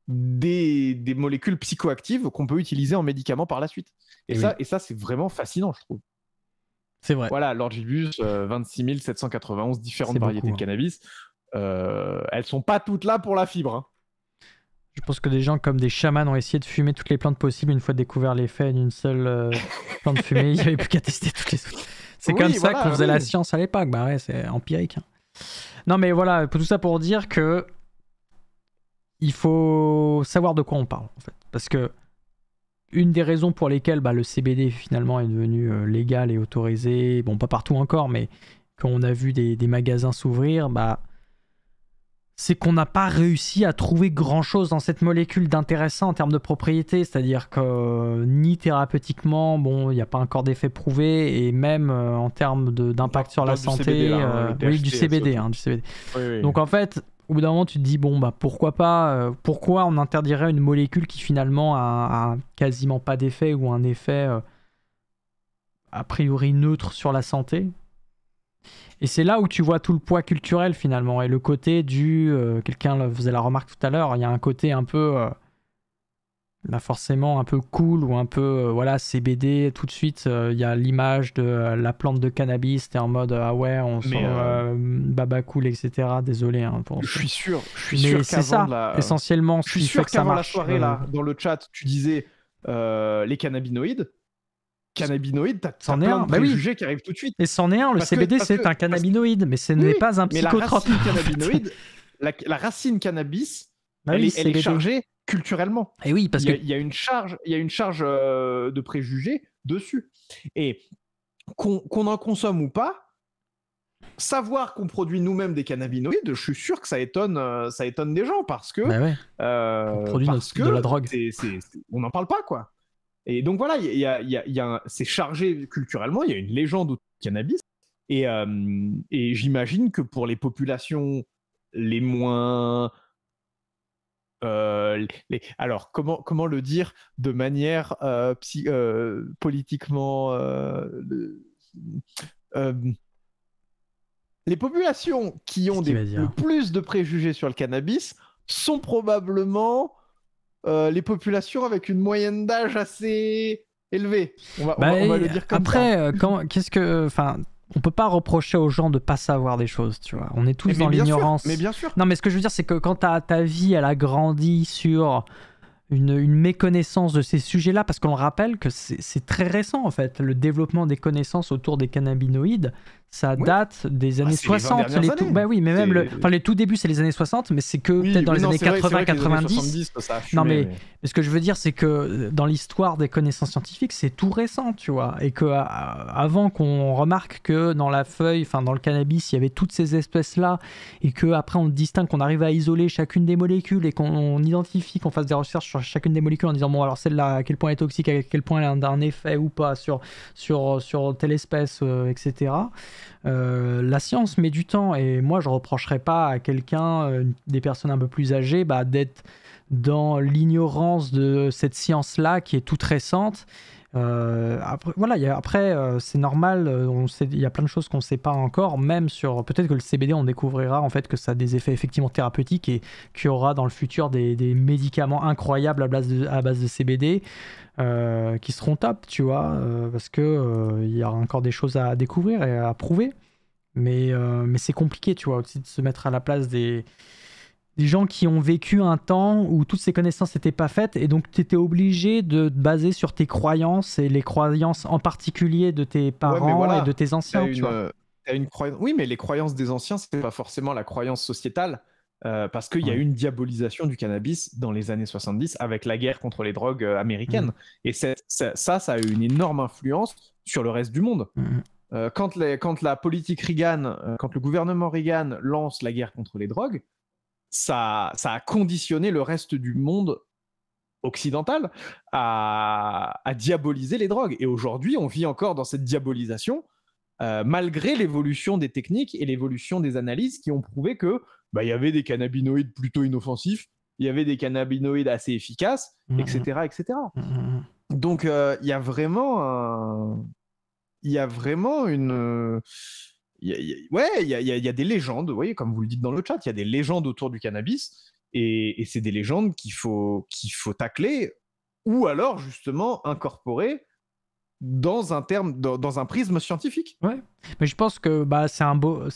des molécules psychoactives qu'on peut utiliser en médicaments par la suite. Et ça, c'est vraiment fascinant, je trouve. C'est vrai. Voilà, Lord Gibus, 26 791 différentes variétés de cannabis. Elles sont pas toutes là pour la fibre. Hein. Je pense que des gens comme des chamans ont essayé de fumer toutes les plantes possibles une fois découvert l'effet d'une seule plante fumée. Il n'y avait plus qu'à tester toutes les autres. C'est comme ça qu'on faisait la science à l'époque. Bah ouais, c'est empirique. Hein. Non, mais voilà, tout ça pour dire que il faut savoir de quoi on parle, en fait. Parce que une des raisons pour lesquelles le CBD finalement est devenu légal et autorisé, bon, pas partout encore, mais quand on a vu des magasins s'ouvrir, c'est qu'on n'a pas réussi à trouver grand-chose dans cette molécule d'intéressant en termes de propriétés, c'est-à-dire que ni thérapeutiquement, bon, il n'y a pas encore d'effet prouvé, et même en termes d'impact sur la santé, CBD, là, du CBD. Du CBD. Oui. Donc en fait, au bout d'un moment, tu te dis, pourquoi pas, pourquoi on interdirait une molécule qui finalement a quasiment pas d'effet, ou un effet a priori neutre sur la santé? Et c'est là où tu vois tout le poids culturel finalement, et le côté du... quelqu'un faisait la remarque tout à l'heure, il y a un côté un peu... là forcément un peu cool, ou un peu voilà, CBD, tout de suite il y a l'image de la plante de cannabis, t'es en mode ah ouais, on sent baba cool, etc. Désolé hein, pour je suis sûr mais c'est ça la... essentiellement je ce suis qui sûr fait que ça qu'avant la marche. soirée là, dans le chat, tu disais les cannabinoïdes, t'as plein de préjugés qui arrivent tout de suite. Et c'en est un, le CBD c'est un cannabinoïde, mais ce n'est pas un psychotrope. Mais la racine cannabinoïde, la racine cannabis, elle est chargée culturellement. Et oui, parce il y a une charge de préjugés dessus. Et qu'on en consomme ou pas, savoir qu'on produit nous-mêmes des cannabinoïdes, je suis sûr que ça étonne des gens, parce que on produit de la drogue. On n'en parle pas, quoi. Et donc voilà, c'est chargé culturellement, il y a une légende autour du cannabis, et j'imagine que pour les populations les moins... alors, comment le dire de manière politiquement... les populations qui ont le plus de préjugés sur le cannabis sont probablement les populations avec une moyenne d'âge assez élevée. On va le dire comme ça. Après, on peut pas reprocher aux gens de pas savoir des choses, tu vois. On est tous dans l'ignorance. Mais bien sûr. Non, mais ce que je veux dire, c'est que quand ta vie, elle a grandi sur une méconnaissance de ces sujets-là, parce qu'on le rappelle que c'est très récent, en fait. Le développement des connaissances autour des cannabinoïdes, ça date des années 60. Bah oui, mais même les tout débuts, c'est les années 60, mais c'est que peut-être dans les années 80-90. Non, mais ce que je veux dire, c'est que dans l'histoire des connaissances scientifiques, c'est tout récent, tu vois. Et que avant qu'on remarque que dans la feuille, enfin dans le cannabis, il y avait toutes ces espèces-là, et qu'après on distingue, qu'on arrive à isoler chacune des molécules, et qu'on identifie, qu'on fasse des recherches sur chacune des molécules en disant, bon, alors celle-là, à quel point elle est toxique, à quel point elle a un effet ou pas sur telle espèce, etc. La science met du temps, et moi je reprocherais pas à quelqu'un, des personnes un peu plus âgées, d'être dans l'ignorance de cette science-là qui est toute récente. Après, voilà, c'est normal, il y a plein de choses qu'on ne sait pas encore, même sur... Peut-être que le CBD, on découvrira en fait que ça a des effets effectivement thérapeutiques, et qu'il y aura dans le futur des médicaments incroyables à base de CBD qui seront top, tu vois, parce que il y aura encore des choses à découvrir et à prouver. Mais c'est compliqué, tu vois, aussi de se mettre à la place des gens qui ont vécu un temps où toutes ces connaissances n'étaient pas faites, et donc tu étais obligé de te baser sur tes croyances, et les croyances en particulier de tes parents et de tes anciens. Oui, mais les croyances des anciens, c'est pas forcément la croyance sociétale, parce qu'il y a eu une diabolisation du cannabis dans les années 70 avec la guerre contre les drogues américaines. Et ça a eu une énorme influence sur le reste du monde. Quand la politique Reagan, quand le gouvernement Reagan lance la guerre contre les drogues, ça a conditionné le reste du monde occidental à diaboliser les drogues. Et aujourd'hui, on vit encore dans cette diabolisation, malgré l'évolution des techniques et l'évolution des analyses qui ont prouvé que y avait des cannabinoïdes plutôt inoffensifs, il y avait des cannabinoïdes assez efficaces, etc. etc. Donc, il y a vraiment une... Il y a des légendes, vous voyez, comme vous le dites dans le chat, il y a des légendes autour du cannabis, et c'est des légendes qu'il faut tacler, ou alors justement incorporer dans un prisme scientifique. Ouais, mais je pense que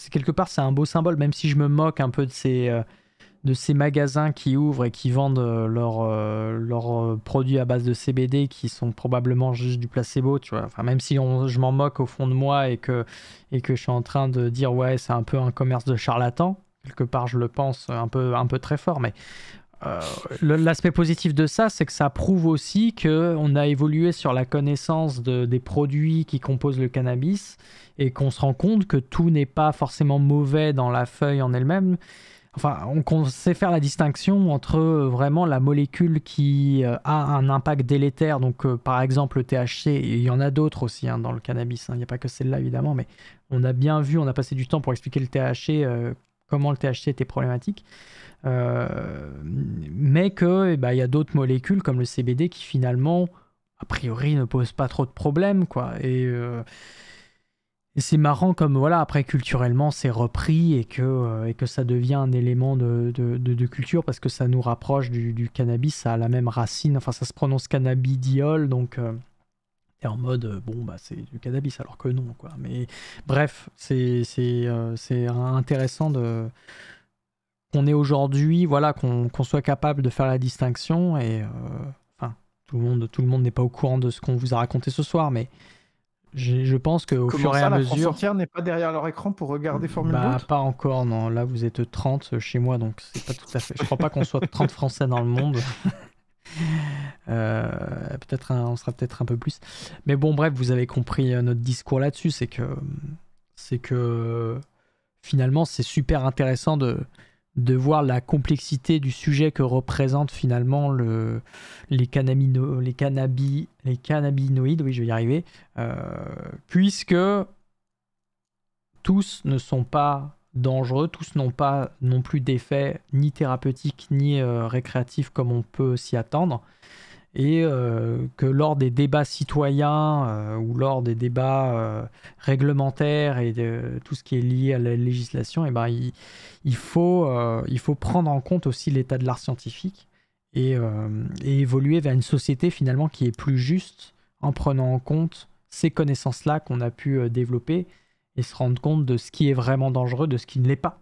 quelque part c'est un beau symbole, même si je me moque un peu de ces magasins qui ouvrent et qui vendent leurs produits à base de CBD qui sont probablement juste du placebo, tu vois. Enfin, même si je m'en moque au fond de moi, et que je suis en train de dire ouais, c'est un peu un commerce de charlatans, quelque part je le pense un peu très fort, mais l'aspect positif de ça, c'est que ça prouve aussi qu'on a évolué sur la connaissance des produits qui composent le cannabis, et qu'on se rend compte que tout n'est pas forcément mauvais dans la feuille en elle-même. Enfin, on sait faire la distinction entre vraiment la molécule qui a un impact délétère, donc par exemple le THC, et il y en a d'autres aussi dans le cannabis, il n'y a pas que celle-là évidemment, mais on a bien vu, on a passé du temps pour expliquer le THC, comment le THC était problématique, mais que y a d'autres molécules comme le CBD qui finalement, a priori, ne posent pas trop de problèmes, quoi. Et c'est marrant comme, voilà, après, culturellement, c'est repris et que ça devient un élément de culture parce que ça nous rapproche du cannabis. Ça a la même racine. Enfin, ça se prononce cannabidiol, donc t'es en mode, bon, bah, c'est du cannabis, alors que non, quoi. Mais bref, c'est intéressant qu'on ait aujourd'hui, voilà, qu'on soit capable de faire la distinction. Et enfin, tout le monde n'est pas au courant de ce qu'on vous a raconté ce soir, mais je pense qu'au fur et à La France mesure. entière n'est pas derrière leur écran pour regarder Formule Bah, Brut? pas encore, non. Là, vous êtes 30 chez moi, donc c'est pas tout à fait. Je crois pas qu'on soit 30 Français dans le monde. On sera peut-être un peu plus. Mais bon, bref, vous avez compris notre discours là-dessus. C'est que finalement, c'est super intéressant de voir la complexité du sujet que représentent finalement les cannabinoïdes, oui, je vais y arriver, puisque tous ne sont pas dangereux, tous n'ont pas non plus d'effets ni thérapeutiques ni récréatifs comme on peut s'y attendre, et que lors des débats citoyens ou lors des débats réglementaires et de tout ce qui est lié à la législation, il faut prendre en compte aussi l'état de l'art scientifique et évoluer vers une société finalement qui est plus juste en prenant en compte ces connaissances-là qu'on a pu développer et se rendre compte de ce qui est vraiment dangereux, de ce qui ne l'est pas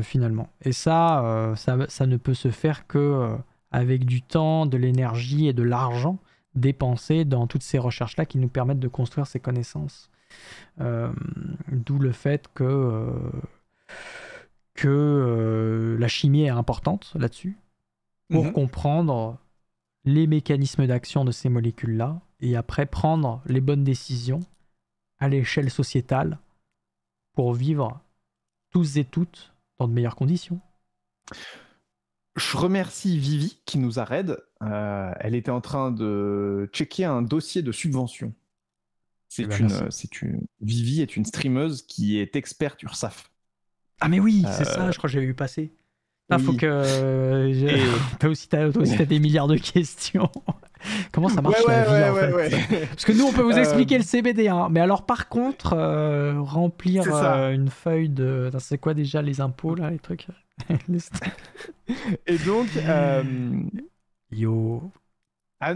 finalement. Et ça ne peut se faire que avec du temps, de l'énergie et de l'argent dépensés dans toutes ces recherches-là qui nous permettent de construire ces connaissances. D'où le fait que la chimie est importante là-dessus pour comprendre les mécanismes d'action de ces molécules-là et après prendre les bonnes décisions à l'échelle sociétale pour vivre tous et toutes dans de meilleures conditions. Je remercie Vivi qui nous a raid. Elle était en train de checker un dossier de subvention. Vivi est une streameuse qui est experte URSAF. Ah mais oui, c'est ça, je crois que j'avais vu passer. Oui. Faut que toi aussi t'as des milliards de questions. Comment ça marche la vie en fait. Parce que nous on peut vous expliquer le CBD, hein. Mais alors par contre remplir une feuille de, c'est quoi déjà les impôts là, les trucs. Et donc yo.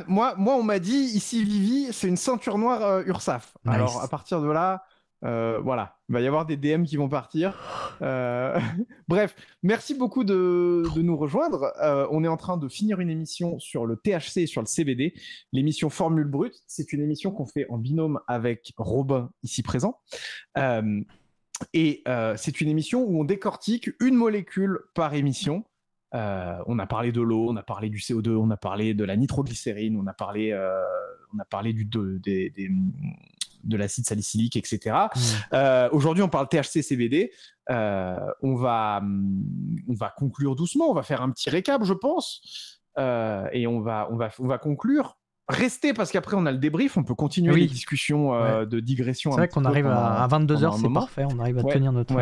Moi on m'a dit ici Vivi c'est une ceinture noire URSAF. Nice. Alors à partir de là voilà, il va y avoir des DM qui vont partir. Bref, merci beaucoup de nous rejoindre. On est en train de finir une émission sur le THC et sur le CBD, l'émission Formule Brute. C'est une émission qu'on fait en binôme avec Robin, ici présent. Et c'est une émission où on décortique une molécule par émission. On a parlé de l'eau, on a parlé du CO2, on a parlé de la nitroglycérine, on a parlé de l'acide salicylique, etc. Aujourd'hui, on parle THC, CBD. On va conclure doucement. On va faire un petit récap, je pense. Et on va conclure. Restez, parce qu'après, on a le débrief. On peut continuer les discussions de digression. C'est vrai qu'on arrive à 22h, c'est parfait. On arrive à tenir notre...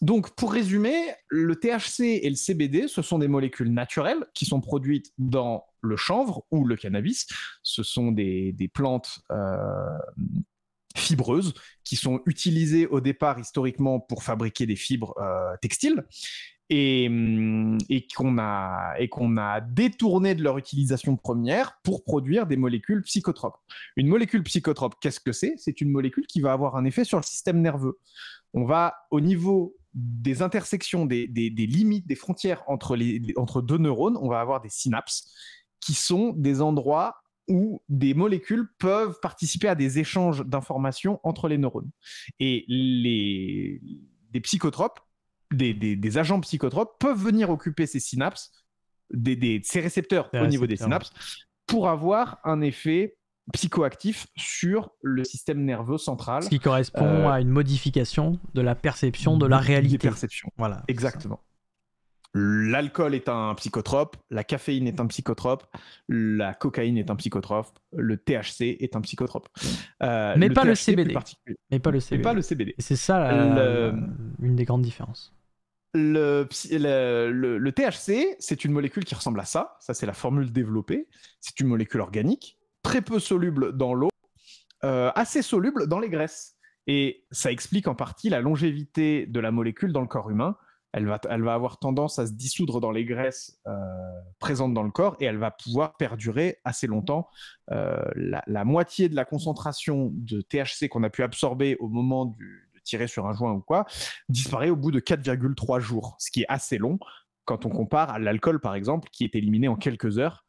Donc, pour résumer, le THC et le CBD, ce sont des molécules naturelles qui sont produites dans le chanvre ou le cannabis. Ce sont des plantes fibreuses qui sont utilisées au départ historiquement pour fabriquer des fibres textiles et qu'on a détourné de leur utilisation première pour produire des molécules psychotropes. Une molécule psychotrope, qu'est-ce que c'est ? C'est une molécule qui va avoir un effet sur le système nerveux. On va, au niveau des intersections, des limites, des frontières entre deux neurones, on va avoir des synapses qui sont des endroits où des molécules peuvent participer à des échanges d'informations entre les neurones. Et des psychotropes, des agents psychotropes peuvent venir occuper ces synapses, ces récepteurs au niveau des synapses, pour avoir un effet psychoactif sur le système nerveux central. Ce qui correspond à une modification de la perception de la réalité. Des perceptions. Voilà. Exactement. L'alcool est un psychotrope, la caféine est un psychotrope, la cocaïne est un psychotrope, le THC est un psychotrope. Mais pas le CBD. Mais pas le CBD. Mais pas le CBD. Et c'est ça une des grandes différences. Le THC, c'est une molécule qui ressemble à ça. Ça, c'est la formule développée. C'est une molécule organique, très peu soluble dans l'eau, assez soluble dans les graisses. Et ça explique en partie la longévité de la molécule dans le corps humain. Elle va avoir tendance à se dissoudre dans les graisses présentes dans le corps et elle va pouvoir perdurer assez longtemps. La moitié de la concentration de THC qu'on a pu absorber au moment de tirer sur un joint ou quoi disparaît au bout de 4,3 jours, ce qui est assez long quand on compare à l'alcool, par exemple, qui est éliminé en quelques heures.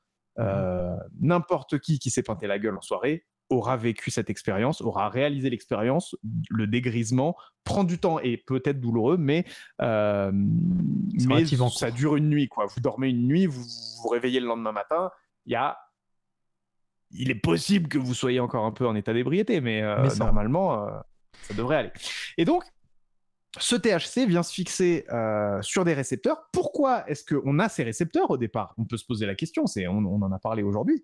N'importe qui s'est peinté la gueule en soirée aura vécu cette expérience, aura réalisé l'expérience. Le dégrisement prend du temps et peut être douloureux, mais ça dure une nuit, quoi. Vous dormez une nuit, vous vous réveillez le lendemain matin, il est possible que vous soyez encore un peu en état d'ébriété, mais normalement, ça devrait aller. Et donc, ce THC vient se fixer sur des récepteurs. Pourquoi est-ce qu'on a ces récepteurs au départ? On peut se poser la question, on en a parlé aujourd'hui.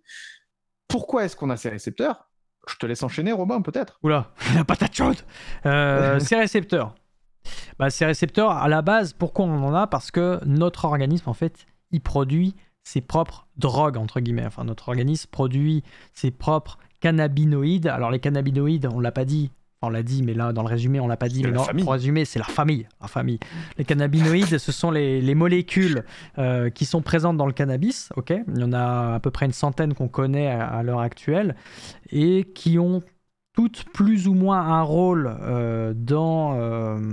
Pourquoi est-ce qu'on a ces récepteurs? Je te laisse enchaîner, Robin, peut-être. Oula, la patate chaude. Ces récepteurs. Ces récepteurs, à la base, pourquoi on en a? Parce que notre organisme, en fait, il produit ses propres drogues, entre guillemets. Enfin, notre organisme produit ses propres cannabinoïdes. Alors, les cannabinoïdes, on l'a pas dit. On l'a dit, mais là, dans le résumé, on l'a pas dit. Mais non, pour résumer, c'est la famille. Les cannabinoïdes, ce sont les molécules qui sont présentes dans le cannabis. Okay, il y en a à peu près une centaine qu'on connaît à l'heure actuelle et qui ont toutes plus ou moins un rôle on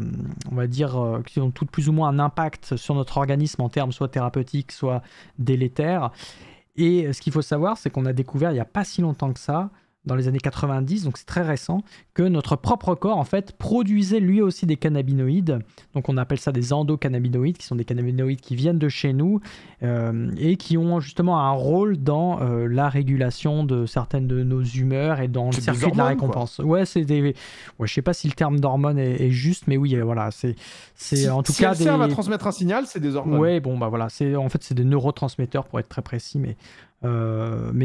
va dire, qui ont toutes plus ou moins un impact sur notre organisme en termes soit thérapeutiques, soit délétères. Et ce qu'il faut savoir, c'est qu'on a découvert il n'y a pas si longtemps que ça, dans les années 90, donc c'est très récent, que notre propre corps, en fait, produisait lui aussi des cannabinoïdes. Donc on appelle ça des endocannabinoïdes, qui sont des cannabinoïdes qui viennent de chez nous et qui ont justement un rôle dans la régulation de certaines de nos humeurs et dans le circuit de la récompense. Quoi. Ouais, c'est des... Ouais, je sais pas si le terme d'hormones est juste, mais oui, voilà, c'est en tout cas elles servent à transmettre un signal, c'est des hormones. Ouais, bon, bah voilà, en fait, c'est des neurotransmetteurs pour être très précis, mais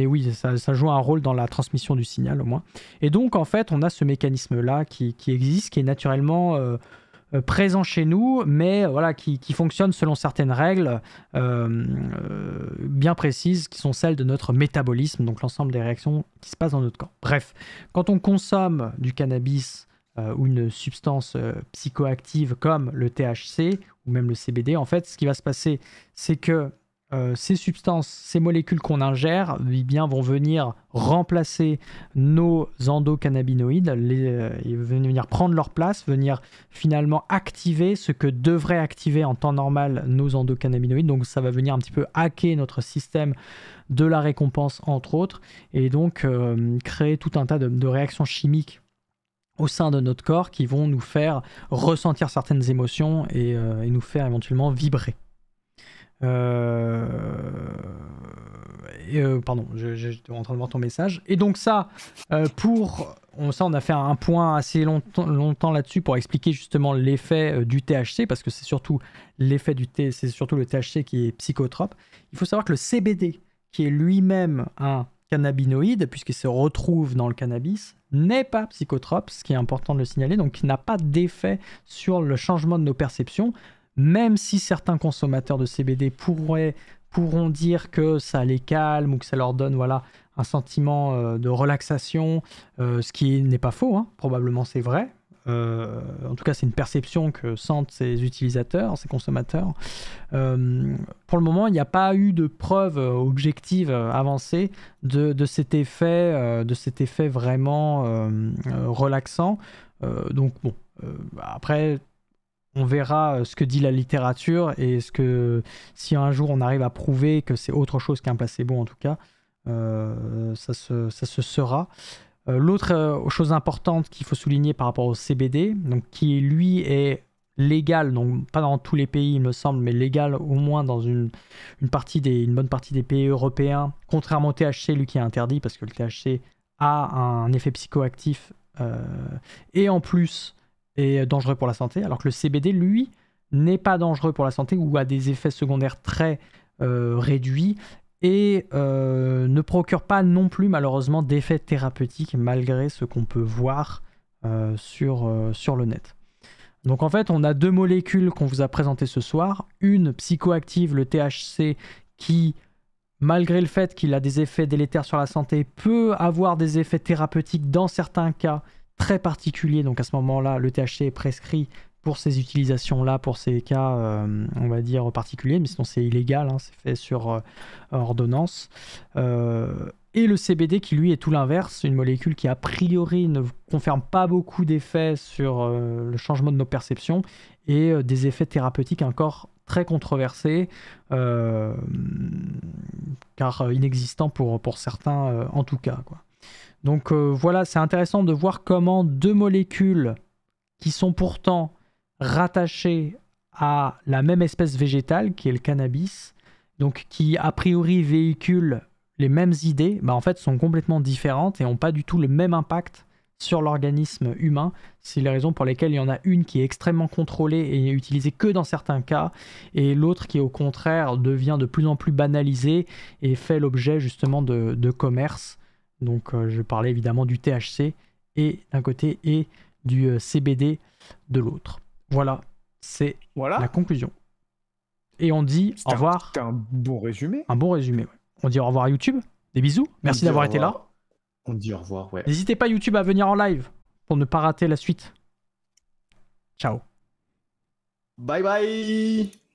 oui, ça joue un rôle dans la transmission du signal au moins. Et donc en fait, on a ce mécanisme-là qui existe, qui est naturellement présent chez nous, mais voilà, qui fonctionne selon certaines règles bien précises, qui sont celles de notre métabolisme, donc l'ensemble des réactions qui se passent dans notre corps. Bref, quand on consomme du cannabis ou une substance psychoactive comme le THC ou même le CBD, en fait, ce qui va se passer, c'est que ces substances, ces molécules qu'on ingère, vont venir remplacer nos endocannabinoïdes, ils vont venir prendre leur place, venir finalement activer ce que devrait activer en temps normal nos endocannabinoïdes. Donc ça va venir un petit peu hacker notre système de la récompense, entre autres, et donc créer tout un tas de réactions chimiques au sein de notre corps qui vont nous faire ressentir certaines émotions et nous faire éventuellement vibrer. Pardon, j'étais en train de voir ton message. Et donc ça, on a fait un point assez longtemps là-dessus pour expliquer justement l'effet du THC, parce que c'est surtout le THC qui est psychotrope. Il faut savoir que le CBD, qui est lui-même un cannabinoïde, puisqu'il se retrouve dans le cannabis, n'est pas psychotrope, ce qui est important de le signaler, donc qui n'a pas d'effet sur le changement de nos perceptions. Même si certains consommateurs de CBD pourront dire que ça les calme ou que ça leur donne un sentiment de relaxation, ce qui n'est pas faux, hein, probablement c'est vrai. En tout cas, c'est une perception que sentent ces utilisateurs, ces consommateurs. Pour le moment, il n'y a pas eu de preuve objective avancée de cet effet vraiment relaxant. Donc bon, après... On verra ce que dit la littérature et si un jour on arrive à prouver que c'est autre chose qu'un placebo, en tout cas, ça se sera. L'autre chose importante qu'il faut souligner par rapport au CBD, donc qui lui est légal, donc pas dans tous les pays il me semble, mais légal au moins dans une bonne partie des pays européens, contrairement au THC, lui qui est interdit parce que le THC a un effet psychoactif et en plus est dangereux pour la santé, alors que le CBD, lui, n'est pas dangereux pour la santé ou a des effets secondaires très réduits et ne procure pas non plus malheureusement d'effets thérapeutiques malgré ce qu'on peut voir sur le net. Donc en fait, on a deux molécules qu'on vous a présentées ce soir, une psychoactive, le THC, qui malgré le fait qu'il a des effets délétères sur la santé, peut avoir des effets thérapeutiques dans certains cas très particuliers. Donc à ce moment-là, le THC est prescrit pour ces utilisations-là, pour ces cas, on va dire, particuliers, mais sinon c'est illégal, hein, c'est fait sur ordonnance. Et le CBD qui, lui, est tout l'inverse, une molécule qui, a priori, ne confirme pas beaucoup d'effets sur le changement de nos perceptions et des effets thérapeutiques encore très controversés, car inexistants pour certains, en tout cas, quoi. Donc voilà, c'est intéressant de voir comment deux molécules qui sont pourtant rattachées à la même espèce végétale, qui est le cannabis, donc qui a priori véhiculent les mêmes idées, en fait sont complètement différentes et n'ont pas du tout le même impact sur l'organisme humain. C'est les raisons pour lesquelles il y en a une qui est extrêmement contrôlée et utilisée que dans certains cas, et l'autre qui au contraire devient de plus en plus banalisée et fait l'objet justement de commerce. Donc je parlais évidemment du THC et d'un côté et du CBD de l'autre. Voilà, c'est la conclusion. Et on dit au revoir. C'était un bon résumé. Un bon résumé, ouais. On dit au revoir à YouTube. Des bisous. Merci d'avoir été là. On dit au revoir, ouais. N'hésitez pas YouTube à venir en live pour ne pas rater la suite. Ciao. Bye bye.